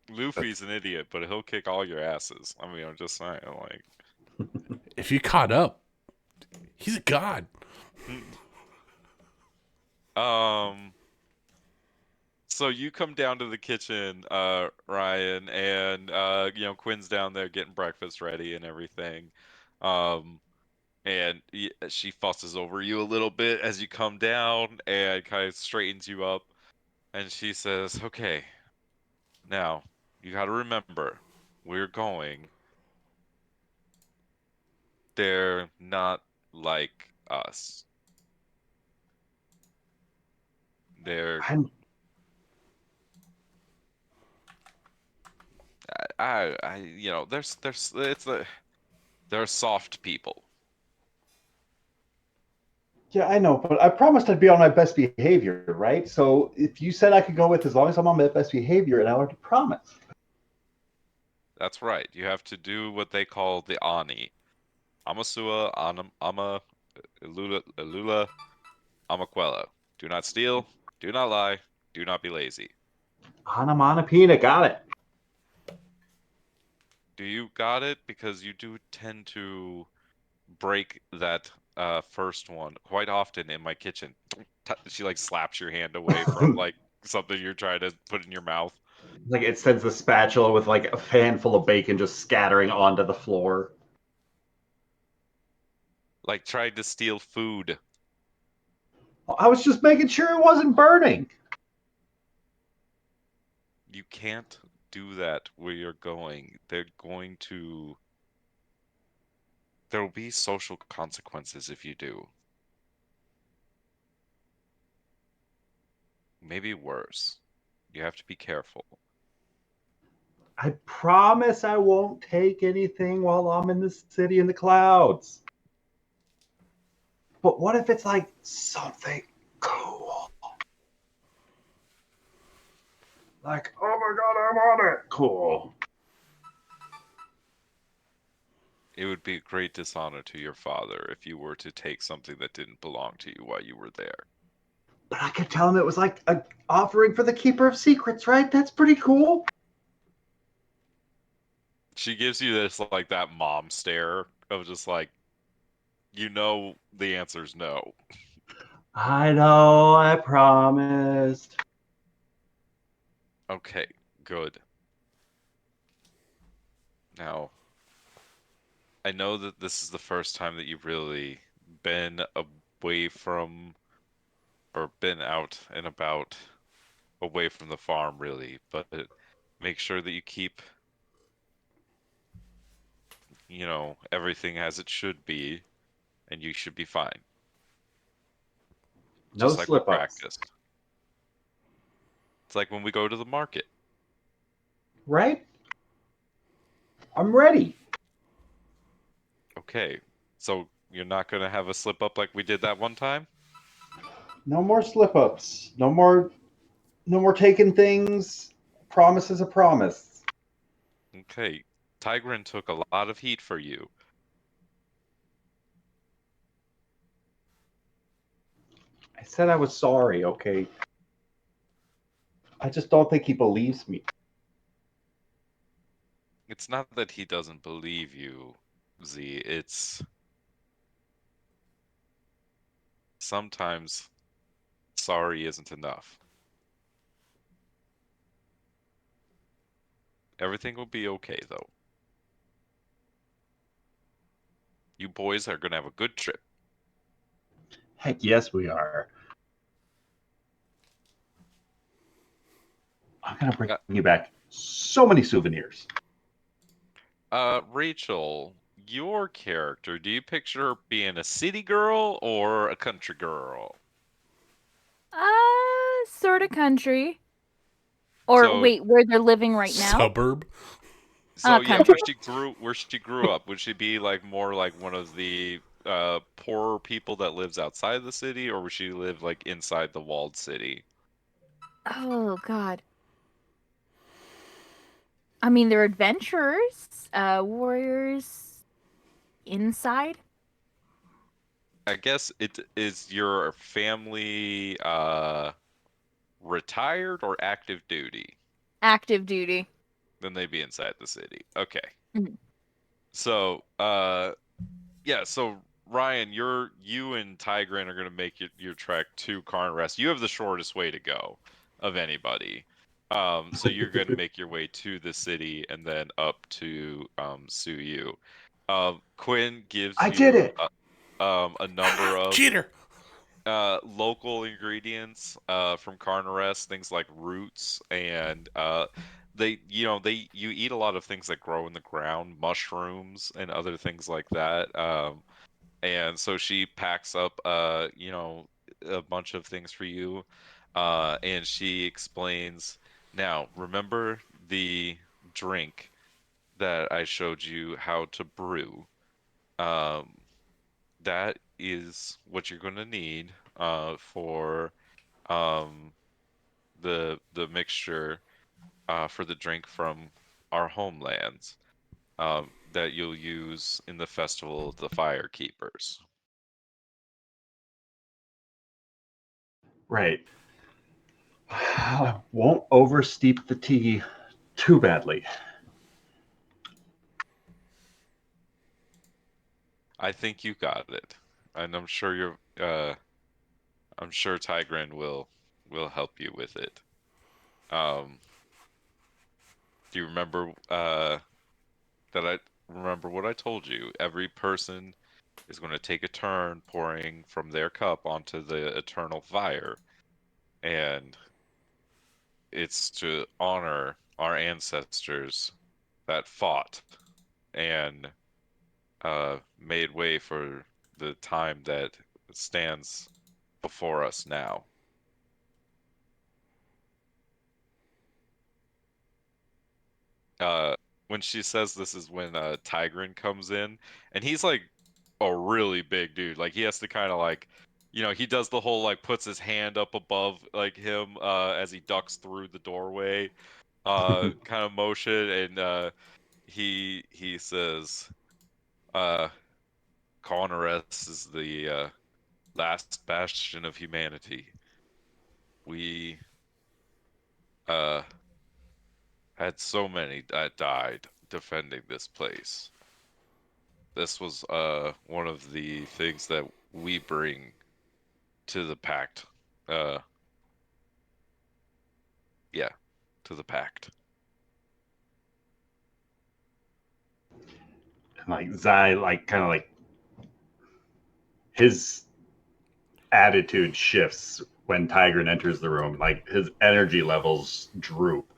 Luffy's an idiot, but he'll kick all your asses. I mean, I'm just saying, like, If you caught up, he's a god. So you come down to the kitchen, Ryan, and Quinn's down there getting breakfast ready and everything. And she fusses over you a little bit as you come down and kind of straightens you up. And she says, "Okay, now you got to remember, we're going. They're not like us. They're I'm they're soft people. Yeah, I know, but I promised I'd be on my best behavior, right? So if you said I could go with as long as I'm on my best behavior, and I already promised. That's right. You have to do what they call the ani. Amasua, ama, ilula, amaquella. Do not steal. Do not lie. Do not be lazy. Onomatopoeia, got it. Do you got it? Because you do tend to break that first one quite often in my kitchen. She like slaps your hand away from like something you're trying to put in your mouth. like it sends the spatula with like a handful of bacon just scattering onto the floor. Like trying to steal food. I was just making sure it wasn't burning. You can't do that where you're going. They're going to. There will be social consequences if you do. Maybe worse. You have to be careful. I promise I won't take anything while I'm in the city in the clouds. But what if it's like something cool? Like, oh my god, I'm on it. Cool. It would be a great dishonor to your father if you were to take something that didn't belong to you while you were there. But I could tell him it was like an offering for the Keeper of Secrets, right? That's pretty cool. She gives you this like that mom stare of just like, you know, the answer's no. I know, I promised. Okay, good. Now, I know that this is the first time that you've really been away from, or been out and about, away from the farm, really, but make sure that you keep, everything as it should be, and you should be fine. No Just like we slip ups. practiced. It's like when we go to the market. Right? I'm ready. Okay, so you're not going to have a slip up like we did that one time? No more slip ups. No more taking things. Promise is a promise. Okay, Tigran took a lot of heat for you. I said I was sorry, okay? I just don't think he believes me. It's not that he doesn't believe you, Z. It's sometimes sorry isn't enough. Everything will be okay, though. You boys are going to have a good trip. Heck yes, we are. I'm gonna bring you back so many souvenirs. Rachel, your character, do you picture her being a city girl or a country girl? Sort of country. Or So, wait, where they're living right now? Suburb. so yeah, Country. where she grew up, would she be like more like one of the poorer people that lives outside of the city, or would she live like inside the walled city? Oh God. I mean, they're adventurers, warriors inside. I guess it is your family retired or active duty? Active duty. Then they'd be inside the city. Okay. Mhm. So, yeah, so Ryan, you and Tigran are gonna make your trek to Karn Rest. You have the shortest way to go of anybody. So you're gonna make your way to the city and then up to Suyu. Quinn gives I did you it. a number of Cheater. local ingredients from Carnarest, things like roots and you eat a lot of things that grow in the ground, mushrooms and other things like that. And so she packs up a bunch of things for you, and she explains, now remember the drink that I showed you how to brew. Um, that is what you're going to need for um, the mixture for the drink from our homelands that you'll use in the festival of the Fire Keepers. Right. Won't oversteep the tea too badly. I think you got it, and I'm sure Tigran will help you with it. Um, do you remember that I remember what I told you? Every person is going to take a turn pouring from their cup onto the eternal fire, and it's to honor our ancestors that fought and made way for the time that stands before us now. Uh, when she says this is when Tigran comes in, and he's like a really big dude. Like he has to kind of like, he does the whole like puts his hand up above like him as he ducks through the doorway kind of motion, and he says, uh, Conores is the last bastion of humanity. We uh had so many that died defending this place. This was one of the things that we bring to the pact. Uh yeah, to the pact. And like Zai, like kind of like his attitude shifts when Tigran enters the room. Like his energy levels droop,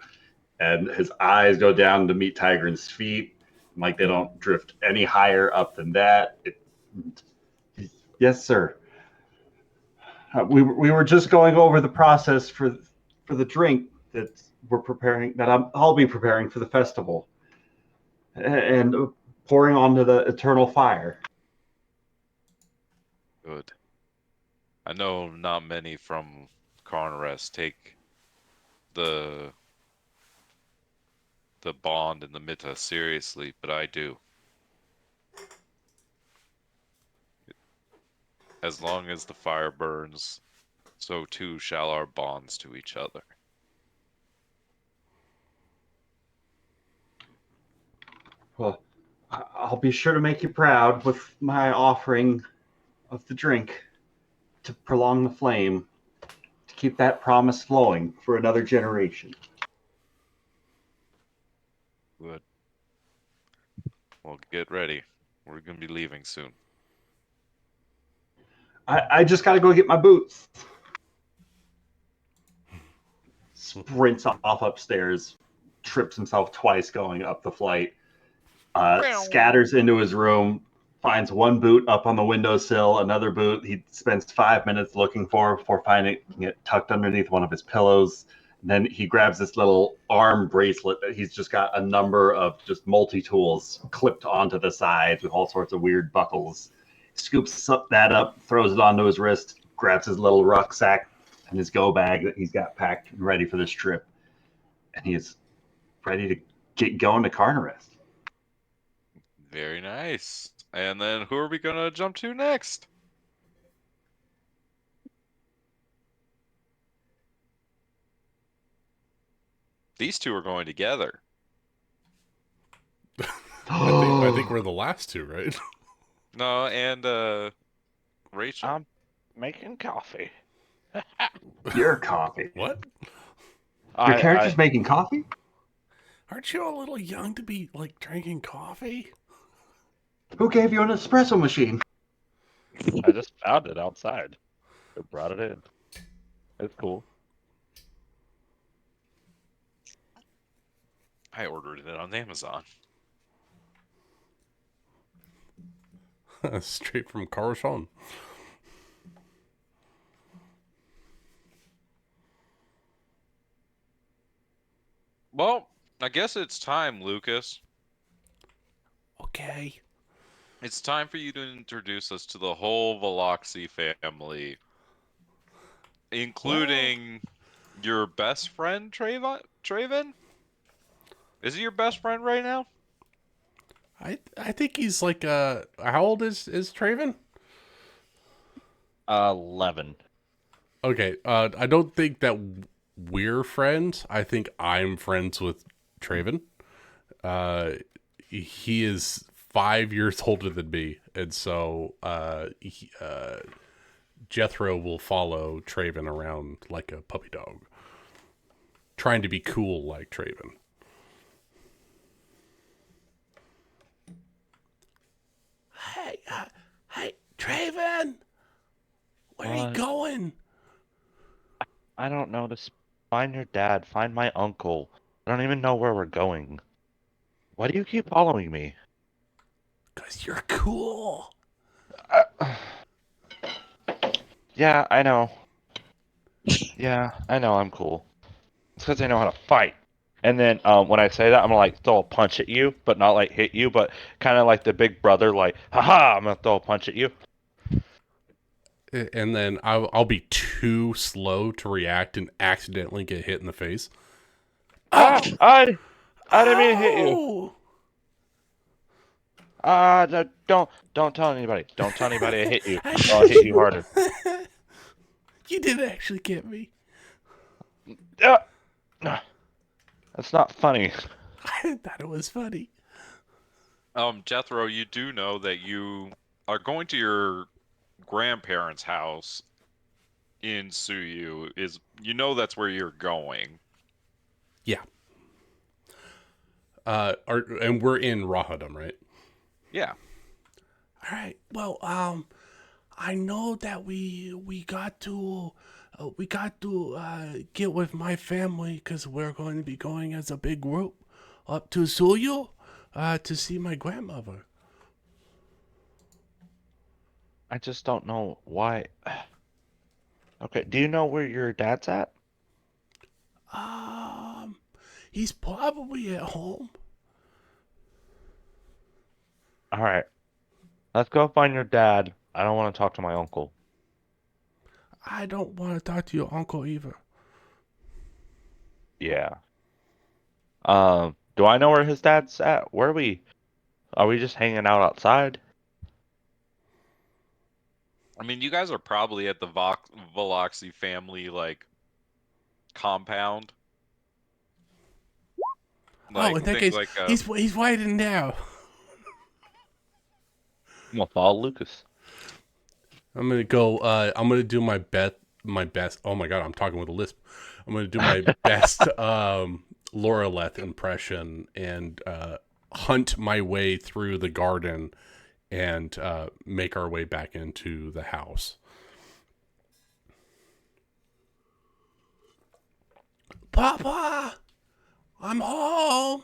and his eyes go down to meet Tigran's feet. Like they don't drift any higher up than that. Yes, sir. We were just going over the process for the drink that we're preparing, that I'll be preparing for the festival, and pouring onto the eternal fire. Good. I know not many from Carnarest take the the bond and the Mitta seriously, but I do. As long as the fire burns, so too shall our bonds to each other. Well, I'll be sure to make you proud with my offering of the drink to prolong the flame. keep that promise flowing for another generation. Good. Well, get ready. We're gonna be leaving soon. I just got to go get my boots. Sprints off upstairs, trips himself twice going up the flight, scatters into his room, finds one boot up on the windowsill, another boot he spends 5 minutes looking for before finding it tucked underneath one of his pillows. And then he grabs this little arm bracelet that he's just got a number of just multi-tools clipped onto the sides with all sorts of weird buckles. Scoops that up, throws it onto his wrist, grabs his little rucksack and his go bag that he's got packed and ready for this trip. And he is ready to get going to Carnarest. Very nice. And then who are we gonna jump to next? These two are going together. I think we're the last two, right? No, and Rachel. I'm making coffee. Your coffee. What? Your character's making coffee? Aren't you a little young to be, like, drinking coffee? Who gave you an espresso machine? I just found it outside. I brought it in. It's cool. I ordered it on Amazon. Straight from Coruscant. Well, I guess it's time, Lucas. Okay. It's time for you to introduce us to the whole Veloxy family, including your best friend, Traven? Is he your best friend right now? I think he's like how old is Traven? 11. Okay, I don't think that we're friends. I think I'm friends with Traven. He is 5 years older than me, and so Jethro will follow Traven around like a puppy dog, trying to be cool like Traven. Hey, Traven! Where are you going? I don't know. Just find your dad. Find my uncle. I don't even know where we're going. Why do you keep following me? 'Cause you're cool. Yeah, I know. Yeah, I know I'm cool. It's because I know how to fight. And then when I say that, I'm gonna like throw a punch at you, but not like hit you, but kind of like the big brother, like, haha, I'm gonna throw a punch at you. And then I'll be too slow to react and accidentally get hit in the face. Ah, I didn't mean to hit you. Don't tell anybody. Don't tell anybody I hit you. Or I'll hit you harder. You didn't actually get me. That's not funny. I thought it was funny. Jethro, you do know that you are going to your grandparents' house in Suyu. That's where you're going. Yeah. And we're in Rahadam, right? Yeah. All right. Well, I know that we got to get with my family because we're going to be going as a big group up to Suyu to see my grandmother. I just don't know why. Okay, do you know where your dad's at? He's probably at home. All right. Let's go find your dad. I don't want to talk to my uncle. I don't want to talk to your uncle either. Yeah. Do I know where his dad's at? Where are we? Are we just hanging out outside? I mean, you guys are probably at the Veloxy family, like, compound. Like, in that case, like he's waiting now. I'm gonna follow Lucas. I'm gonna go. I'm gonna do my best my best. Oh my god, I'm talking with a lisp. I'm gonna do my best Loreleth impression and hunt my way through the garden and make our way back into the house. Papa, I'm home.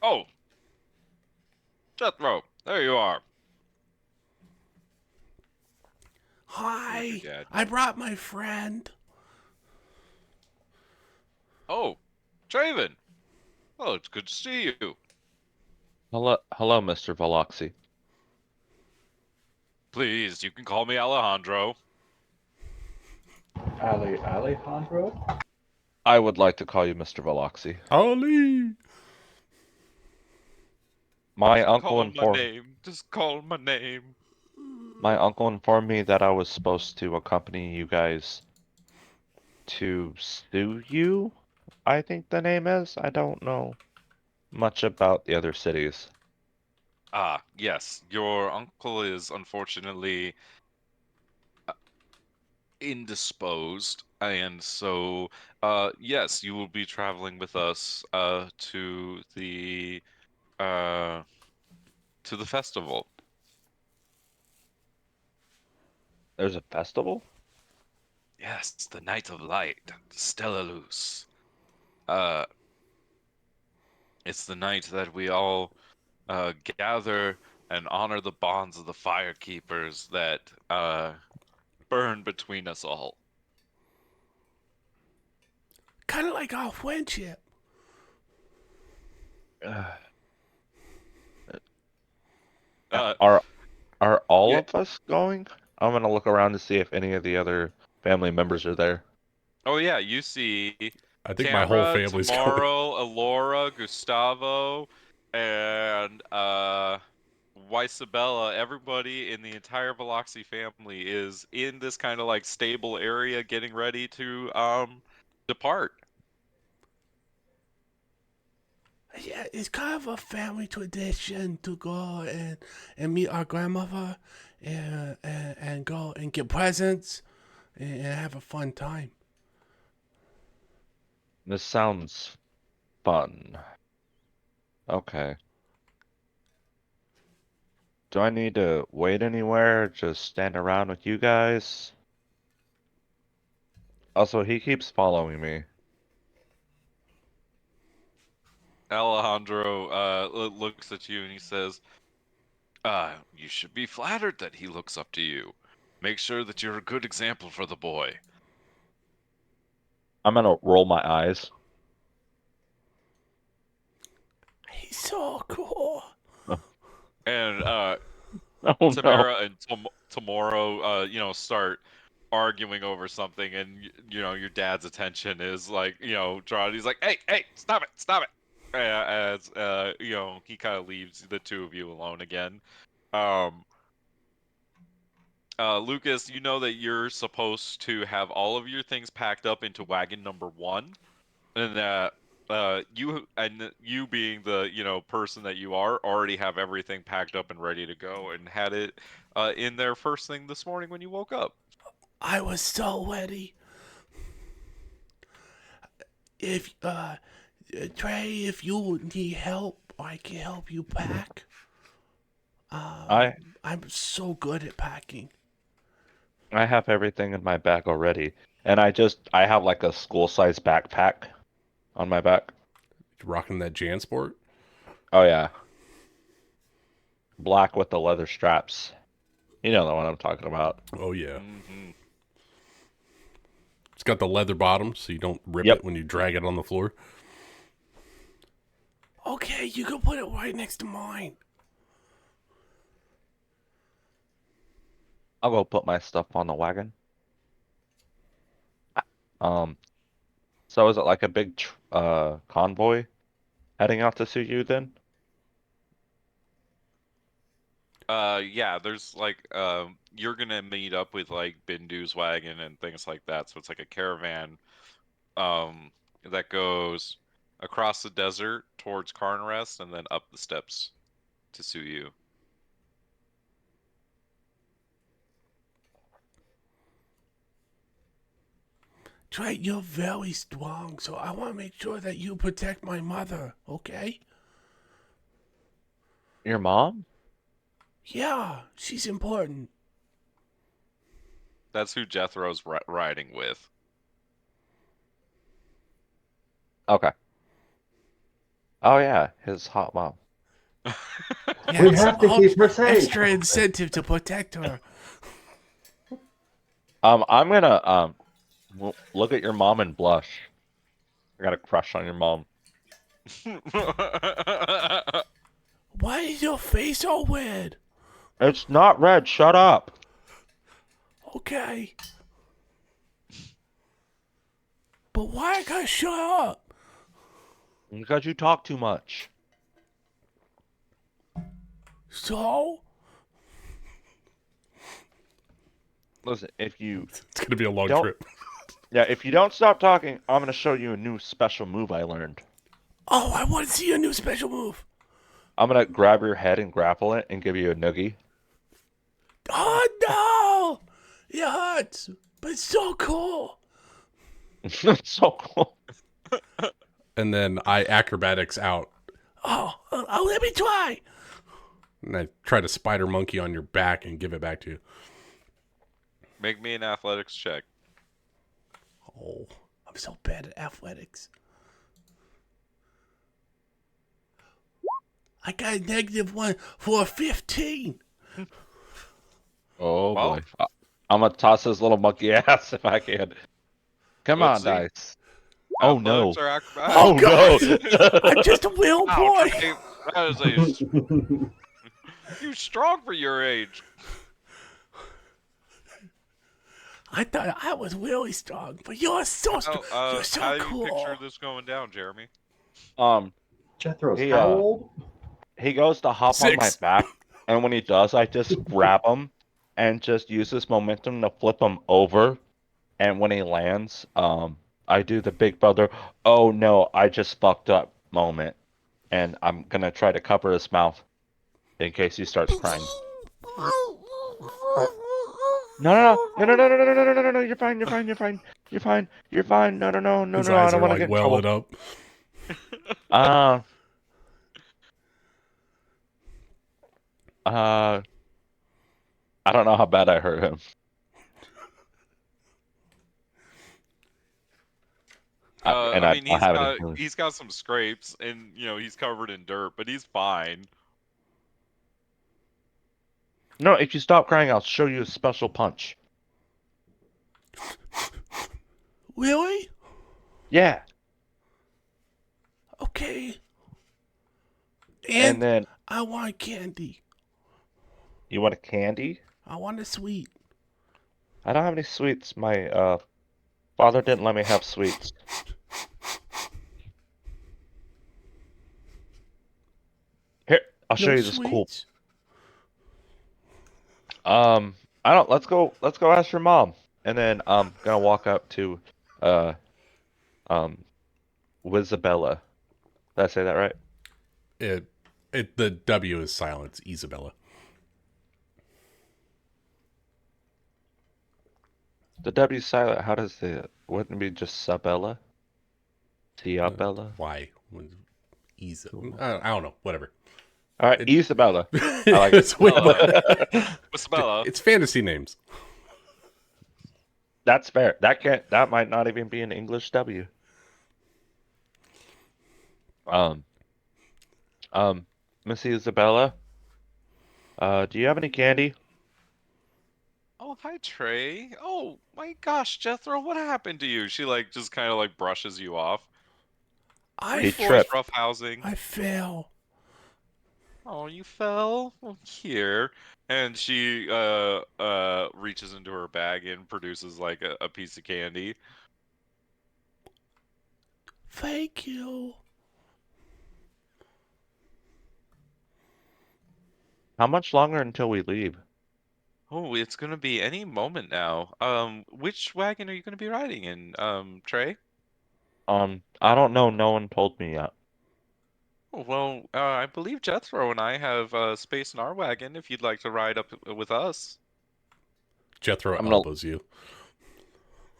Oh, Jethro, there you are. Where's your Hi, dad? I brought my friend. Oh, Traven. Oh, it's good to see you. Hello, Mr. Veloxy. Please, you can call me Alejandro. Alejandro? I would like to call you Mr. Veloxy. Ali. My Just uncle call my informed name. Just call my name. my uncle informed me that I was supposed to accompany you guys to sue you. I think the name is. I don't know much about the other cities. Ah, yes. Your uncle is unfortunately indisposed, and so, yes, you will be traveling with us, uh, to the festival. There's a festival? Yes, the Night of Light, Stella Luce. Uh, it's the night that we all gather and honor the bonds of the firekeepers that burn between us all. Kind of like our friendship. Uh, Uh, are are all yeah, of us going? I'm gonna look around to see if any of the other family members are there. oh yeah, you see I think my whole Tamara, family's going. Tomorrow, Alora, Gustavo, and Isabella. Everybody in the entire Veloxy family is in this kind of like stable area getting ready to depart. Yeah, it's kind of a family tradition to go and meet our grandmother and go and get presents and have a fun time. This sounds fun. Okay. Do I need to wait anywhere? Just stand around with you guys? Also, he keeps following me. Alejandro looks at you and he says, you should be flattered that he looks up to you. Make sure that you're a good example for the boy." I'm gonna roll my eyes. He's so cool. And Oh no. Tamara and Tomorrow, start arguing over something, and your dad's attention is like, drawn. He's like, "Hey, hey, stop it, stop it!" As he kind of leaves the two of you alone again. Um, Lucas, you know that you're supposed to have all of your things packed up into wagon number 1, and that you being the person that you are already have everything packed up and ready to go and had it in there first thing this morning when you woke up. I was so ready. If Trey, if you need help, I can help you pack. I I'm so good at packing. I have everything in my bag already. And I have like a school-sized backpack on my back. Rocking that Jansport. Oh yeah. Black with the leather straps. You know the one I'm talking about. Oh yeah. Hmm. It's got the leather bottom, so you don't rip Yep. it when you drag it on the floor. Okay, you can put it right next to mine. I'll go put my stuff on the wagon. Um, so is it like a big convoy heading out to see you then? Yeah, there's like you're gonna meet up with like Bindu's wagon and things like that, so it's like a caravan um that goes across the desert towards Carnrest and then up the steps to Suyu. That's right, you're very strong, so I want to make sure that you protect my mother, okay? Your mom? Yeah, she's important. That's who Jethro's riding with. Okay. Oh yeah, his hot mom. Yeah, We it's have to keep her safe. extra incentive to protect her. I'm gonna look at your mom and blush. I got a crush on your mom. Why is your face all red? It's not red. Shut up. Okay. But why I gotta shut up? Because you talk too much. So? Listen, if you It's gonna be a long don't, trip. yeah, if you don't stop talking, I'm gonna show you a new special move I learned. Oh, I want to see your new special move. I'm gonna grab your head and grapple it and give you a noogie. Oh no! It hurts, but it's so cool. It's so cool. And then I acrobatics out. Oh, let me try. And I try to spider monkey on your back and give it back to you. Make me an athletics check. Oh, I'm so bad at athletics. I got a -1 for a 15. Oh Well, boy. I'm gonna toss his little monkey ass if I can. Come on, Whoopsie. dice. Oh no. Athletics or acrobatics? Oh, God! no. I'm just a little Wow, boy. Trey, that is you strong for your age. I thought I was really strong, but you're so strong. You're so How do cool. you picture this going down, Jeremy? Jethro's He, how old? He goes to hop on my 6. back, and when he does, I just grab him and just use this momentum to flip him over. And when he lands, I do the big brother, oh no, I just fucked up moment. And I'm gonna try to cover his mouth in case he starts crying. No, you're fine, you're fine, you're fine, you're fine, you're fine, no, His I eyes don't are want to like get in welling trouble. up. I don't know how bad I hurt him. I mean, I have any feelings. he's got some scrapes, and he's covered in dirt, but he's fine. No, if you stop crying, I'll show you a special punch. Really? Yeah. Okay. And then I want candy. you want a candy? I want a sweet. I don't have any sweets. My father didn't let me have sweets. Here, I'll show No you this cool. sweets? I don't. Let's go ask your mom, and then I'm gonna walk up to, uh, um, Wizabella. Did I say that right? The W is silent. It's Isabella. The W silent. How does wouldn't it be just Sabella? Tiabella? Why? I don't know. Whatever. All right, Isabella. I like it. It's, Isabella. it's fantasy names. That's fair. That might not even be an English W. Miss Isabella, do you have any candy? Oh, hi, Trey. Oh my gosh, Jethro, what happened to you? She just kind of brushes you off. He Floor's tripped. rough housing. I fell. Oh, you fell? Well, here. And she reaches into her bag and produces a piece of candy. Thank you. How much longer until we leave? Oh, it's gonna be any moment now. Which wagon are you gonna be riding in, Trey? I don't know. No one told me yet. Oh, well, I believe Jethro and I have space in our wagon if you'd like to ride up with us. Jethro I'm gonna elbows you.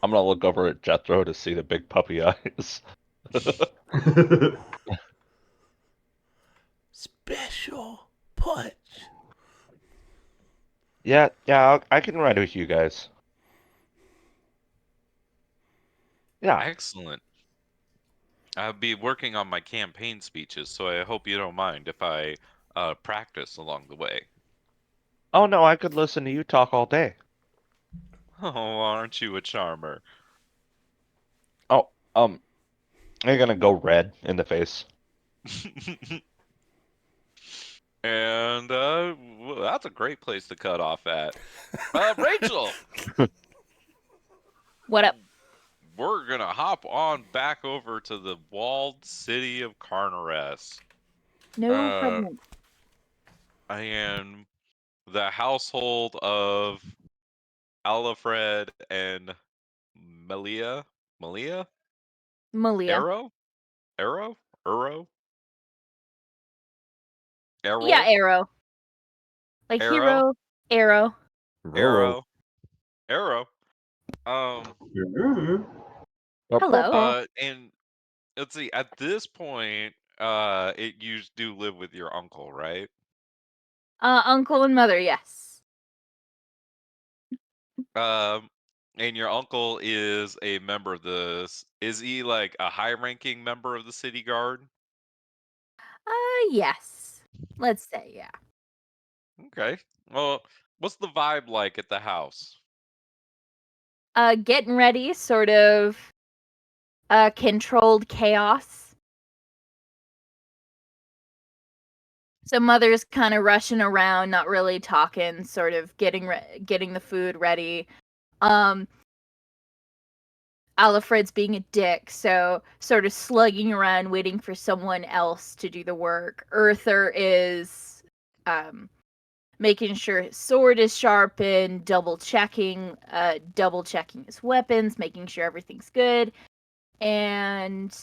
I'm gonna look over at Jethro to see the big puppy eyes. Special punch. Yeah, I can ride with you guys. Yeah. Excellent. I'll be working on my campaign speeches, so I hope you don't mind if I practice along the way. Oh no, I could listen to you talk all day. Oh, aren't you a charmer? Oh, you're gonna go red in the face. And well, that's a great place to cut off at. Rachel, What up? we're gonna hop on back over to the walled city of Carnares. No Uh, problem. and the household of Alfred and Melia, Melia, Malia. Arrow, Arrow, Arrow, Yeah, Errol, arrow. Like Arrow, hero, arrow. Arrow, Arrow. Hello. And let's see. At this point, you do live with your uncle, right? Uncle and mother, yes. Um, and your uncle is a member of this. Is he like a high-ranking member of the city guard? Yes. Let's say, yeah. Okay. Well, what's the vibe like at the house? Getting ready, sort of, controlled chaos. So mother's kind of rushing around, not really talking, sort of getting the food ready. Alfred's being a dick, so sort of slugging around waiting for someone else to do the work. Earther is making sure his sword is sharpened, double checking his weapons, making sure everything's good. And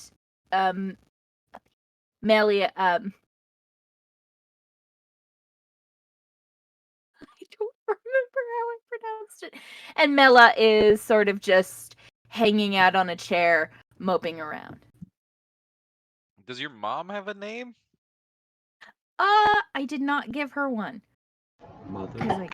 Melia I don't remember how I pronounced it. And Mela is sort of just hanging out on a chair, moping around. Does your mom have a name? I did not give her one. Mother.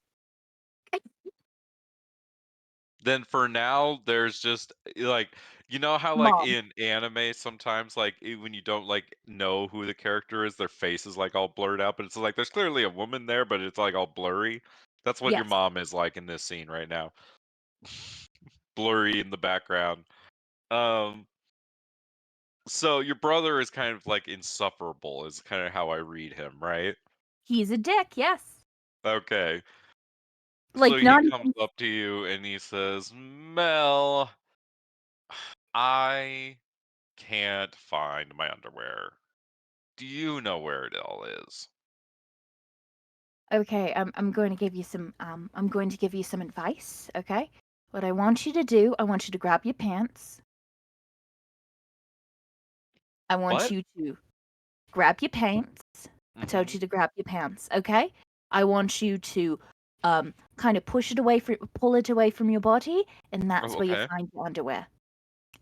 Then for now, there's just like how like Mom. in anime sometimes like when you don't like know who the character is, their face is like all blurred out, but it's like there's clearly a woman there, but it's like all blurry. That's what your Yes. mom is like in this scene right now. Blurry in the background. Um, so your brother is kind of like insufferable, is kind of how I read him, right? He's a dick, yes. Okay. So Like, he not comes even. up to you and he says, Mel, I can't find my underwear. Do you know where it all is? Okay, I'm going to give you some advice, okay? What I want you to do, I want you to grab your pants. I want What? you to grab your pants. I told Mhm. you to grab your pants, okay? I want you to kind of pull it away from your body, and that's Oh, where you'll okay. find your underwear.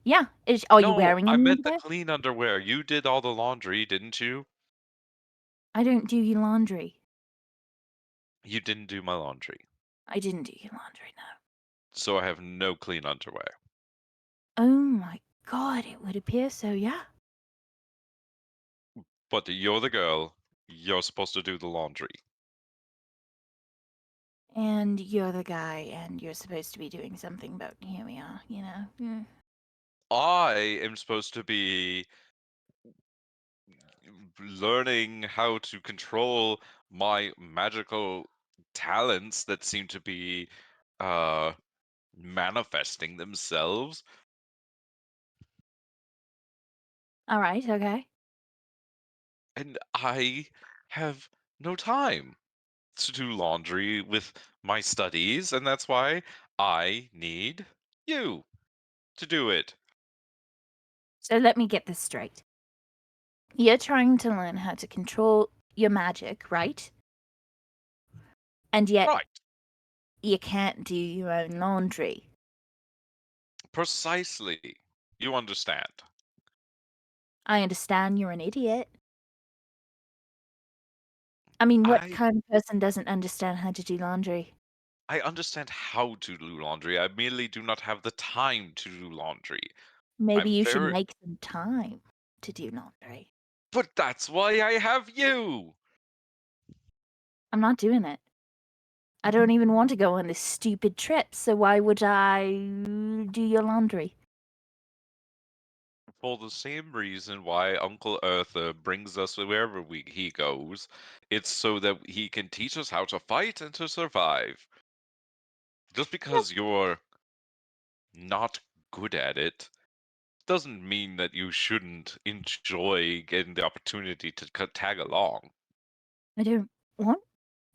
Yeah. Are you No, wearing I any meant the underwear? clean underwear. You did all the laundry, didn't you? I don't do your laundry. You didn't do my laundry. I didn't do your laundry, no. So I have no clean underwear. Oh my god, it would appear so, yeah. But you're the girl. You're supposed to do the laundry. And you're the guy, and you're supposed to be doing something, but here we are, you know? I am supposed to be learning how to control my magical talents that seem to be uh manifesting themselves. Alright, okay. And I have no time to do laundry with my studies, and that's why I need you to do it. So let me get this straight. You're trying to learn how to control your magic, right? And yet Right. you can't do your own laundry. Precisely. You understand. I understand you're an idiot. I mean, what I kind of person doesn't understand how to do laundry? I understand how to do laundry. I merely do not have the time to do laundry. Maybe I'm you should very make some time to do laundry. But that's why I have you. I'm not doing it. I don't even want to go on this stupid trip, so why would I do your laundry? For the same reason why Uncle Eartha brings us wherever he goes, it's so that he can teach us how to fight and to survive. Just because you're not good at it doesn't mean that you shouldn't enjoy getting the opportunity to tag along. I don't want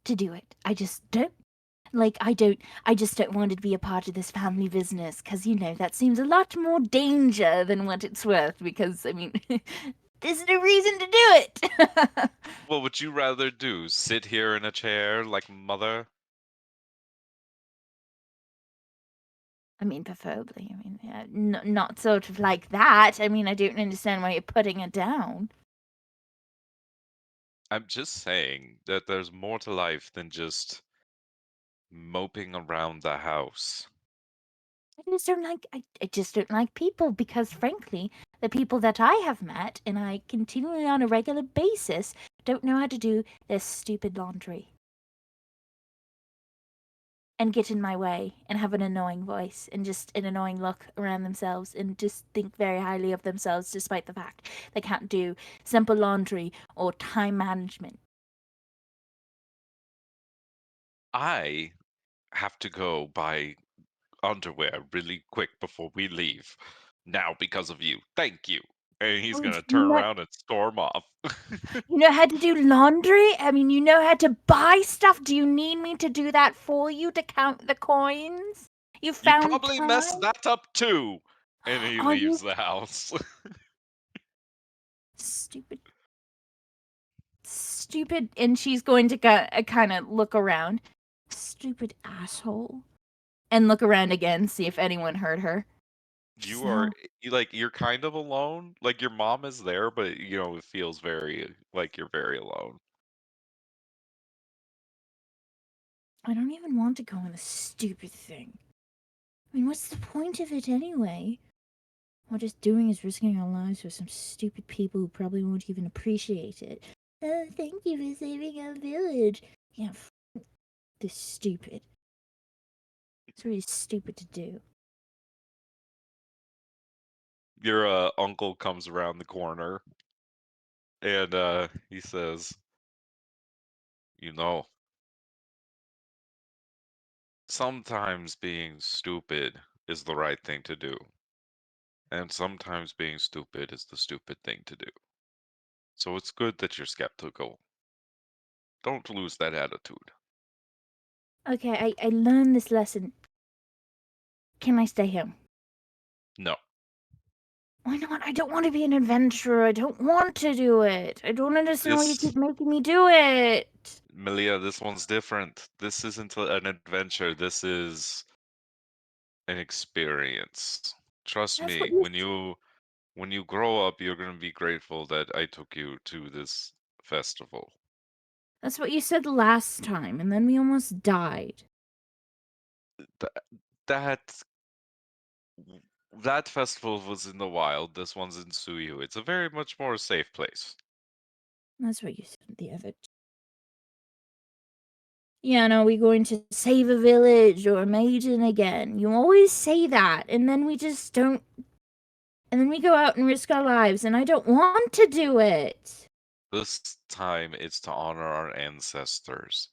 to do it. I just don't. I just don't want to be a part of this family business because, that seems a lot more danger than what it's worth because, I mean, there's no reason to do it. What would you rather do? Sit here in a chair like mother? I mean, preferably. I mean, yeah, not sort of like that. I mean, I don't understand why you're putting it down. I'm just saying that there's more to life than just moping around the house. I just don't like people because, frankly, the people that I have met and I continually on a regular basis don't know how to do their stupid laundry. And get in my way and have an annoying voice and just an annoying look around themselves and just think very highly of themselves despite the fact they can't do simple laundry or time management. I have to go buy underwear really quick before we leave. Now because of you. Thank you. And he's Oh, gonna turn around and storm off. you know how to do laundry? I mean, you know how to buy stuff. Do you need me to do that for you to count the coins? You You found probably messed time? that up too. And he Are leaves you the house. stupid? Stupid. And she's going to kind of look around. Stupid asshole. And look around again, see if anyone heard her. You are So, you're kind of alone. Like your mom is there, but it feels very like you're very alone. I don't even want to go on this stupid thing. I mean, what's the point of it anyway? What just doing is risking our lives for some stupid people who probably won't even appreciate it. Oh, thank you for saving our village. Yeah, this stupid. It's really stupid to do. Your uncle comes around the corner and he says, "You know, sometimes being stupid is the right thing to do, and sometimes being stupid is the stupid thing to do. So it's good that you're skeptical. Don't lose that attitude." Okay, I learned this lesson. Can I stay home? No, Why not? I don't want to be an adventurer. I don't want to do it. I don't understand why you this keep making me do it. Malia, this one's different. This isn't an adventure. This is an experience. Trust That's what me, you when you grow up, you're gonna be grateful that I took you to this festival. That's what you said last time, and then we almost died. Th- that that festival was in the wild. This one's in Suyu. It's a very much more safe place. That's what you said the other. Yeah, no, we going to save a village or a maiden again. You always say that, and then we just don't. And then we go out and risk our lives, and I don't want to do it. This time it's to honor our ancestors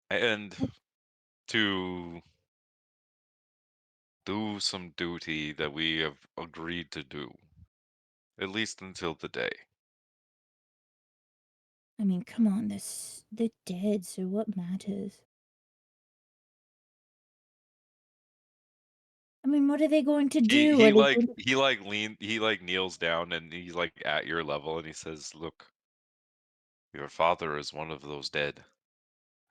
and to do some duty that we have agreed to do, at least until the day. I mean, come on, they're dead, so what matters? I mean, what are they going to He do? Are he they like going to... he like he like kneels down and he's like at your level and he says, "Look, your father is one of those dead.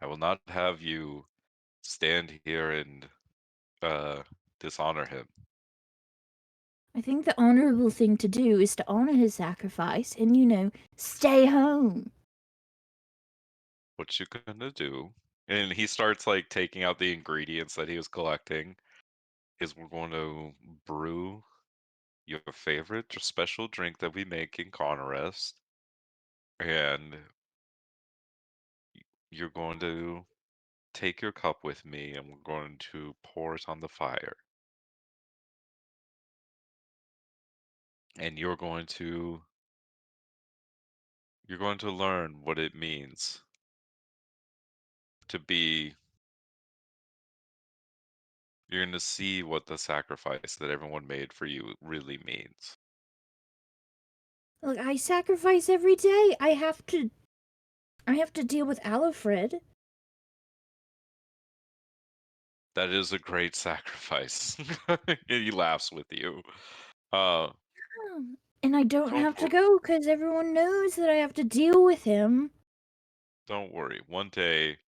I will not have you stand here and uh dishonor him." I think the honorable thing to do is to honor his sacrifice and, you know, stay home. What you gonna do? And he starts like taking out the ingredients that he was collecting. Is we're going to brew your favorite special drink that we make in Conrest, and you're going to take your cup with me, and we're going to pour it on the fire. And you're going to learn what it means to be. You're going to see what the sacrifice that everyone made for you really means. Look, I sacrifice every day. I have to deal with Alfred. That is a great sacrifice. He laughs with you. Uh, And I don't don't have to wor- go because everyone knows that I have to deal with him. don't worry. One day,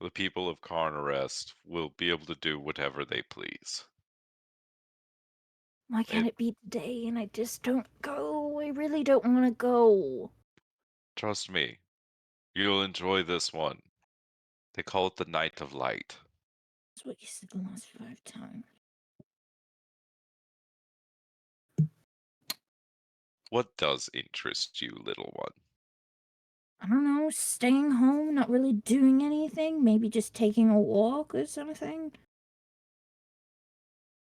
the people of Carnarest will be able to do whatever they please. Why can't It, it be today and I just don't go? I really don't want to go. trust me, you'll enjoy this one. They call it the Night of Light. That's what you said the last 5 times. What does interest you, little one? I don't know, staying home, not really doing anything, maybe just taking a walk or something.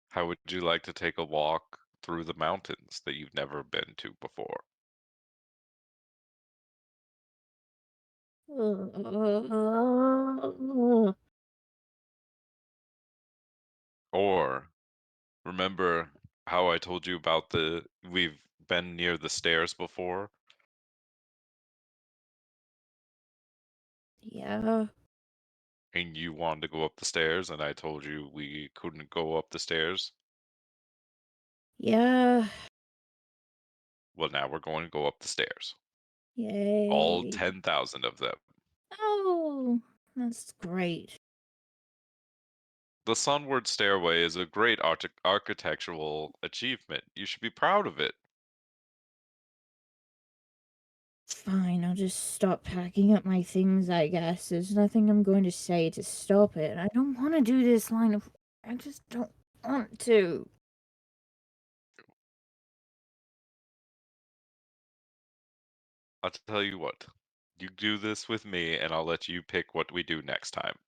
How would you like to take a walk through the mountains that you've never been to before? Or remember how I told you about we've been near the stairs before? Yeah, And you wanted to go up the stairs, and I told you we couldn't go up the stairs? yeah, Well, now we're going to go up the stairs. All yay. 10,000 of them. Oh, that's great. The Sunward Stairway is a great architectural achievement. You should be proud of it. Fine, I'll just stop packing up my things, I guess. There's nothing I'm going to say to stop it. I don't want to do this line of... I just don't want to. I'll tell you what. You do this with me, and I'll let you pick what we do next time.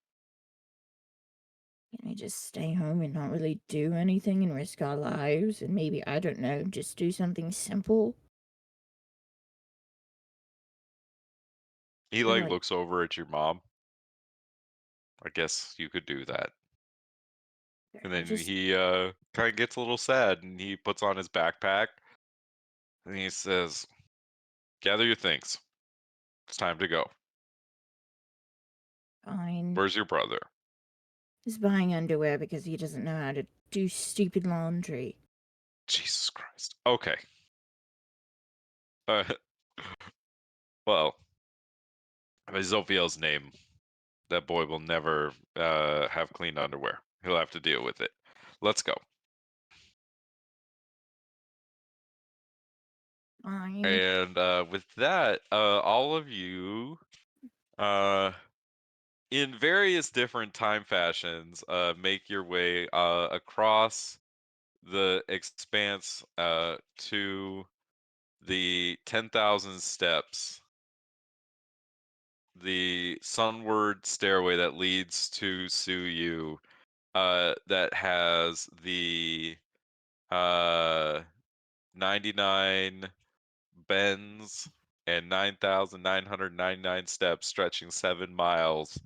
Can I just stay home and not really do anything and risk our lives? And maybe, I don't know, just do something simple? He Or like like, looks over at your mom. I guess you could do that. And I then just... he kind of gets a little sad, and he puts on his backpack, and he says, "Gather your things. It's time to go. Fine. Where's your brother?" He's buying underwear because he doesn't know how to do stupid laundry. Jesus Christ. Okay. Uh, well, by Zophiel's name, that boy will never have clean underwear. He'll have to deal with it. Let's go. Fine. And with that, all of you, uh, in various different time fashions, make your way across the expanse to the 10,000 steps, the sunward stairway that leads to Suyu, that has the uh 99 bends and 9,999 steps stretching 7 miles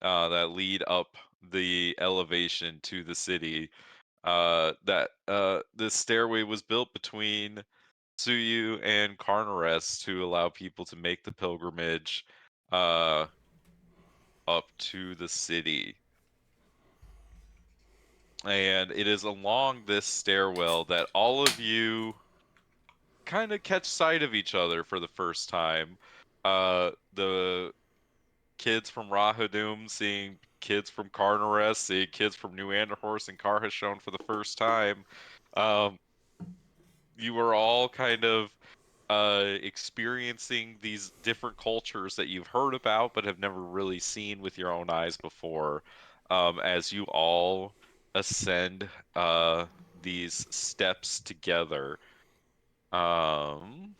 that lead up the elevation to the city. This stairway was built between Suyu and Carnares to allow people to make the pilgrimage uh, up to the city. And it is along this stairwell that all of you kind of catch sight of each other for the first time. The kids from Rahadum seeing kids from Carnares, seeing kids from New Anderhorst and Carhashon for the first time. Um, you are all kind of experiencing these different cultures that you've heard about but have never really seen with your own eyes before, as you all ascend these steps together. Um,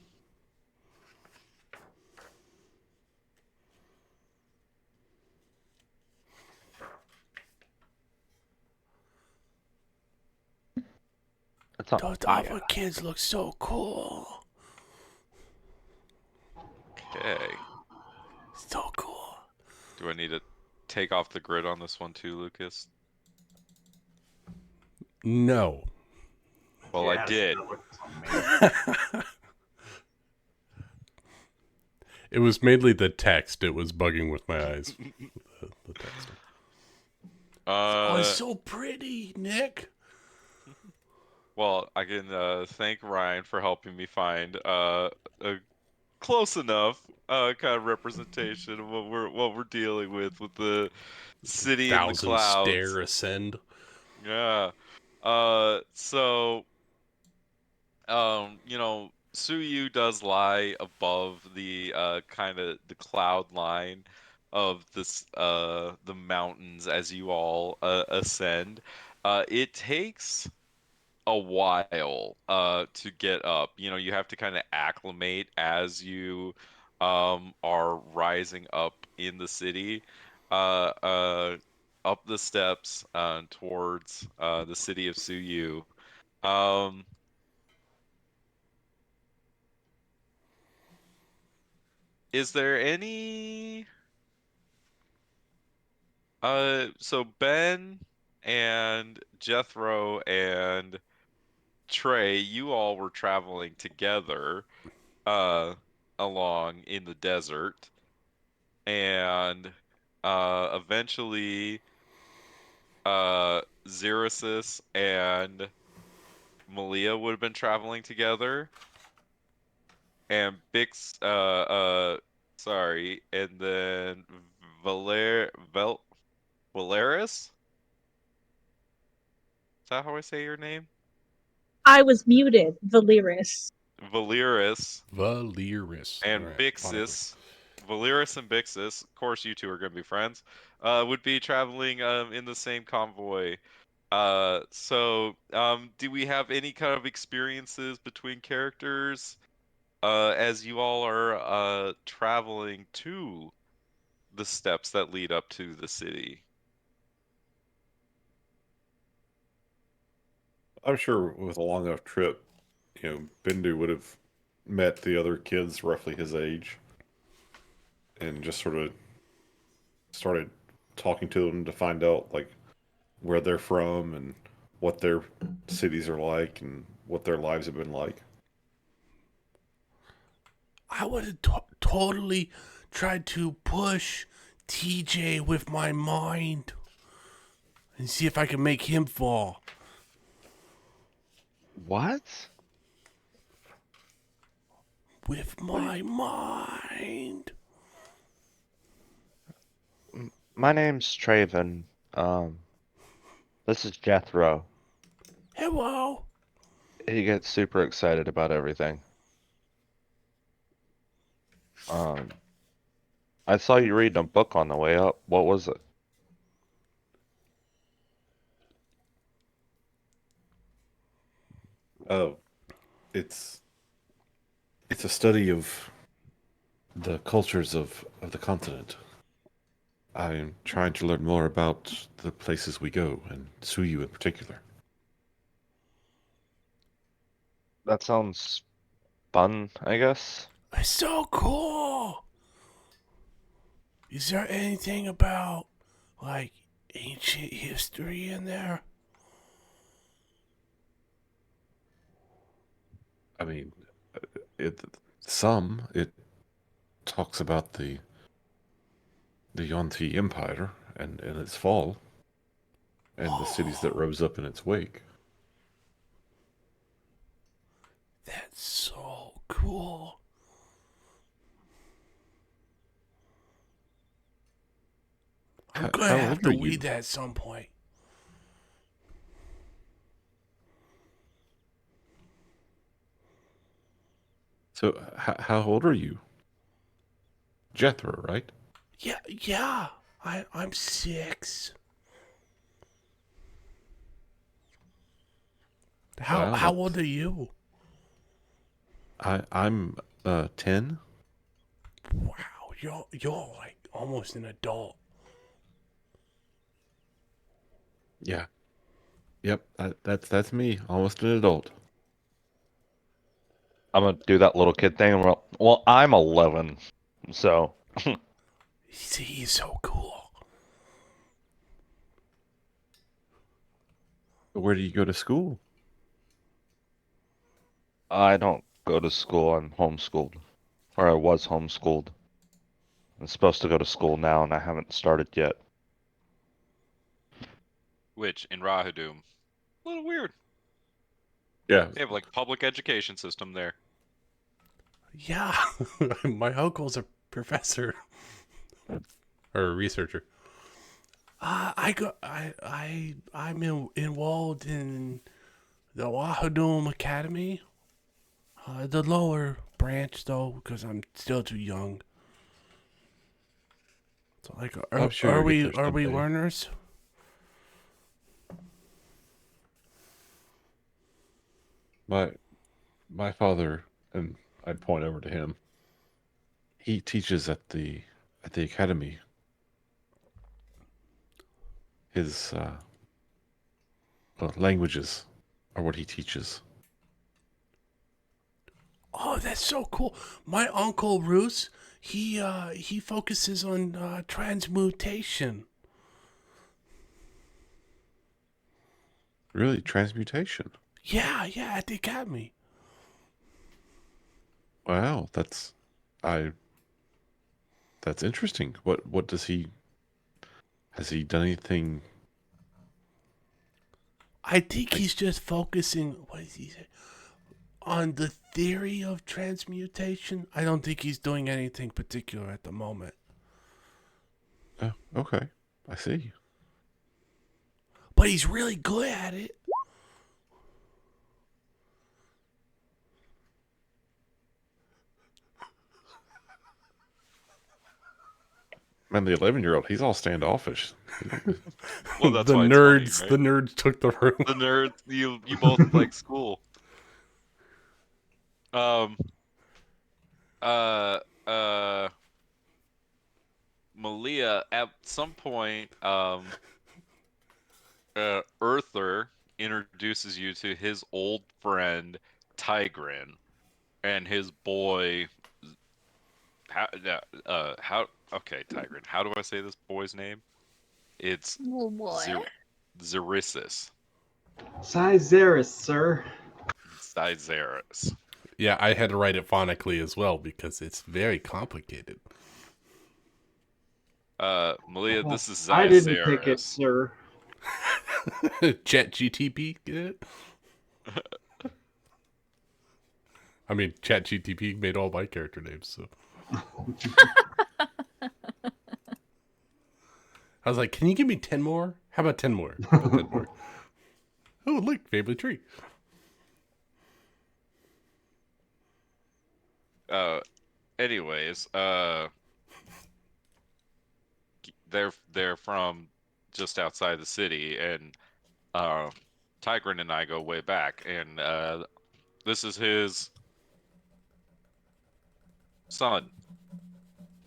Those Alpha kids look so cool. okay. So cool. Do I need to take off the grid on this one too, Lucas? No. Well, I Yes, did. that looks amazing. It was mainly the text. It was bugging with my eyes. The text. Oh, it's so pretty, Nick. Well, I can thank Ryan for helping me find a close enough kind of representation of what we're dealing with the city in the 1,000 clouds. stair ascend. Yeah. So Suyu does lie above the kind of the cloud line of this the mountains as you all ascend. It takes a while to get up. You have to kind of acclimate as you are rising up in the city, uh uh up the steps towards the city of Suyu. Um is there any so Ben and Jethro and Trey, you all were traveling together uh along in the desert, and eventually Xerxes and Malia would have been traveling together, and Bix and then Valeris? Is that how I say your name? I was muted, Valeris. Valeris Valeris. All and right, finally. Bixis, Valeris and Bixis, of course you two are going to be friends, would be traveling in the same convoy. Do we have any kind of experiences between characters as you all are traveling to the steps that lead up to the city? I'm sure with a long enough trip, Bindu would have met the other kids roughly his age and just sort of started talking to them to find out like where they're from and what their cities are like and what their lives have been like. I would have totally tried to push TJ with my mind and see if I can make him fall. What? With my mind. My name's Traven. This is Jethro. Hello. He gets super excited about everything. I saw you reading a book on the way up. What was it? Oh, it's it's a study of the cultures of the continent. I'm trying to learn more about the places we go, and Suyu in particular. That sounds fun, I guess. It's so cool. Is there anything about, like, ancient history in there? I mean, it talks about the Yonti Empire and its fall, and the cities that rose up in its wake. That's so cool. I'm gonna How have old to are you? read that at some point. So, how old are you? Jethro, right? Yeah. I'm 6. How Wow, how old are you? I'm 10. Wow, you're like almost an adult. Yeah. Yep. That's me, almost an adult. I'm gonna do that little kid thing. Well, I'm 11, so He's so cool. Where do you go to school? I don't go to school. I'm homeschooled, or I was homeschooled. I'm supposed to go to school now, and I haven't started yet. Which in Rahadoom, a little weird. Yeah. They have like public education system there. Yeah, my uncle's a professor or a researcher. I'm involved in the Wahadum Academy. The lower branch, though, because I'm still too young. So, like, I'm sure you'll get there are we someday. learners? My father, and I point over to him. He teaches at the academy. His languages are what he teaches. Oh, that's so cool. My uncle Roos, he focuses on transmutation. Really, transmutation. Yeah, at the academy. Wow, that's interesting. What does he has he done anything? I think he's just focusing. What does he say? On the theory of transmutation. I don't think he's doing anything particular at the moment. Oh, okay, I see. But he's really good at it. Man, the 11-year-old, he's all standoffish. Well, that's the why it's nerds, funny, the right? nerds took the room. The nerds, you both like school. Um, uh, uh, Malia, at some point, Earther introduces you to his old friend Tigrin and his boy. Okay, Tigrin. How do I say this boy's name? It's Oh boy. Xerisis. Sizeris, sir. Xerisis. Yeah, I had to write it phonically as well because it's very complicated. Malia, this is I didn't pick it, Xerisis. sir. Chat GTP, get it? I mean, Chat GTP made all my character names, so. I was like, can you give me 10 more? How about 10 more? How about 10 more? Oh, look, family tree. Anyways, they're from just outside the city, and Tigrin and I go way back, and this is his son.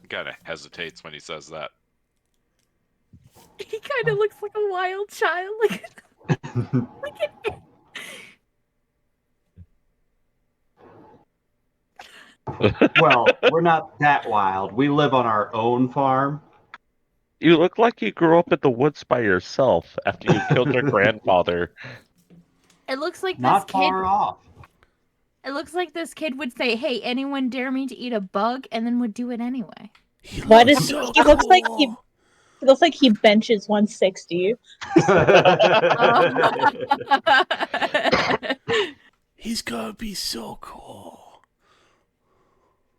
He kind of hesitates when he says that. He kind of looks like a wild child. Look at him. Well, we're not that wild. We live on our own farm. You look like you grew up in the woods by yourself after you killed your grandfather. It looks like this Not kid. far off. It looks like this kid would say, "Hey, anyone dare me to eat a bug?" and then would do it anyway. What is he looks like he looks like he benches 160. He's gonna be so cool.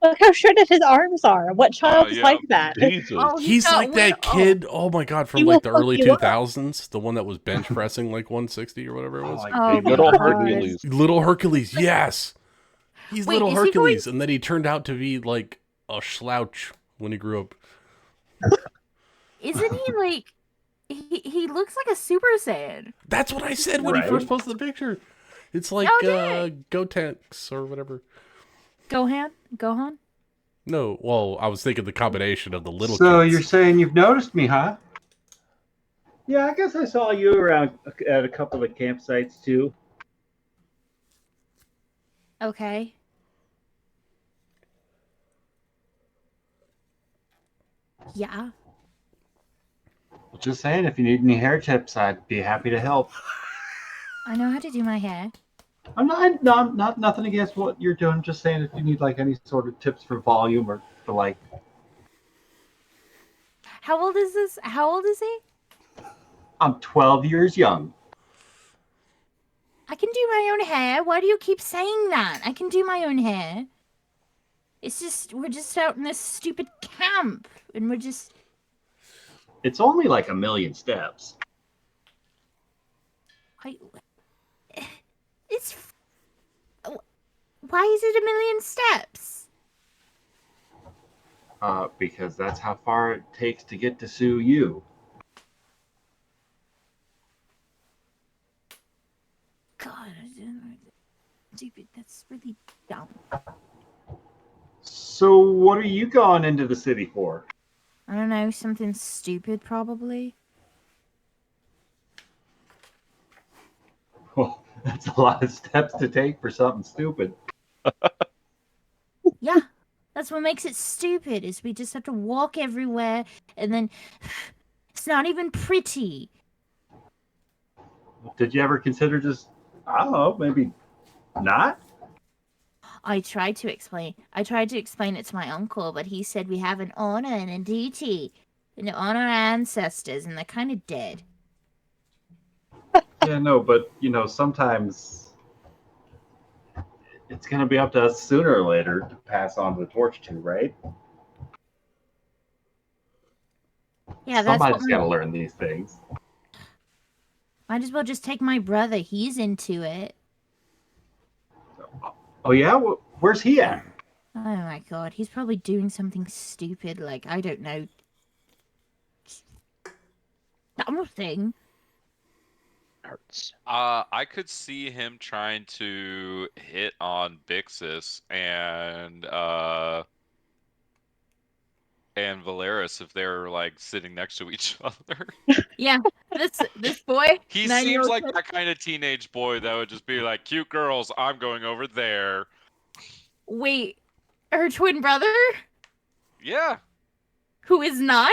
Look how shredded his arms are. What child is like that? Jesus. Oh, He's got like that kid. Oh my god, from He like will the fuck early you up. 2000s, the one that was bench pressing like 160 or whatever it was. like Oh, baby Good old Hercules. Hercules. Little Hercules, yes. He's Wait, little is he Hercules, and then he turned out to be like a slouch when he grew up. Isn't he like? He looks like a Super Saiyan. That's what I said when he Right. first posted the picture. It's like Gotenks or whatever. Gohan. No, well, I was thinking the combination of the little So kids. you're saying you've noticed me, huh? Yeah, I guess I saw you around at a couple of campsites too. Okay. Yeah. Just saying, if you need any hair tips, I'd be happy to help. I know how to do my hair. I'm not nothing against what you're doing. Just saying, if you need like any sort of tips for volume or for like, How old is this? How old is he? I'm 12 years young. I can do my own hair. Why do you keep saying that? I can do my own hair. It's just we're just out in this stupid camp, and we're just. It's only like a million steps. It's. Why is it a million steps? Because that's how far it takes to get to sue you. God, stupid. That's really dumb. So what are you going into the city for? I don't know, something stupid probably. Well, that's a lot of steps to take for something stupid. Yeah, that's what makes it stupid. Is we just have to walk everywhere, and then it's not even pretty. Did you ever consider just, I don't know, maybe not? I tried to explain it to my uncle, but he said we have an honor and a duty, and to honor our ancestors, and they're kind of dead. Yeah, no, but sometimes it's going to be up to us sooner or later to pass on the torch to, right? Yeah, that's what Somebody's got to learn these things. might as well just take my brother. He's into it. Oh yeah, where's he at? Oh my god, he's probably doing something stupid, like I don't know, something. Hurts. I could see him trying to hit on Bixis and Valeris if they're like sitting next to each other. Yeah, this boy. He 9-year-old seems like kid. that kind of teenage boy that would just be like, "Cute girls, I'm going over there." Wait, her twin brother, Yeah. who is 9.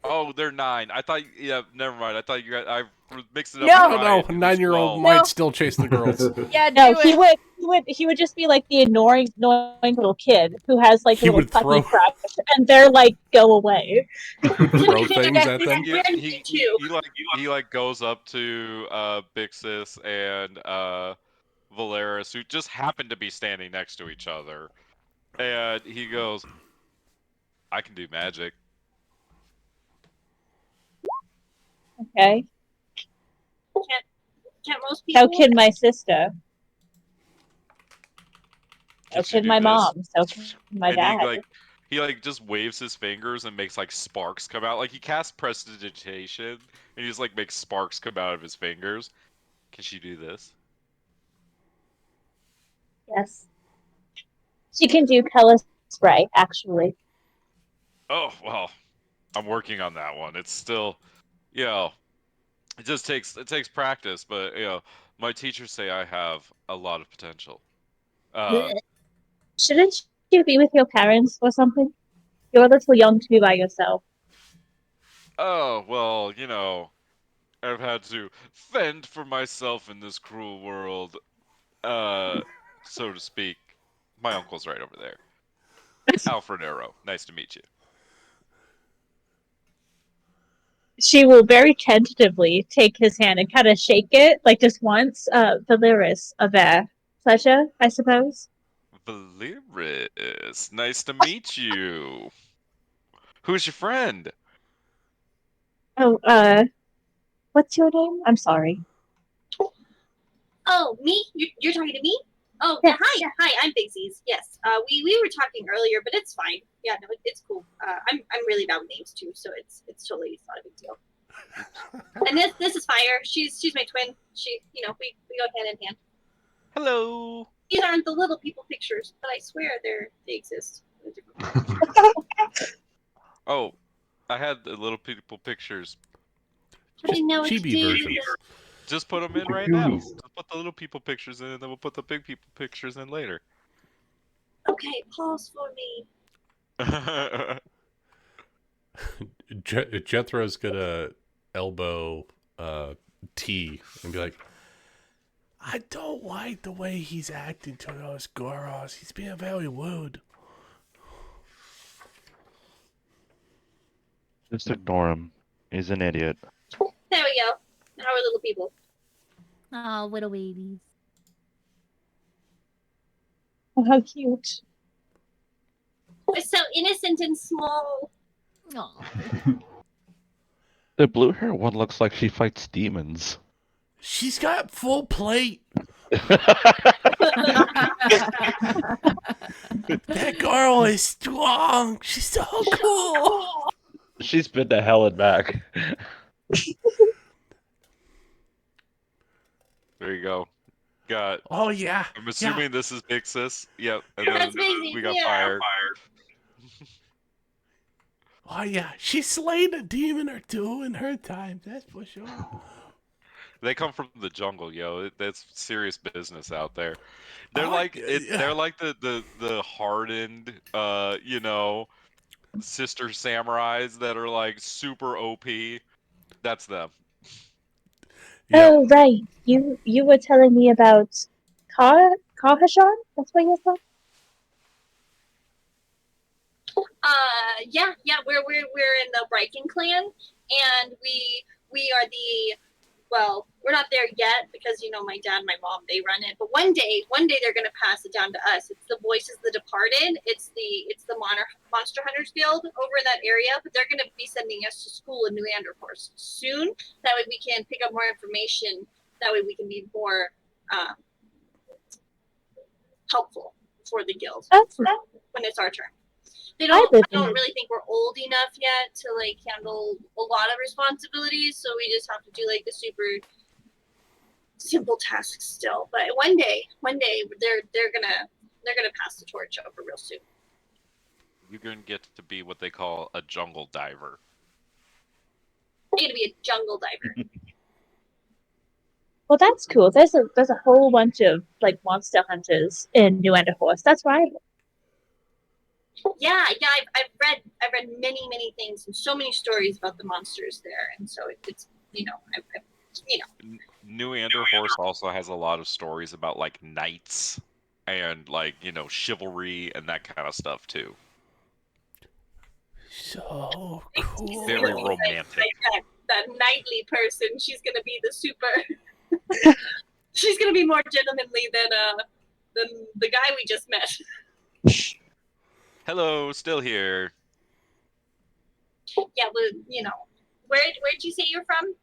Oh, they're 9. I thought. Yeah, never mind. I thought you guys. I mixed it up. No. with No, Ryan. It was 9-year-old 12. might still chase the girls. Yeah, No, do he it. would just be like the annoying little kid who has like He a little would puppy throw- crush, and they're like, "Go away." Throw things at them. He like goes up to Bixis and Valeris, who just happen to be standing next to each other, and he goes, "I can do magic." Okay, Can't most people? so can my sister. So Can she can do my this? mom. So can my And dad. he just waves his fingers and makes like sparks come out. Like he casts prestidigitation and he just like makes sparks come out of his fingers. Can she do this? Yes, she can do color spray. Actually, Oh well, I'm working on that one. It's still, it just takes practice. But my teachers say I have a lot of potential. shouldn't you be with your parents or something? You're a little young to be by yourself. Oh well, I've had to fend for myself in this cruel world, so to speak. My uncle's right over there. Alfred Arrow. Nice to meet you. She will very tentatively take his hand and kind of shake it, like just once. Valeris, a bear. Pleasure, I suppose. Valeris, nice to meet you. Who's your friend? Oh, what's your name? I'm sorry. Oh, me? You're talking to me? Oh, Yes. hi, I'm Bigsies. Yes, we were talking earlier, but it's fine. Yeah, no, it's cool. I'm really bad with names too, so it's totally not a big deal. And this is Fire. She's my twin. She, we go hand in hand. Hello. These aren't the little people pictures, but I swear they exist. Oh, I had the little people pictures. I didn't know what to Chibi do. versions. Just put them in right now. Goonies. Just put the little people pictures in, and then we'll put the big people pictures in later. Okay, pause for me. Jethro's gonna elbow T and be like, I don't like the way he's acting to those girls. He's being very rude. Just ignore him. He's an idiot. There we go. Now we're little people. Oh, little babies. Oh, how cute. We're so innocent and small. Oh. The blue hair one looks like she fights demons. She's got full plate. That girl is strong. She's so cool. She's been to hell and back. There you go. Got. Oh yeah. I'm assuming this is Big Sis. Yep. And then That's Bigsies, we got yeah. Fire. Oh yeah. She slayed a demon or two in her time. That's for sure. They come from the jungle, yo. That's serious business out there. They're Oh, like yeah. they're like the hardened, sister samurais that are like super OP. That's them. Yep. Oh, right. You were telling me about Kahashan? That's what you said? Yeah, we're in the Riken clan, and we are we're not there yet because my dad and my mom, they run it, but one day they're gonna pass it down to us. It's the Voices of the Departed. It's the Monster Hunters Guild over in that area, but they're gonna be sending us to school in New Anderhorst soon. That way we can pick up more information. That way we can be more helpful for the guild when it's our turn. I don't really think we're old enough yet to handle a lot of responsibilities, so we just have to do the super simple tasks still. But one day they're gonna pass the torch over real soon. You're gonna get to be what they call a jungle diver. I'm gonna be a jungle diver. Well, that's cool. There's a whole bunch of monster hunters in New Anderhorst. That's right. Yeah. I've read many things and so many stories about the monsters there, and so it's New Anderhorst also has a lot of stories about knights and chivalry and that kind of stuff too. So cool. Very romantic. That knightly person. She's gonna be the super. She's gonna be more gentlemanly than the guy we just met. Hello, still here. Yeah, but where'd you say you're from?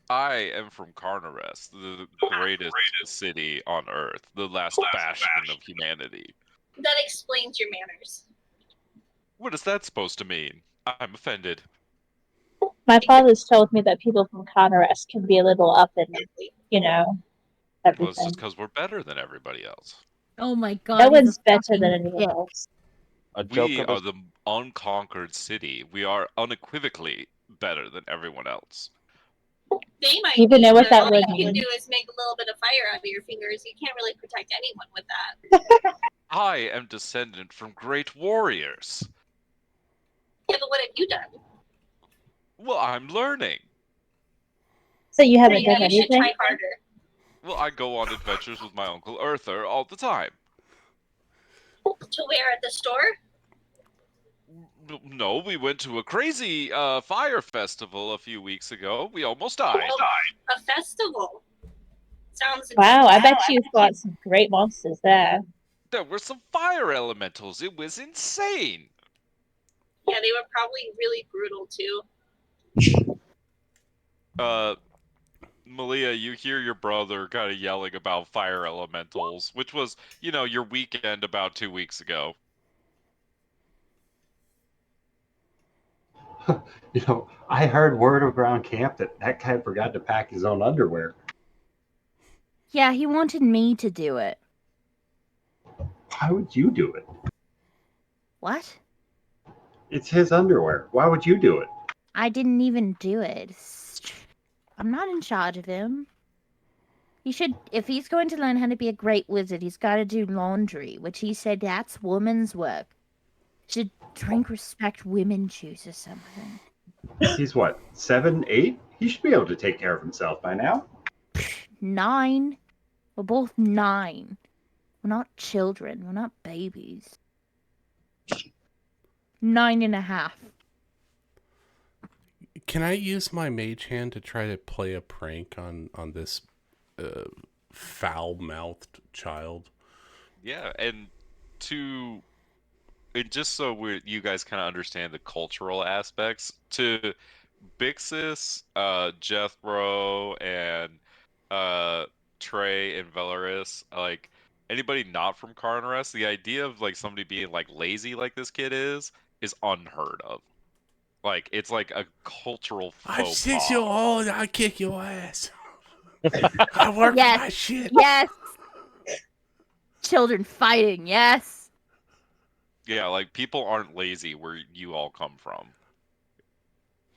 I am from Carnares, the greatest city on Earth, the last bastion of humanity. That explains your manners. What is that supposed to mean? I'm offended. My father's told me that people from Carnares can be a little up in, Well, it's everything. just because we're better than everybody else. Oh my god. No he's a one's better fucking than anyone dick. else. A joke We of are a the unconquered city. We are unequivocally better than everyone else. They might Even be, know what but that all word you can means. do is make a little bit of fire out of your fingers. You can't really protect anyone with that. I am descendant from great warriors. Yeah, but what have you done? Well, I'm learning. So you haven't Yeah, done you should anything? try harder. Well, I go on adventures with my Uncle Arthur all the time. To where at the store? No, we went to a crazy fire festival a few weeks ago. We almost died. A festival. Sounds Wow, I bet you fought some great monsters there. There were some fire elementals. It was insane. Yeah, they were probably really brutal too. Malia, you hear your brother kind of yelling about fire elementals, which was, your weekend about 2 weeks ago. I heard word around camp that guy forgot to pack his own underwear. Yeah, he wanted me to do it. Why would you do it? What? It's his underwear. Why would you do it? I didn't even do it. I'm not in charge of him. He should, if he's going to learn how to be a great wizard, he's got to do laundry, which he said that's woman's work. Should drink respect women juice or something. He's what, 7, 8? He should be able to take care of himself by now. 9. We're both 9. We're not children. We're not babies. 9.5. Can I use my mage hand to try to play a prank on this foul-mouthed child? Yeah, and just so you guys kind of understand the cultural aspects, to Bixis, Jethro, and Trey and Velaris, like anybody not from Carnares, the idea of like somebody being like lazy like this kid is unheard of. Like it's like a cultural faux I'm pas. 6 years old. I'll kick your ass. I work Yes. my shit. Yes. Children fighting. Yes. Yeah, like people aren't lazy where you all come from.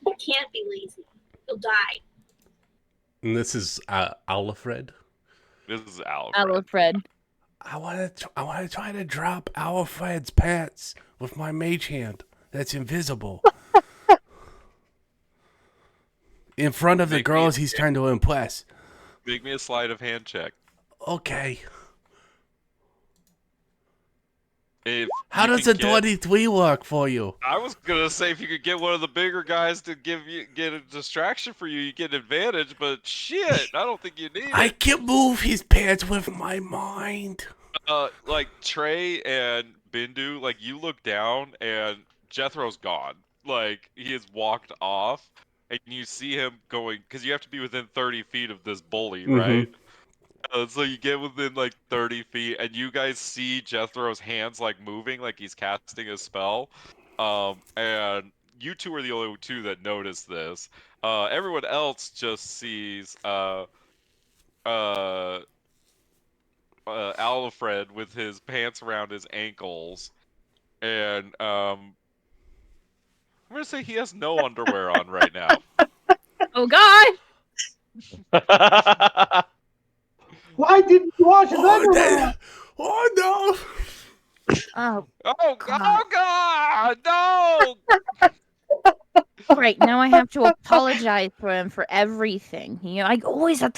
You can't be lazy. You'll die. And this is Alfred. This is Alfred. Alfred. I want to try to drop Alfred's pants with my mage hand that's invisible. In front of the girls he's trying to impress. Make me a sleight of hand check. Okay. How does a 23 work for you? I was gonna say if you could get one of the bigger guys to get a distraction for you, you get an advantage. But shit, I don't think you need I it. can move his pants with my mind. Like Trey and Bindu, like you look down and Jethro's gone. Like he has walked off, and you see him going because you have to be within 30 feet of this bully, right? So you get within like 30 feet, and you guys see Jethro's hands like moving, like he's casting a spell. And you two are the only two that notice this. Everyone else just sees Alfred with his pants around his ankles, and I'm gonna say he has no underwear on right now. Oh God! Why didn't you wash his underwear? Oh no! Oh God, no! Great. Now I have to apologize for him for everything. I always have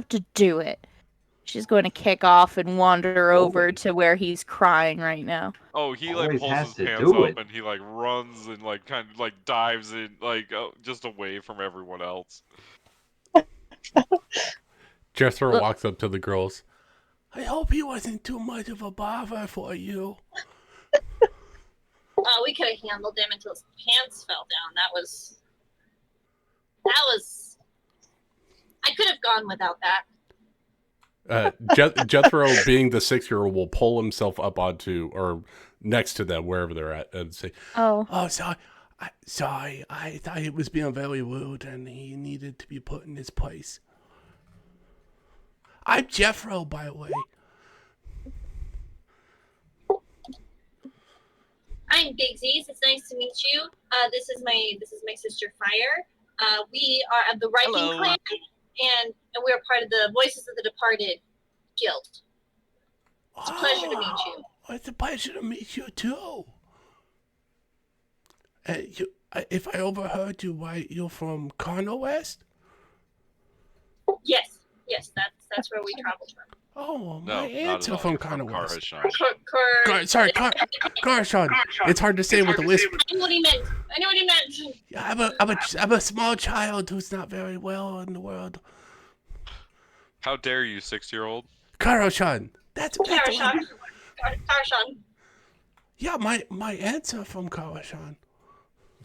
to do it. She's going to kick off and wander over to where he's crying right now. Oh, he like Always pulls has his to pants do up it. and he like runs and like kind of like dives in like just away from everyone else. Jethro walks up to the girls. I hope he wasn't too much of a bother for you. we could have handled him until his pants fell down. That was. I could have gone without that. Jethro, being the 6-year-old, will pull himself up onto or next to them wherever they're at and say, Oh, sorry. I thought he was being very rude and he needed to be put in his place. I'm Jethro, by the way. I'm Bigsies. It's nice to meet you. This is my sister Fire. We are of the Riking Hello. clan, and we're part of the Voices of the Departed guild. It's a pleasure to meet you. It's a pleasure to meet you too. If I overheard you right, you're from Carno West? Yes, that's where we traveled from. Oh, No, my not aunts at are all. from You're Carno West. Karashan. Karashan. It's hard to say with a lisp. I knew what he meant. I'm a small child who's not very well in the world. How dare you, 6-year-old? Karashan. That's Karashan. Yeah, my aunts are from Karashan.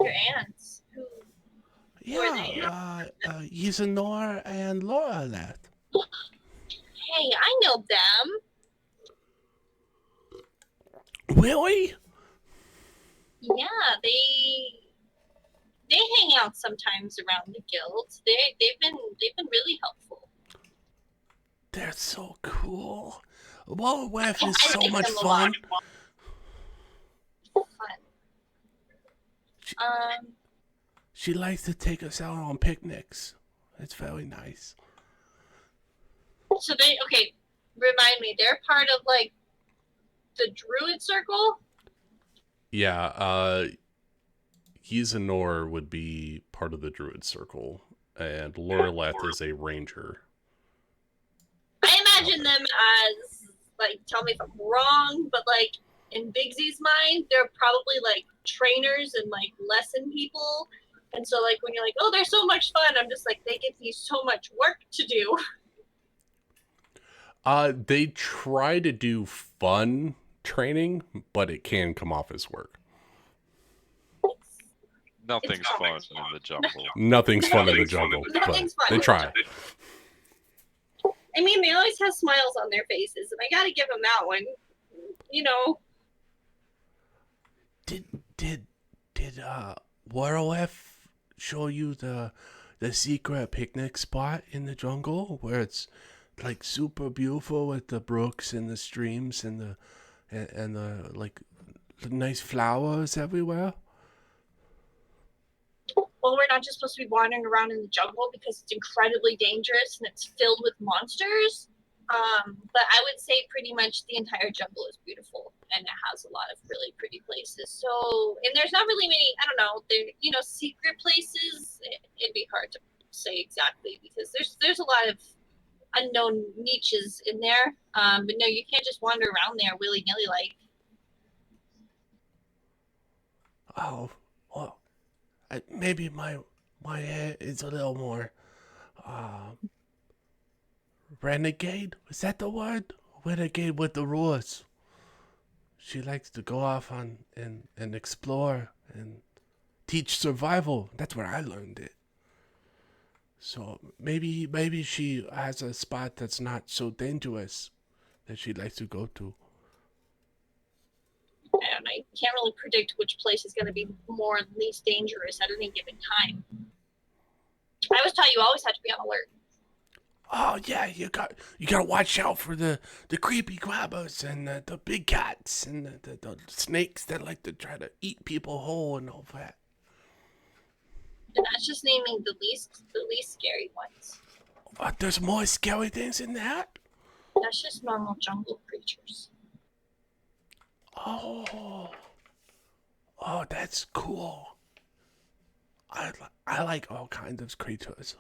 Your aunts. Who? Yeah, Isanor and Laura left. Hey, I know them. Really? Yeah, they hang out sometimes around the guilds. They've been really helpful. They're so cool. Walloweth is I so like much them a lot. fun. Fun. She likes to take us out on picnics. It's very nice. So okay, remind me, they're part of like the druid circle? Yeah, Isanor would be part of the druid circle, and Loreleth is a ranger. I imagine them as, like, tell me if I'm wrong, but like in Big Z's mind, they're probably like trainers and like lesson people. And so like when you're like, oh, they're so much fun, I'm just like, they give me so much work to do. They try to do fun training, but it can come off as work. Nothing's fun in the jungle. Nothing's fun in the jungle, but Nothing's fun they in the try. I mean, they always have smiles on their faces, and I gotta give them that one. You know. Did Warowef show you the secret picnic spot in the jungle where it's like super beautiful with the brooks and the streams and the like nice flowers everywhere? Well, we're not just supposed to be wandering around in the jungle because it's incredibly dangerous and it's filled with monsters. But I would say pretty much the entire jungle is beautiful and it has a lot of really pretty places. So, and there's not really many, I don't know, secret places. It'd be hard to say exactly because there's a lot of unknown niches in there. But no, you can't just wander around there willy nilly like. Oh, well, maybe my head is a little more renegade. Is that the word? Renegade with the rules. She likes to go off on and explore and teach survival. That's where I learned it. So maybe she has a spot that's not so dangerous that she likes to go to. I don't know. You can't really predict which place is going to be more and least dangerous at any given time. I was taught you always have to be on alert. Oh yeah, you gotta watch out for the creepy grabbers and the big cats and the snakes that like to try to eat people whole and all that. And that's just naming the least scary ones. There's more scary things in that? That's just normal jungle creatures. Oh, that's cool. I like all kinds of creatures.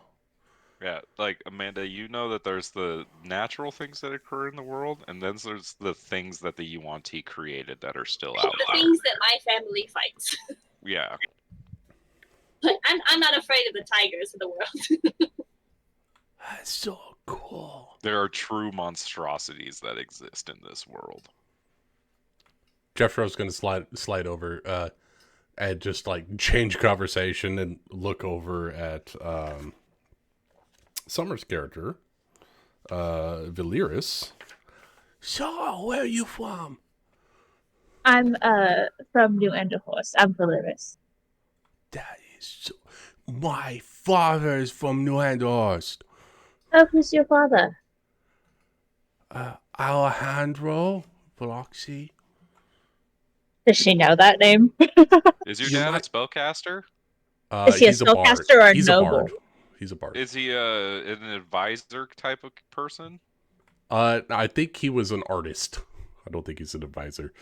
Yeah, like Amanda, you know that there's the natural things that occur in the world, and then there's the things that the UNT created that are still out The there. things that my family fights. Yeah. But I'm not afraid of the tigers of the world. That's so cool. There are true monstrosities that exist in this world. Jeffro's gonna slide over and just like change conversation and look over at Summer's character, Valiris. So, where are you from? I'm from New Enderhorst. I'm Valiris. That is so... My father is from New Enderhorst. Oh, who's your father? Alejandro Veloxi. Does she know that name? Is your dad a spellcaster? Is he a He's bard. spellcaster or a He's noble? a bard. He's a bard. Is he an advisor type of person? I think he was an artist. I don't think he's an advisor.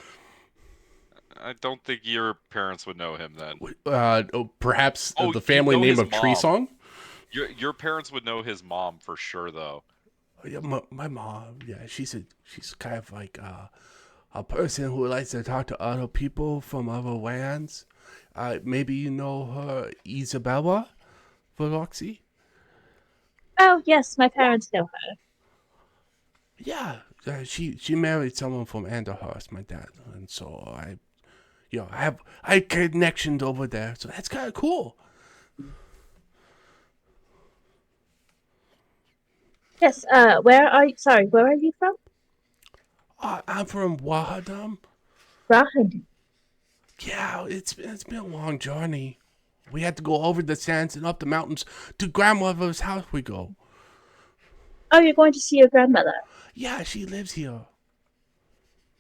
I don't think your parents would know him then. Perhaps Oh, the family you know name his of Tree mom. Song? Your parents would know his mom for sure, though. Yeah, my mom. Yeah, she's kind of like a person who likes to talk to other people from other lands. Maybe you know her, Isabella Veloxi? Oh, yes, my parents know her. Yeah, she married someone from Anderhurst, my dad, and so I have connections over there, so that's kind of cool. Yes. Where are you? Sorry, where are you from? I'm from Wahadam. Rahad. Yeah, it's been a long journey. We had to go over the sands and up the mountains to grandmother's house. We go. Oh, you're going to see your grandmother. Yeah, she lives here.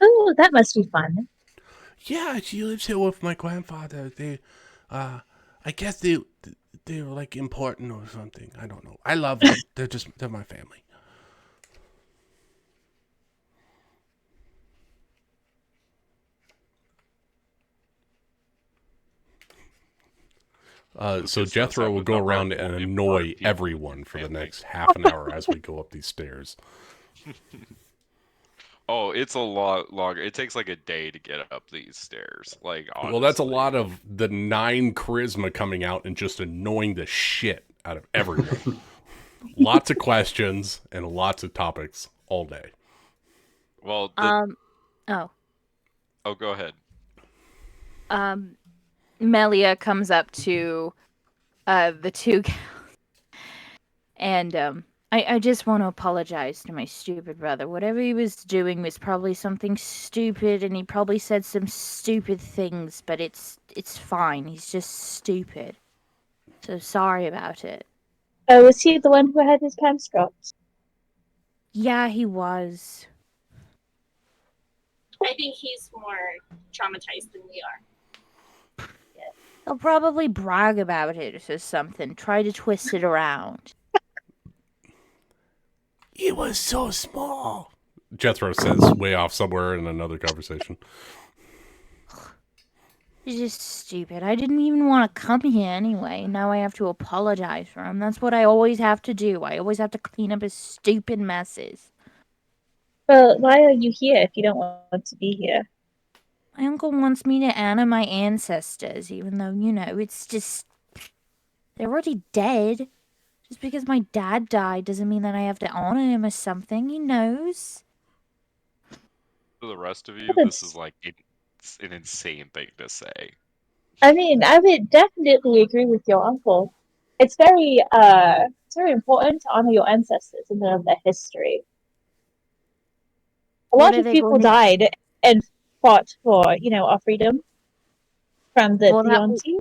Oh, that must be fun. Yeah, she lives here with my grandfather. I guess they're like important or something. I don't know. I love them. They're my family. So Gets us Jethro will having go the around heart and of annoy people everyone in for the family. next half an hour as we go up these stairs. Oh, it's a lot longer. It takes like a day to get up these stairs. Like, Well, that's a honestly. lot of the 9 charisma coming out and just annoying the shit out of everyone. Lots of questions and lots of topics all day. Well, Oh. oh, go ahead. Melia comes up to the two and I just want to apologize to my stupid brother. Whatever he was doing was probably something stupid, and he probably said some stupid things, but it's fine. He's just stupid. So sorry about it. Oh, was he the one who had his pants dropped? Yeah, he was. I think he's more traumatized than we are. He'll probably brag about it or something. Try to twist it around. He was so small. Jethro says way off somewhere in another conversation. He's just stupid. I didn't even want to come here anyway. Now I have to apologize for him. That's what I always have to do. I always have to clean up his stupid messes. Well, why are you here if you don't want to be here? My uncle wants me to honor my ancestors, even though, it's just... They're already dead. Just because my dad died doesn't mean that I have to honor him or something. He knows. To the rest of you, Well, this is like it's an insane thing to say. I mean, I would definitely agree with your uncle. It's very important to honor your ancestors and know their history. A What lot are of they people going to... died and fought for, our freedom from the Well, Theonti.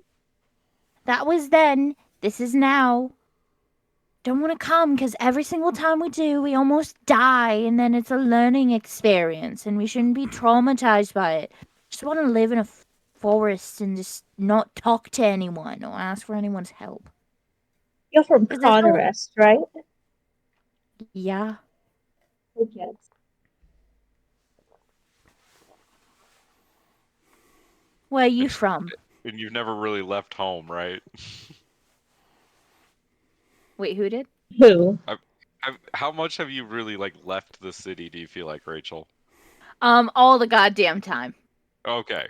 that was then. This is now. Don't want to come because every single time we do, we almost die, and then it's a learning experience, and we shouldn't be traumatized by it. Just want to live in a forest and just not talk to anyone or ask for anyone's help. You're from 'Cause this whole... Conrest, right? Yeah. Yes. Where are you And, from? and you've never really left home, right? Wait, who did? Who? How much have you really like left the city? Do you feel like, Rachel? All the goddamn time. Okay.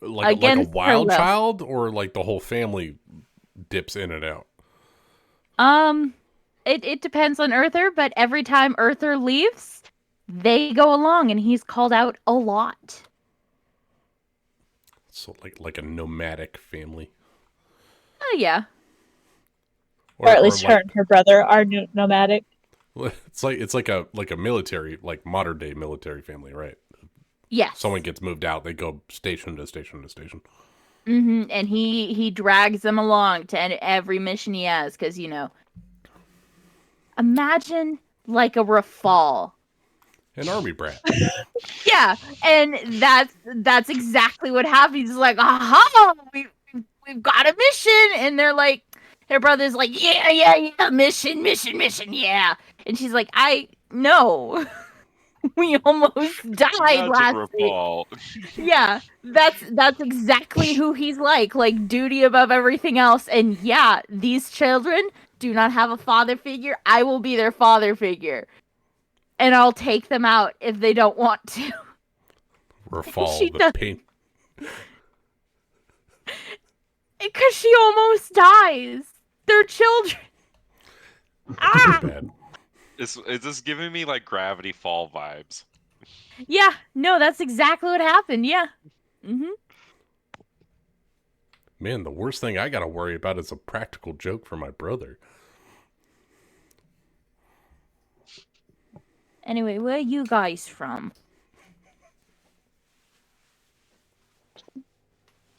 Like a Against her wild will. child, or like the whole family dips in and out? It depends on Earther, but every time Earther leaves, they go along, and he's called out a lot. So like a nomadic family, Oh yeah. Or at or least her and her brother are nomadic. it's like a military, like modern day military family, right? Yes. Someone gets moved out, they go station to station to station. Mm-hmm. And he drags them along to every mission he has, because imagine like a Rafal. An army brat. Yeah, and that's exactly what happens. He's like, aha, we've got a mission, and they're like, their brother's like, yeah, mission, yeah, and she's like, I know, we almost died Imagine last week. RuPaul. Yeah, that's exactly who he's like duty above everything else. And yeah, these children do not have a father figure. I will be their father figure. And I'll take them out if they don't want to. She Rafal, the does, pain. because she almost dies. They're children. That's too bad. Is this giving me like Gravity Fall vibes? Yeah, no, that's exactly what happened. Yeah. Mm-hmm. Man, the worst thing I gotta worry about is a practical joke for my brother. Anyway, where are you guys from?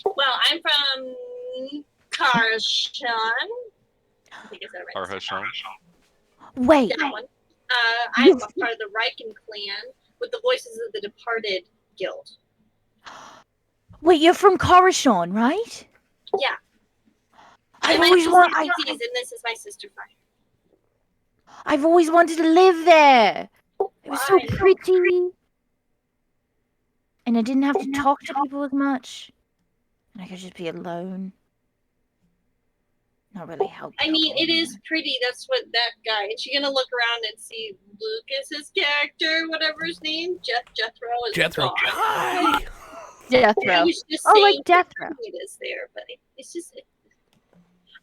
Well, I'm from Karshan. I think I said it right. Arhashan. Wait, That one. I'm a part of the Riken clan with the Voices of the Departed Guild. wait, you're from Coruscant, right? Yeah. I've And my always sister's wanted. and this is my sister Fire. I've always wanted to live there. It was so Why? pretty, and I didn't have to talk to people as much, and I could just be alone. Not really help. I mean, it is pretty. That's what that guy. And she's gonna look around and see Lucas's character, whatever his name, Jethro. Is Jethro. gone. Hi. Jethro. I was just Oh, saying like Jethro. it is there, but it's just.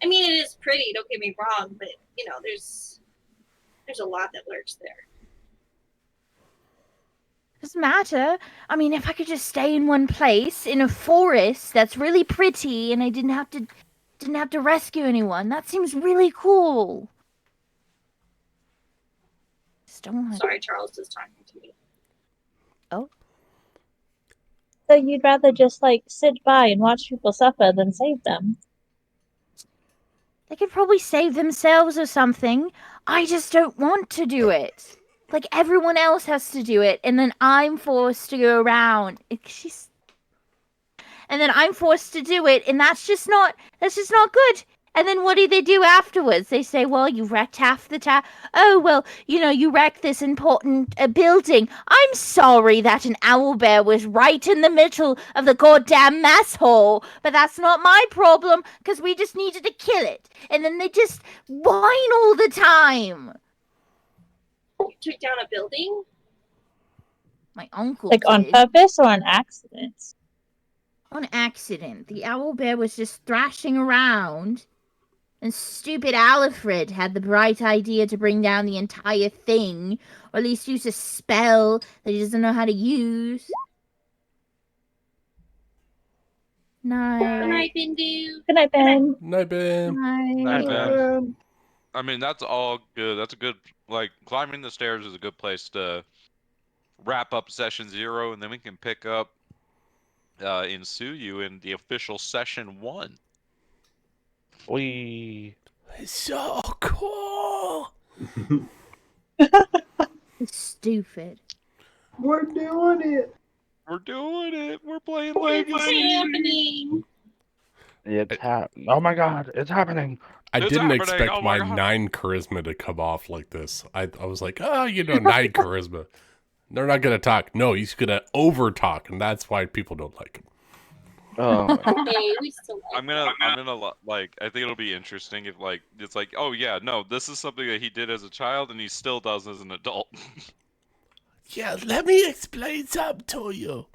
I mean, it is pretty. Don't get me wrong, but you know, there's a lot that lurks there. Doesn't matter. I mean, if I could just stay in one place in a forest that's really pretty, and I didn't have to rescue anyone, that seems really cool. Just don't want to. Sorry, Charles is talking to me. So you'd rather just like sit by and watch people suffer than save them? They could probably save themselves or something. I just don't want to do it. Like everyone else has to do it, and then I'm forced to go around. And then I'm forced to do it, and that's just not good. And then what do they do afterwards? They say, well, you wrecked half the town. Oh, well, you wrecked this important building. I'm sorry that an owlbear was right in the middle of the goddamn mess hole, but that's not my problem, because we just needed to kill it. And then they just whine all the time. You took down a building? My uncle Like on did. purpose or on accident? On accident. The owlbear was just thrashing around, and stupid Alfred had the bright idea to bring down the entire thing, or at least use a spell that he doesn't know how to use. Good Night. night, Bindu. Good night, Ben. Night, Ben. Night. Ben. I mean, that's all good. That's a good, like, climbing the stairs is a good place to wrap up session 0, and then we can pick up in Suyu in the official session 1. We It's so cool. It's stupid. We're doing it. We're doing it. We're playing It's Legacy. happening. it's oh my god, it's happening. I It's didn't happening. expect Oh my my God. 9 charisma to come off like this. I was like, 9 charisma. They're not gonna talk. No, he's gonna over talk, and that's why people don't like him. Oh, Hey, we still like I'm gonna like. I think it'll be interesting if like it's like, oh yeah, no, this is something that he did as a child and he still does as an adult. Yeah, let me explain something to you.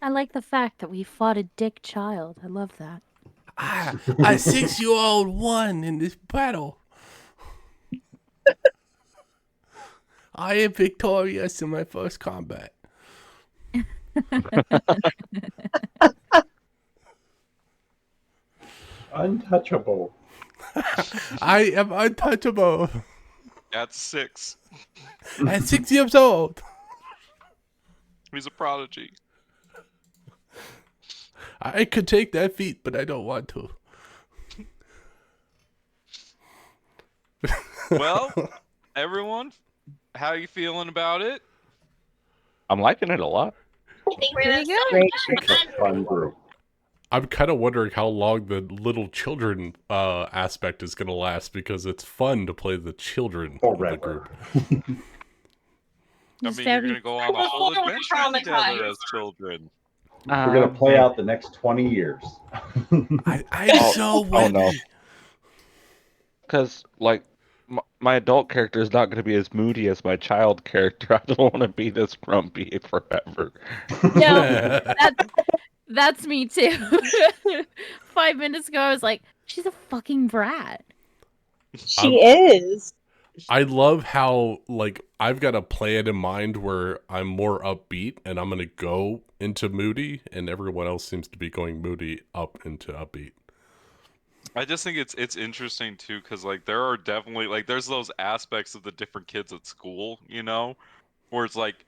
I like the fact that we fought a dick child. I love that. I 6-year-old won in this battle. I am victorious in my first combat. Untouchable. I am untouchable At 6, at 6 years old. he's a prodigy. I could take that feat, but I don't want to. Well, everyone, how you feeling about it? I'm liking it a lot. I think we're gonna Great. It's a fun group. I'm kind of wondering how long the little children aspect is going to last, because it's fun to play the children of the group. I It's mean, you're very- gonna go on a I'm whole so adventure together traumatized. as children. We're gonna play out the next 20 years. I'm so ready. no. Because like my adult character is not going to be as moody as my child character. I don't want to be this grumpy forever. No, that's me too. 5 minutes ago, I was like, she's a fucking brat. She is. I love how, like, I've got a plan in mind where I'm more upbeat and I'm going to go into moody, and everyone else seems to be going moody up into upbeat. I just think it's interesting too, because like there are definitely like there's those aspects of the different kids at school, where it's like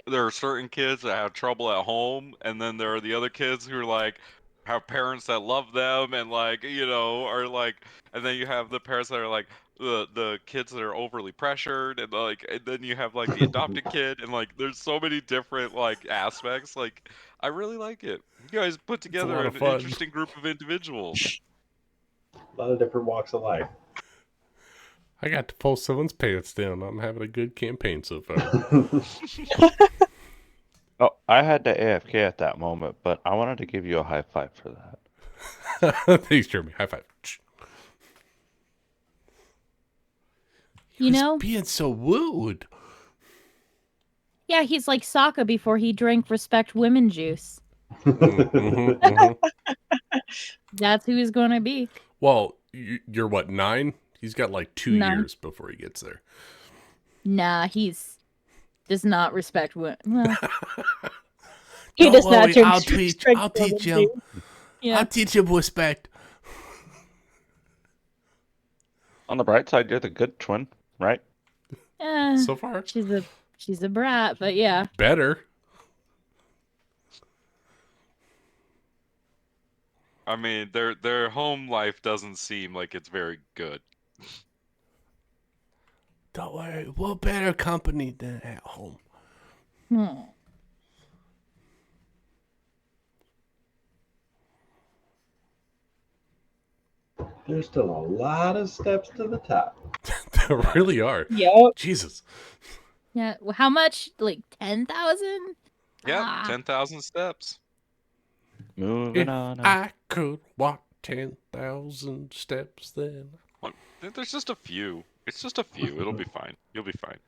there are certain kids that have trouble at home, and then there are the other kids who are like have parents that love them and like are like, and then you have the parents that are like the kids that are overly pressured, and like and then you have like the adopted kid, and like there's so many different like aspects. Like I really like it. You guys put It's a together lot of an fun. interesting group of individuals. A lot of different walks of life. I got to pull someone's pants down. I'm having a good campaign so far. Oh, I had to AFK at that moment, but I wanted to give you a high five for that. Thanks, Jeremy. High five. You know? Being so wooed. Yeah, he's like Sokka before he drank respect women juice. That's who he's going to be. Well, you're what, 9? He's got like 2 9. years before he gets there. Nah, he's does not respect women. Well, He Don't does not worry, drink I'll teach drink him. juice. Yeah. I'll teach him respect. On the bright side, you're the good twin, right? So far. She's a brat, but yeah. Better. I mean, their home life doesn't seem like it's very good. Don't worry, we're better company than at home. There's still a lot of steps to the top. There really are. Yep. Jesus. Yeah. Well, how much? Like 10,000? Yeah, 10,000 steps. Moving If on. I could walk 10,000 steps, then There's just a few. It's just a few. It'll be fine. You'll be fine.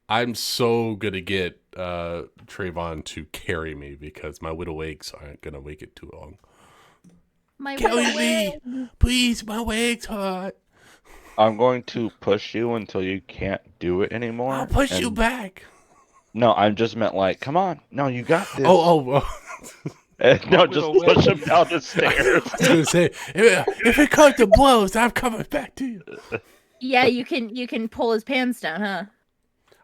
I'm so gonna get Trayvon to carry me because my widow eggs aren't gonna make it too long. My Carry widow me, wig. please. My legs hurt. I'm going to push you until you can't do it anymore. I'll push you back. No, I just meant like, come on. No, you got this. Oh. No, just push him down the stairs. I was gonna say, if it comes to blows, I'm coming back to you. Yeah, you can pull his pants down, huh?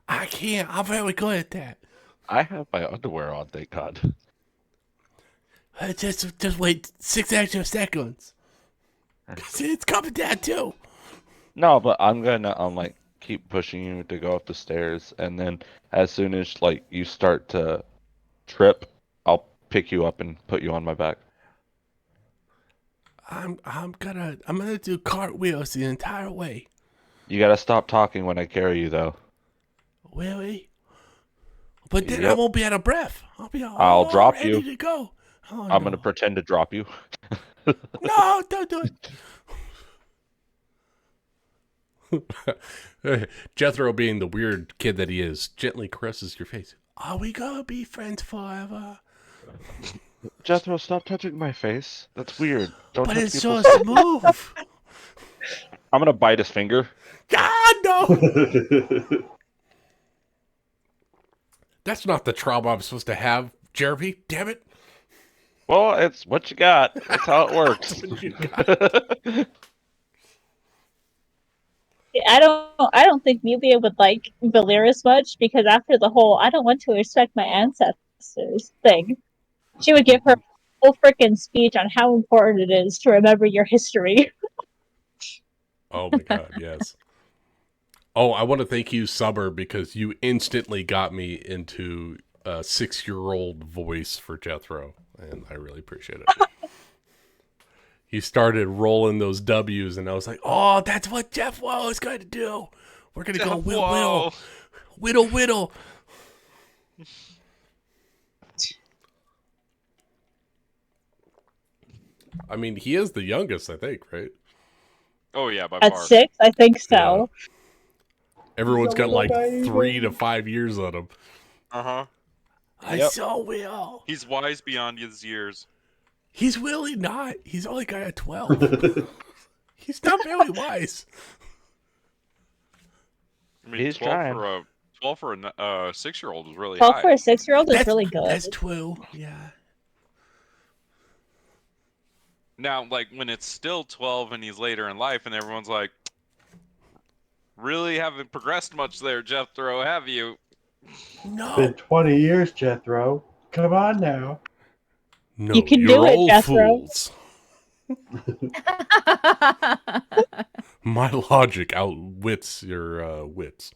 I can't. I'm very good at that. I have my underwear on, thank God. Just wait 6 extra seconds. 'Cause it's coming down too. No, but I'm gonna like keep pushing you to go up the stairs, and then as soon as like you start to trip, I'll pick you up and put you on my back. I'm gonna do cartwheels the entire way. You gotta stop talking when I carry you, though. Really? But then I Yep. won't be out of breath. I'll be I'll drop ready you. to go. Oh, I'm gonna pretend to drop you. No, don't do it. Jethro, being the weird kid that he is, gently caresses your face. Are we gonna be friends forever? Jethro, stop touching my face. That's weird. Don't But touch it's so people's- smooth. I'm gonna bite his finger. Ah, no! That's not the trauma I'm supposed to have, Jeremy. Damn it. Well, it's what you got. That's how it works. I don't think Melia would like Valeris much because after the whole "I don't want to respect my ancestors" thing, she would give her a whole freaking speech on how important it is to remember your history. Oh my god, yes. Oh, I want to thank you, Summer, because you instantly got me into a 6-year-old voice for Jethro, and I really appreciate it. He started rolling those W's, and I was like, oh, that's what Jethro is going to do. We're going to go whittle. I mean, he is the youngest, I think, right? Oh yeah, by At far. 6, I think so. Everyone's got like baby. 3 to 5 years on him. Uh-huh. I so will. He's wise beyond his years. He's really not. He's only got a 12. He's not very wise. I mean, He's 12 trying. for a 12 for a 6-year-old is really 12 high. for a 6-year-old is really good. That's true. Yeah. Now, like when it's still 12 and he's later in life, and everyone's like, "Really haven't progressed much there, Jethro, have you?" No. Been 20 years, Jethro. Come on now. No, You can you're do it, all Jethro. fools. My logic outwits your wits.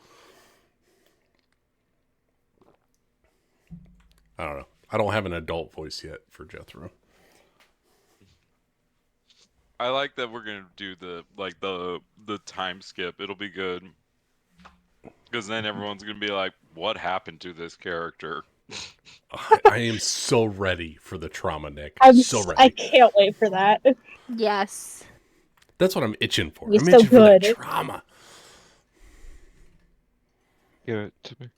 I don't know. I don't have an adult voice yet for Jethro. I like that we're gonna do the time skip. It'll be good because then everyone's gonna be like, "What happened to this character?" I am so ready for the trauma, Nick. So I ready. can't wait for that. Yes. That's what I'm itching for. You're I'm so itching for that good. trauma. Give it to me.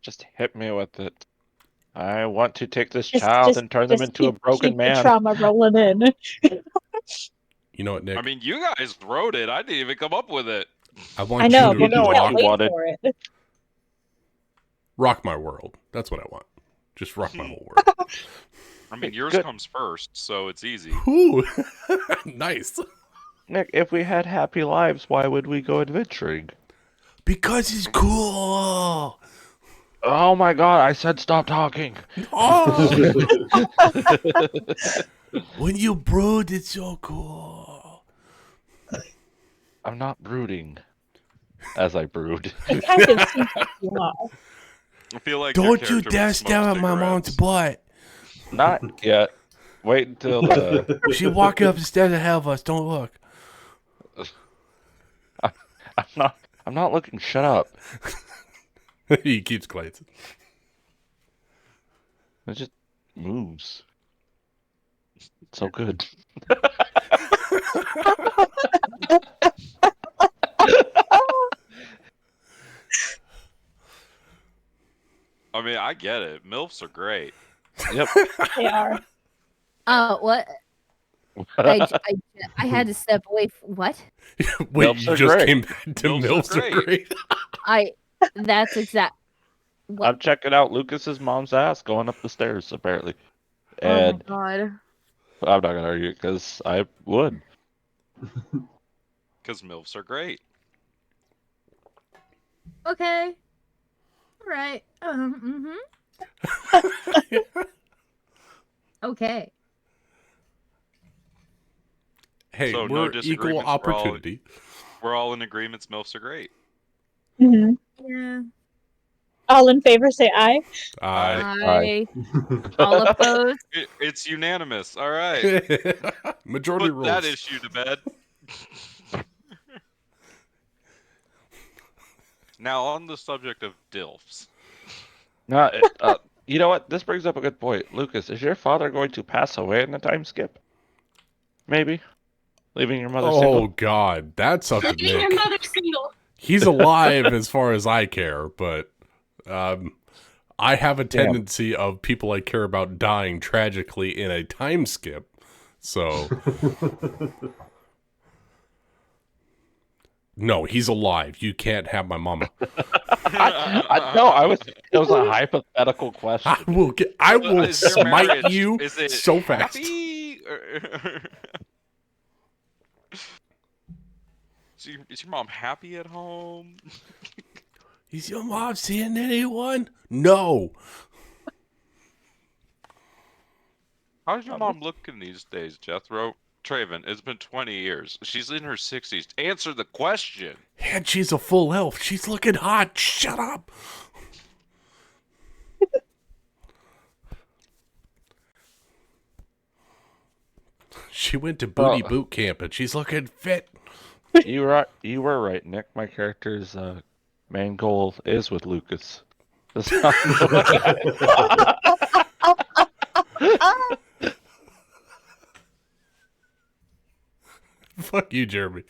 Just hit me with it. I want to take this Just, child just, and turn them just into a broken keep man. the trauma rolling in. You know what, Nick? I mean, you guys wrote it. I didn't even come up with it. I want I know, you but to we what can't you wait wanted. for it. rock my world. That's what I want. Just rock my whole world. I mean, yours Good. comes first, so it's easy. Ooh, nice. Nick, if we had happy lives, why would we go adventuring? Because he's cool. Oh my god, I said stop talking. Oh, when you brood, it's so cool. I'm not brooding. As I brood. It kind of seems like you are. I feel like your Don't you character dare would smoke stare at my mom's cigarettes. butt. Not yet. Wait until She walking up the stairs ahead of us. Don't look. I'm not looking. Shut up. He keeps glancing. It just moves. It's so good. I mean, I get it. MILFs are great. Yep. They are. What? I had to step away. What? Wait, Milfs you are just great. came back to Milfs are Milfs are great. great. That's exact. What? I'm checking out Lucas's mom's ass going up the stairs, apparently. Oh my And god. I'm not gonna argue because I would. Because MILFs are great. Okay. All right. Okay. Hey, So, no we're equal disagreements. opportunity. We're all in agreement. MILFs are great. hmm Yeah. All in favor, say aye. I all opposed. It's unanimous. All right. Majority Put rules. that issue to bed. Now, on the subject of DILFs. Now, you know what? This brings up a good point. Lucas, is your father going to pass away in the time skip? Maybe? Leaving your mother Oh single? God, that's up to Leaving your Nick. mother single. He's alive as far as I care, but I have a tendency of people I care about dying tragically in a time skip. So no, he's alive. You can't have my mama. No, it was a hypothetical question. I will Is your smite marriage- you is it so fast. happy? Is your mom happy at home? Is your mom seeing anyone? No. How's your mom looking these days, Jethro? Traven, it's been 20 years. She's in her 60s. Answer the question. And she's a full elf. She's looking hot. Shut up. She went to booty boot camp and she's looking fit. You were right, Nick. My character's main goal is with Lucas. That's not Fuck you, Jeremy.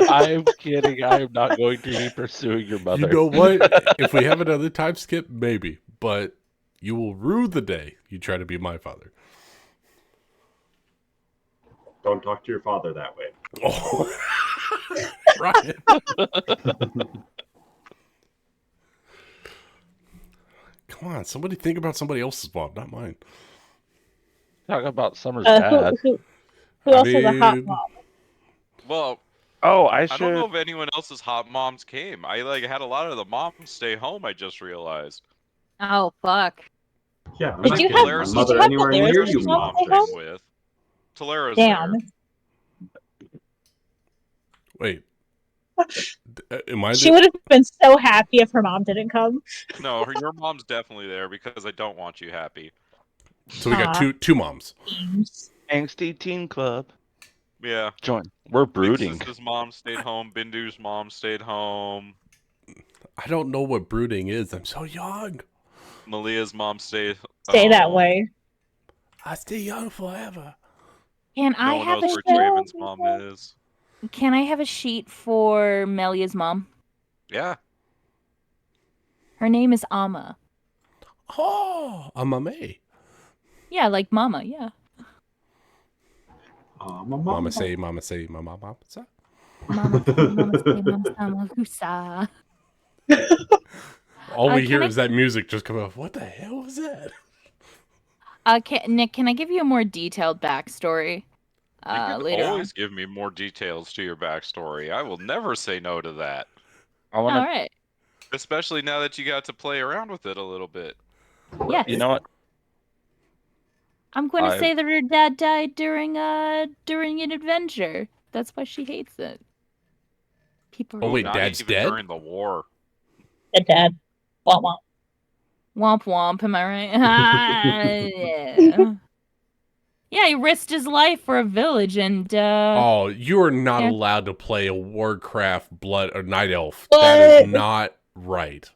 I'm kidding. I am not going to be pursuing your mother. You know what? If we have another time skip, maybe. But you will rue the day you try to be my father. Don't talk to your father that way. Oh. Ryan. Come on, somebody think about somebody else's mom, not mine. Talk about Summer's dad. Who else has a hot mom? Well, Oh, I don't know if anyone else's hot moms came. I had a lot of the moms stay home. I just realized. Oh fuck. Yeah, Did you have Tolera's- mother did you have anywhere near Tolera's you, Tolera's mom mom stay came home? with. Tolera's Damn. there. Wait. Am I She would have been so happy if her mom didn't come. No, your mom's definitely there because I don't want you happy. So we got Aw. two moms. Angsty Teen Club. Yeah. Join. We're brooding. Nix's mom stayed home. Bindu's mom stayed home. I don't know what brooding is. I'm so young. Malia's mom stayed. Stay that home. way. I stay young forever. Can No I one have a knows where sheet? Draven's mom is. Can I have a sheet for Melia's mom? Yeah. Her name is Amma. Oh, I'm a May. Yeah, like Mama. Yeah. Mama say, mama say, mama, mama say. Mama say, mama say, mama say, mama husa. All we hear can I- is that music just come off. What the hell was that? Nick, can I give you a more detailed backstory? You can Later always give me more details to your backstory. I will never say no to that. I on. want to. All right. Especially now that you got to play around with it a little bit. Yes. You know what? I'm going to I- say that her dad died during an adventure. That's why she hates it. People. Oh, wait, Not Dad's even dead? during the war. The dad. Womp womp. Womp womp. Am I right? Yeah. Yeah, he risked his life for a village, and Oh, you are not yeah. allowed to play a Warcraft Blood or Night Elf. What? That is not right.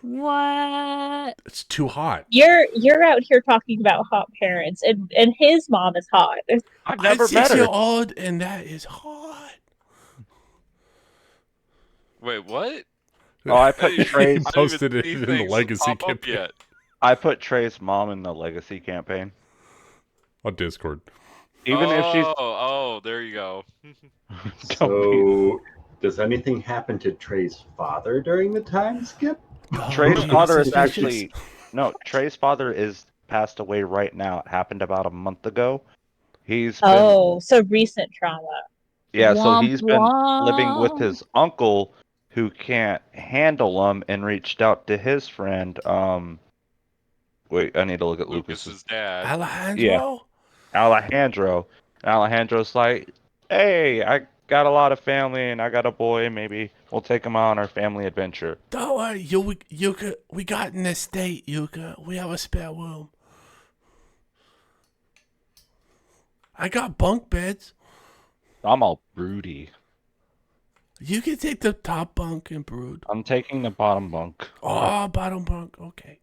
What? It's too hot. You're out here talking about hot parents, and his mom is hot. I've never I'm met her. 6-year-old, and that is hot. Wait, what? Oh, I put He Trey's. posted it These in the things Legacy pop up campaign yet. I put Trey's mom in the Legacy campaign. on Discord. Even if she's. Oh, there you go. So, does anything happen to Trey's father during the time skip? Trey's Oh, father is suspicious. actually. No, Trey's father is passed away right now. It happened about a month ago. He's been. Oh, so recent trauma. Yeah, so Womp he's been living with womp. his uncle who can't handle him and reached out to his friend. Wait, I need to look at Lucas's. Lucas's dad. Alejandro? Alejandro. Alejandro's like, hey, I got a lot of family and I got a boy. Maybe we'll take him on our family adventure. Don't worry, we got an estate, Yuka. We have a spare room. I got bunk beds. I'm all broody. You can take the top bunk and brood. I'm taking the bottom bunk. Oh, bottom bunk. Okay.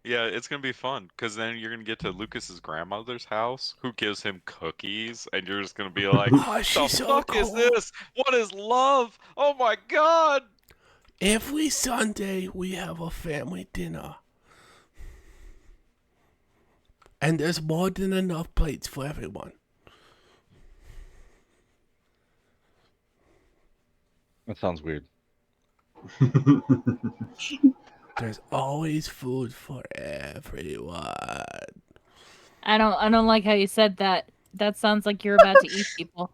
Yeah, it's gonna be fun because then you're gonna get to Lucas's grandmother's house, who gives him cookies, and you're just gonna be like, Oh, "The she's so fuck is cool. this? What is love? Oh my god!" Every Sunday, we have a family dinner. And there's more than enough plates for everyone. That sounds weird. There's always food for everyone. I don't like how you said that. That sounds like you're about to eat people.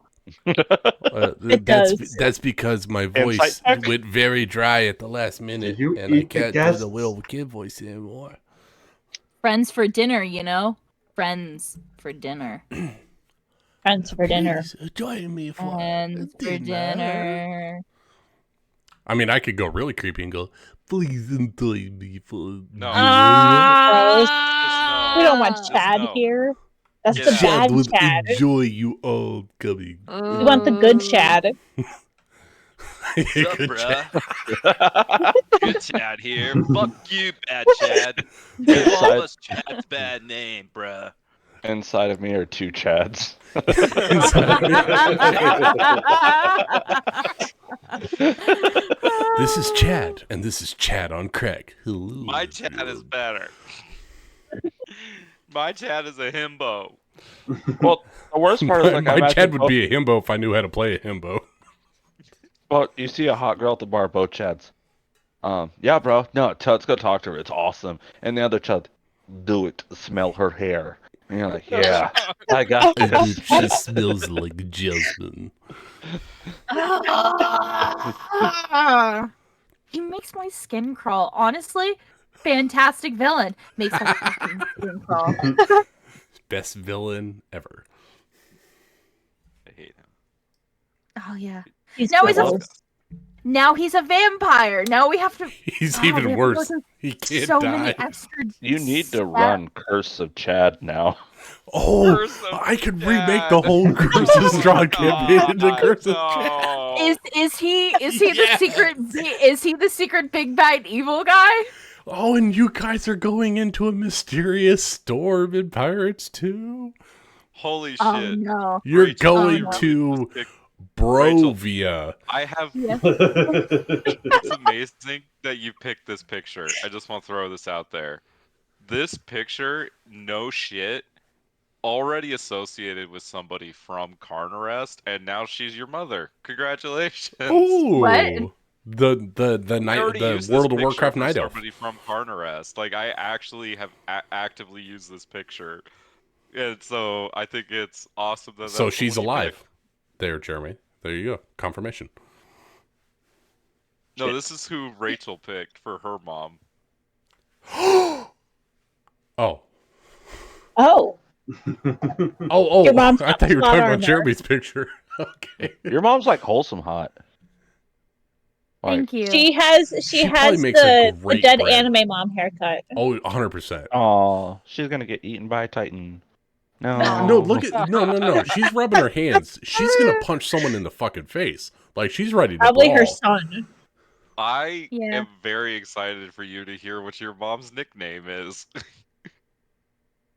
That's because my voice Insight. went very dry at the last minute, You and I eat the can't do guests? the Will Kid voice anymore. Friends for dinner, you know? Friends for dinner. Friends for dinner. Please join me for Friends for dinner. I mean, I could go really creepy and go, please join me for No. Ah! We don't want Just Chad no. here. That's Get the out. bad would Chad. enjoy you all coming. We want the good Chad. Good chat. Good Chad here. Fuck you, bad Chad. Give all us Chad's bad name, bruh. Inside of me are two Chads. This is Chad, and this is Chad on crack. Hello. My Chad is better. My Chad is a himbo. Well, the worst part is like my I imagine Chad would both- be a himbo if I knew how to play a himbo. Well, you see a hot girl at the bar, both Chads. Yeah, bro. No, let's go talk to her. It's awesome. And the other child, do it. Smell her hair. And you're like, yeah, I got this. She smells like jasmine. He makes my skin crawl. Honestly, fantastic villain. Makes my fucking skin crawl. Best villain ever. I hate him. Oh yeah. He's Now he's a vampire. Now we have to. He's we even have to worse. go through He can't so die. many extra. You need to steps. run Curse of Chad now. Oh, Curse of I could Chad. remake the whole Curse of Strahd campaign into Curse of Chad. No. Is he Yes. the secret? Is he the secret big bad evil guy? Oh, and you guys are going into a mysterious storm in Pirates 2? Holy shit. Oh no. You're Rachel, going no. to Rachel, Brovia. I have. Yeah. It's amazing that you picked this picture. I just want to throw this out there. This picture, no shit, already associated with somebody from Carnarest, and now she's your mother. Congratulations. Ooh. What? The I night already the used World this of Warcraft picture for night elf. somebody from Carnarest. Like, I actually have actively used this picture. And so I think it's awesome that So that's the she's one you alive. picked. There, Jeremy. There you go. Confirmation. No, this is who Rachel picked for her mom. Oh. Oh, Oh, Your mom's I got thought you were plot talking about armor. Jeremy's picture. Okay. Your mom's like wholesome hot. Like, Thank you. she has She probably has makes a the great dead bread. anime mom haircut. Oh, 100%. oh, she's gonna get eaten by a Titan. No. No, look at no. She's rubbing her hands. She's gonna punch someone in the fucking face. Like she's ready to Probably brawl. her son. I Yeah. am very excited for you to hear what your mom's nickname is.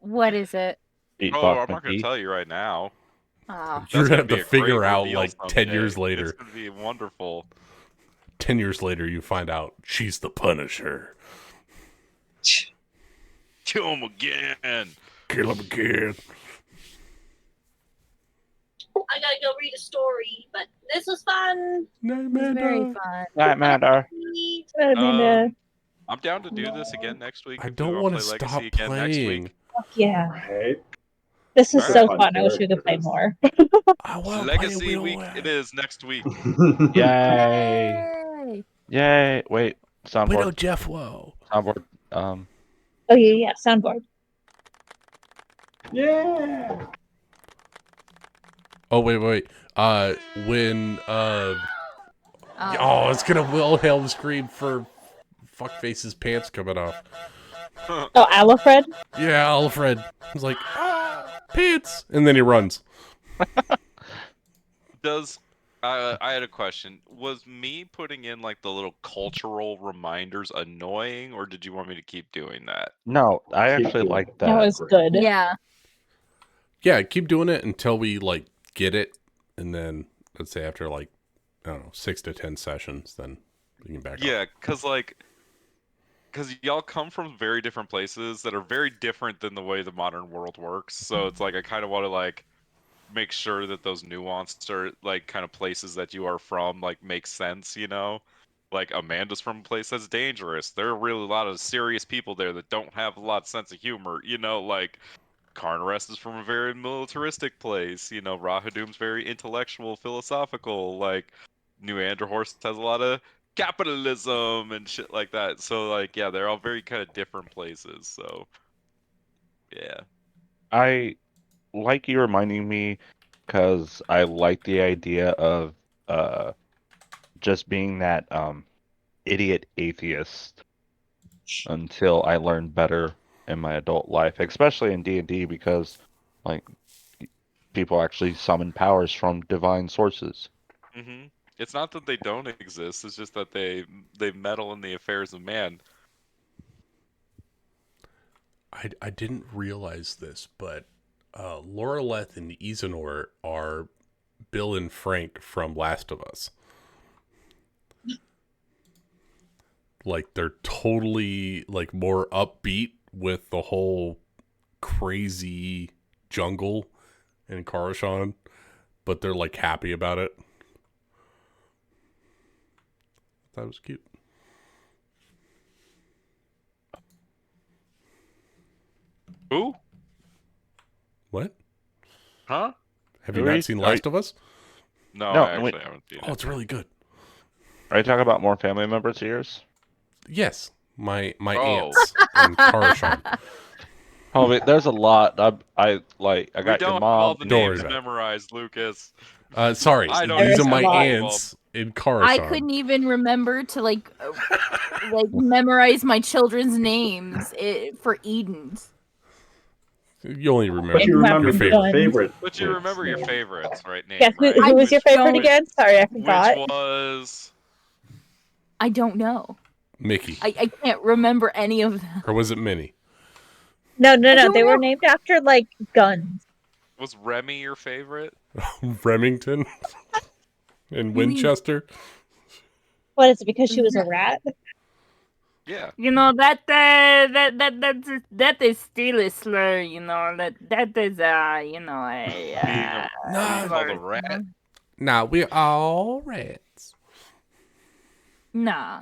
What is it? Oh, I'm not going to tell you right now. Oh. You're That's gonna have be to a figure great out reveal like 10 years someday. later. It's going to be wonderful. 10 years later, you find out she's the Punisher. Kill him again. Kill him again. I gotta go read a story, but this was fun. It was very fun. Night matter. I'm down to do this again next week. I if don't we want play to Legacy stop again next playing. week. Fuck yeah. Right? This is so Alright. fun. I wish we could play more. I want to Legacy play week it is next week. Yay. Yay. Yay. Wait. Wait, Soundboard. no, Jeff, whoa. Soundboard. Oh yeah, soundboard. Yeah. Oh, wait. When, oh, it's gonna Wilhelm scream for fuckface's pants coming off. Oh, Alfred? Yeah, Alfred. He's like, pants! And then he runs. Does I had a question. Was me putting in like the little cultural reminders annoying, or did you want me to keep doing that? No, I Keep actually doing like it. that. That was good. Yeah. Yeah, keep doing it until we, like, get it. And then, let's say after, like, I don't know, 6 to 10 sessions, then we can back up. Yeah, because y'all come from very different places that are very different than the way the modern world works. So it's like I kind of want to like make sure that those nuanced or like kind of places that you are from like make sense, you know? Like Amanda's from a place that's dangerous. There are really a lot of serious people there that don't have a lot of sense of humor, you know, like Carnarest is from a very militaristic place, you know, Rahadum's very intellectual, philosophical, like New Andorhorst has a lot of capitalism and shit like that. So like yeah, they're all very kind of different places. So yeah. I like you reminding me because I like the idea of just being that idiot atheist until I learn better in my adult life, especially in D&D because like people actually summon powers from divine sources. Mm-hmm. It's not that they don't exist, it's just that they meddle in the affairs of man. I didn't realize this, but Loreleth and Isanor are Bill and Frank from Last of Us. Like, they're totally, like, more upbeat with the whole crazy jungle in Coruscant, but they're, like, happy about it. That was cute. Who? What? Huh? Have you Who are not you- seen are Last of Us? No, No, I actually haven't seen Oh, it. it's really good. Are you talking about more family members of yours? Yes, my Oh. aunts and Karashan. Homie, there's a lot. I like. I We got your don't have all mom. the Don't worry names about it. memorized, Lucas. Sorry, I don't There these is are a my lot. aunts in I Karashan. couldn't even remember to like memorize my children's names for Eden's. You only But remember you remember your your favorite. favorite. But you remember your favorites, right? Name, Yeah, right? who was your favorite don't- again? Sorry, I Which forgot. was I don't know. Mickey. I can't remember any of them. Or was it Minnie? No, I don't they were know. named after like guns. was Remy your favorite? Remington? In Winchester? What is it? Because she was a rat? Yeah. You know that is still a slur. You know that is you know Being called a rat. Nah, we're all rats. No.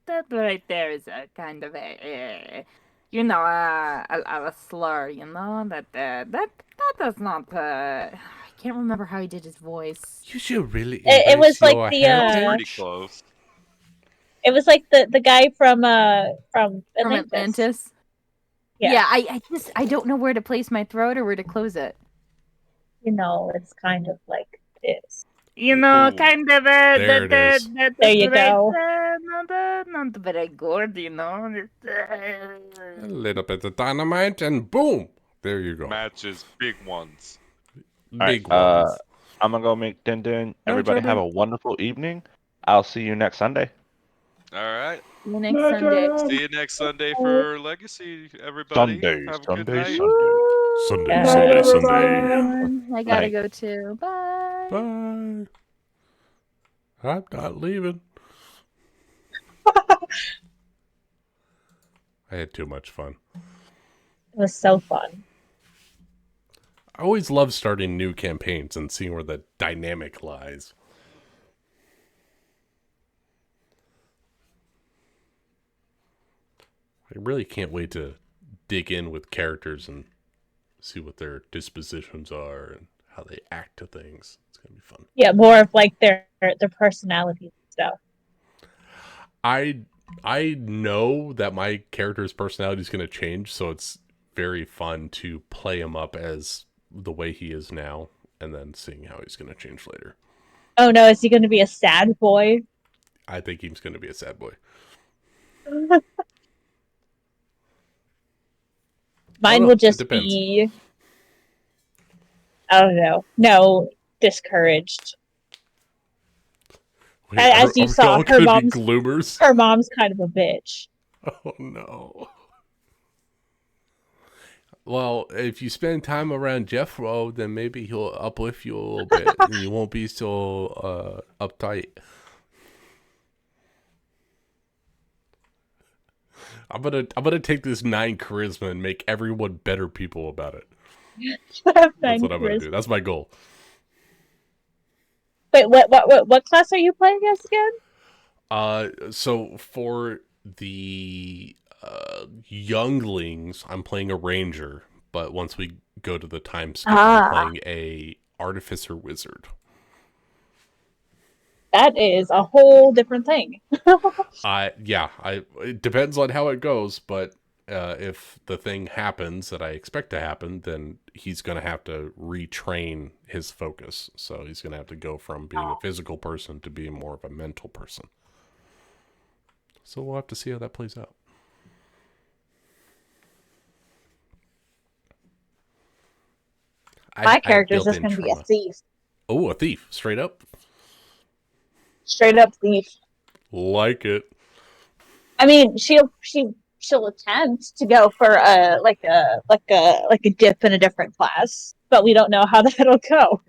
That right there is a kind of a slur. You know that does not. I can't remember how he did his voice. You should really It was like your the Pretty heritage. close. it was like the guy from From Atlantis. Atlantis. Yeah. Yeah, I don't know where to place my throat or where to close it. You know, it's kind of like this. You know, Ooh. kind of There it is. There you go. Not very good, you know. A little bit of dynamite and boom! There you go. Matches big ones. Big Alright, ones. I'm gonna go make din din. No Everybody have trouble. a wonderful evening. I'll see you next Sunday. All right. See you next Sunday. See you next Sunday for Legacy, everybody. Have a good night. Sunday, Bye, Sunday, Sunday. everyone. I gotta Night. go too. Bye. Bye. I'm not leaving. I had too much fun. It was so fun. I always love starting new campaigns and seeing where the dynamic lies. I really can't wait to dig in with characters and see what their dispositions are and how they act to things. It's gonna be fun. Yeah, more of like their personalities and stuff. I know that my character's personality is going to change, so it's very fun to play him up as the way he is now, and then seeing how he's going to change later. Oh no, is he going to be a sad boy? I think he's going to be a sad boy. Mine no, will it just depends. be, I don't know. No, discouraged. Wait, As you we saw, all her gonna be mom's gloomers. her mom's kind of a bitch. Oh no. Well, if you spend time around Jeffro, then maybe he'll uplift you a little bit, and you won't be so uptight. I'm gonna take this 9 charisma and make everyone better people about it. That's what I'm gonna do. That's my goal. Wait, what class are you playing as again? So for the younglings, I'm playing a ranger, but once we go to the time skip, I'm playing a artificer wizard. That is a whole different thing. It depends on how it goes, but if the thing happens that I expect to happen, then he's going to have to retrain his focus. So he's going to have to go from being a physical person to being more of a mental person. So we'll have to see how that plays out. My character is just going to be a thief. Oh, a thief, straight up. Straight up thief. Like it. I mean, she'll attempt to go for a dip in a different class, but we don't know how that'll go.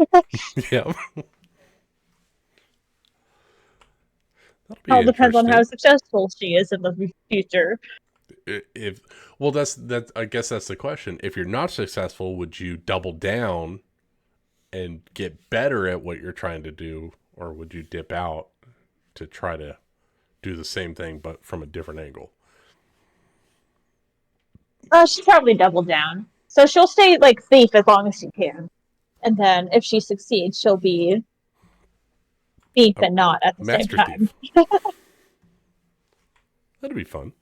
Yeah. All depends on how successful she is in the future. I guess that's the question. If you're not successful, would you double down and get better at what you're trying to do, or would you dip out to try to do the same thing but from a different angle? She'll probably double down. So she'll stay like thief as long as she can, and then if she succeeds, she'll be thief and not at the same Master time. Thief. That'd be fun.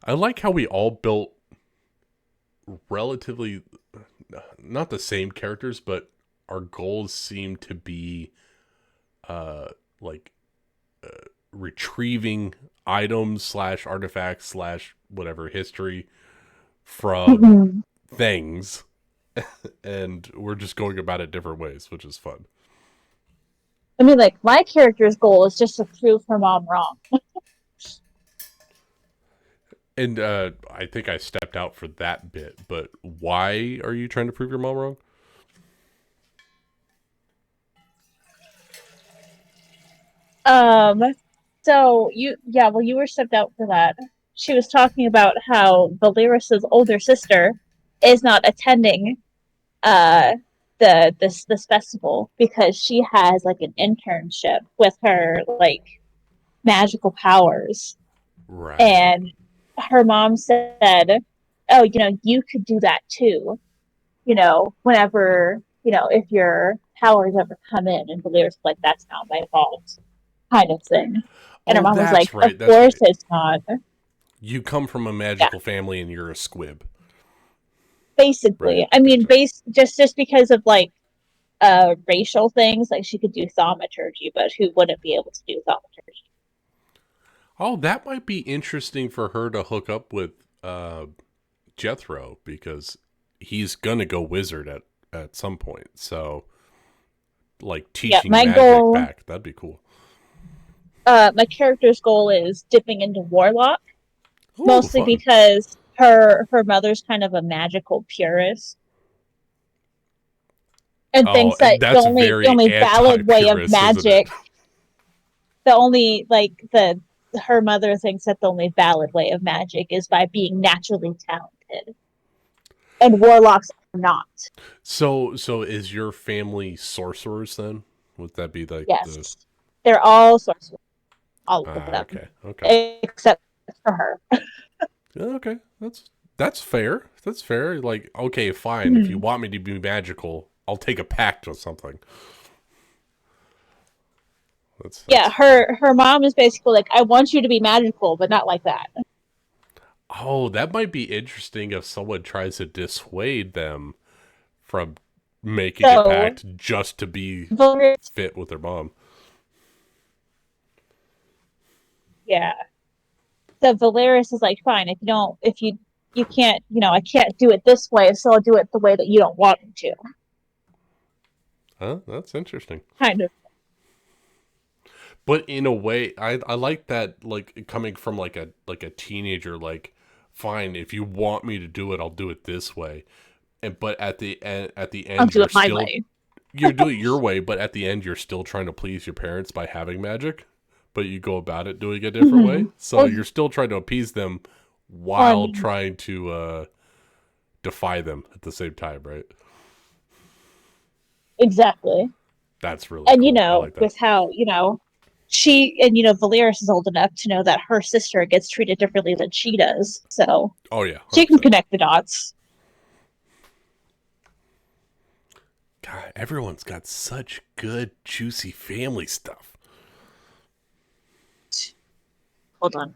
I like how we all built relatively not the same characters, but our goals seem to be like retrieving items slash artifacts slash whatever history from things, and we're just going about it different ways, which is fun. I mean, like, my character's goal is just to prove her mom wrong. And I think I stepped out for that bit, but why are you trying to prove your mom wrong? So you were stepped out for that. She was talking about how Valeris's older sister is not attending uh this festival because she has like an internship with her like magical powers. Right. And her mom said, "Oh, you could do that too. Whenever, if your powers ever come in." And Valeris like, "That's not my fault," kind of thing. And her Oh, mom was like, that's "Of right. That's course right. it's not." You come from a Yeah, magical family and you're a squib. Right. basically. I mean, Gotcha. just because of like racial things, like she could do thaumaturgy, but who wouldn't be able to do thaumaturgy? Oh, that might be interesting for her to hook up with Jethro, because he's gonna go wizard at some point. So, like Yeah, teaching my magic goal, back, that'd be cool. my character's goal is dipping into warlock, Oh, mostly fun. because her mother's kind of a magical purist and Oh, thinks that and that's the very only valid way of anti-purist, isn't it? magic, the only like the her mother thinks that the only valid way of magic is by being naturally talented, and warlocks are not. So is your family sorcerers then? Would that be like the? Yes, they're all sorcerers, all of Ah, them, okay, okay, except for her. yeah, okay. That's fair. That's fair. Like, okay, fine. If you want me to be magical, I'll take a pact or something. Yeah, That's her mom is basically like, "I want you to be magical, but not like that." Oh, that might be interesting if someone tries to dissuade them from making a So pact just to be Valeris, fit with their mom. yeah. So Valeris is like, "Fine, if you can't, I can't do it this way, so I'll do it the way that you don't want me to." Huh? That's interesting. Kind of. But in a way, I like that, like coming from like a teenager, like, fine, if you want me to do it, I'll do it this way. And but at the I'll end do you're it my still way. you do it your way, but at the end you're still trying to please your parents by having magic, but you go about it doing a different way. So Well, you're still trying to appease them I while mean, trying to defy them at the same time, right? exactly. That's really And cool. I like that. with how Valeris is old enough to know that her sister gets treated differently than she does, so Oh yeah, she can 100%. connect the dots. God, everyone's got such good, juicy family stuff. Hold on.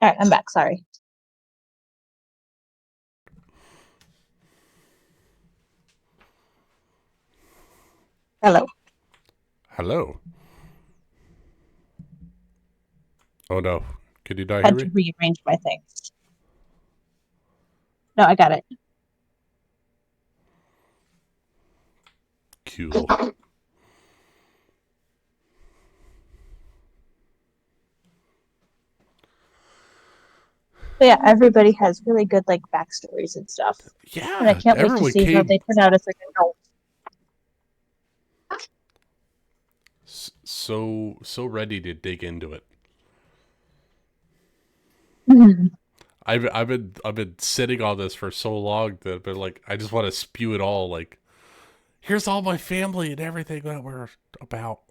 All right, I'm back. Sorry. Hello. Hello. Oh no. Could you not hear Had to me? rearrange my things. No, I got it. Cool. But yeah, everybody has really good like backstories and stuff. And I Yeah, can't wait to everyone see how came they turn out as like adults. so ready to dig into it. I've been sitting on this for so long that I've been like, I just want to spew it all. Like, here's all my family and everything that we're about.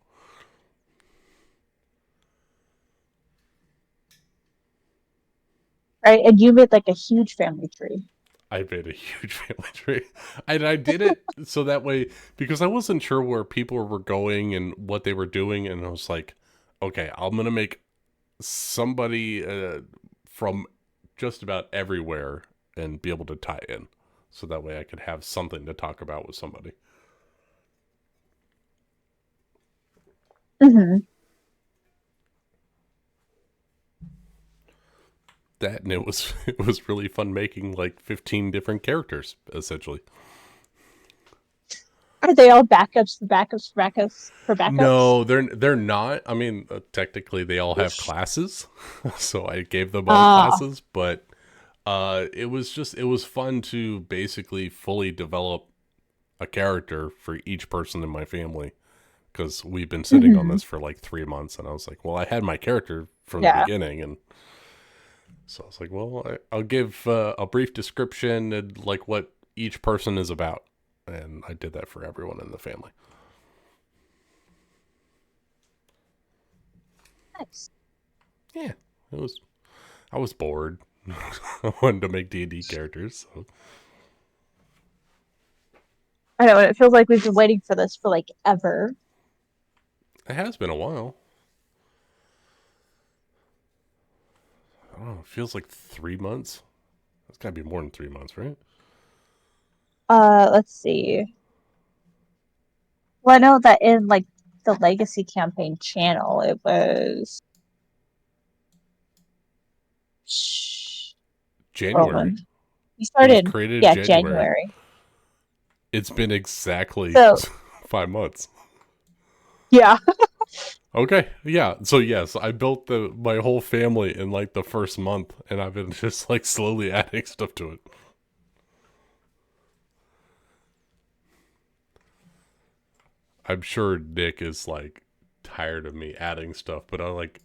Right, and you made like a huge family tree. I made a huge family tree, and I did it so that way because I wasn't sure where people were going and what they were doing, and I was like, okay, I'm gonna make somebody from just about everywhere and be able to tie in, so that way I could have something to talk about with somebody. Mm-hmm. That and it was it was really fun making like 15 different characters essentially. Are they all backups for backups for backups for backups? No, they're not. I mean, technically they all have classes, so I gave them all classes. But it was fun to basically fully develop a character for each person in my family because we've been sitting on this for like 3 months, and I was like, well, I had my character from the beginning, and so I was like, well, I'll give a brief description and like what each person is about, and I did that for everyone in the family. Nice. Yeah, it was. I was bored. I wanted to make D&D characters. So. I know, it feels like we've been waiting for this for like ever. It has been a while. I don't know. It feels like 3 months. It's got to be more than 3 months, right? Let's see. Well, I know that in like the Legacy campaign channel, it was January. We started. It was created in January. It's been exactly 5 months. Yeah. Okay, yeah. So yes, I built my whole family in like the first month, and I've been just like slowly adding stuff to it. I'm sure Nick is like tired of me adding stuff, but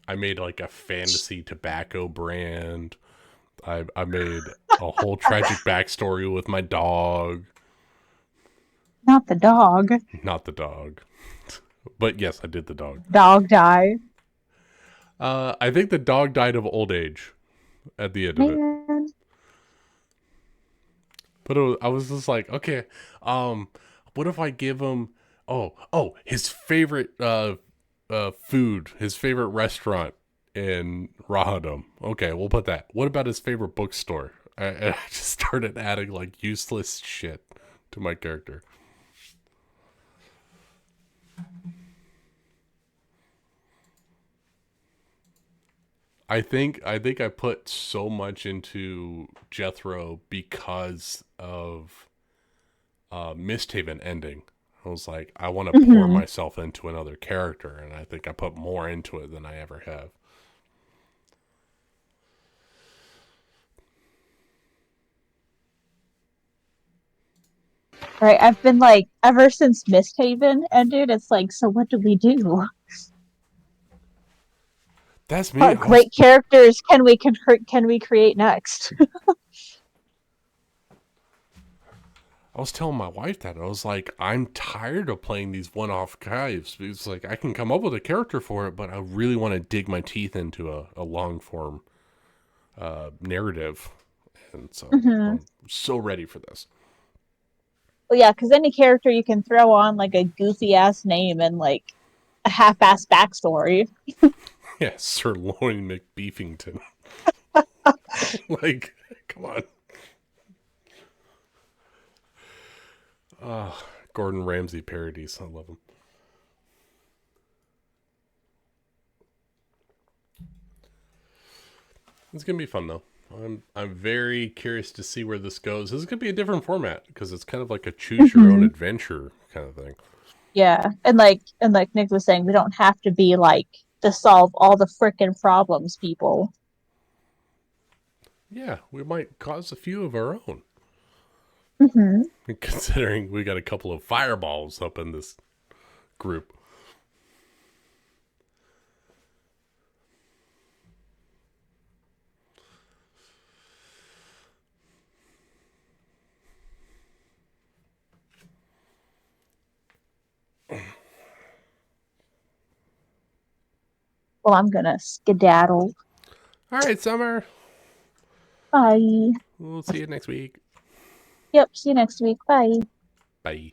I made like a fantasy tobacco brand. I made a whole tragic backstory with my dog. Not the dog. Not the dog. But yes, I did the dog. Dog died. I think the dog died of old age at the end of it. But I was just like, okay, what if I give him his favorite food, his favorite restaurant in Rahadam. Okay, we'll put that. What about his favorite bookstore? I just started adding like useless shit to my character. I think I put so much into Jethro because of Misthaven ending. I was like, I want to pour myself into another character, and I think I put more into it than I ever have. Right, I've been like, ever since Misthaven ended, it's like, so what do we do? That's me. What great characters can we create next? I was telling my wife that. I was like, I'm tired of playing these one-off guys. It's like, I can come up with a character for it, but I really want to dig my teeth into a long-form narrative. And so I'm so ready for this. Well, yeah, because any character you can throw on like a goofy-ass name and like a half-ass backstory. Yeah, Sir Loin McBeefington. Like, come on. Oh, Gordon Ramsay parodies. I love them. It's gonna be fun though. I'm very curious to see where this goes. This is gonna be a different format because it's kind of like a choose your own adventure kind of thing. Yeah, and like Nick was saying, we don't have to be like to solve all the frickin' problems, people. Yeah, we might cause a few of our own. Mm-hmm. Considering we got a couple of fireballs up in this group. Well, I'm gonna skedaddle. All right, Summer. Bye. We'll see you next week. Yep, see you next week. Bye. Bye.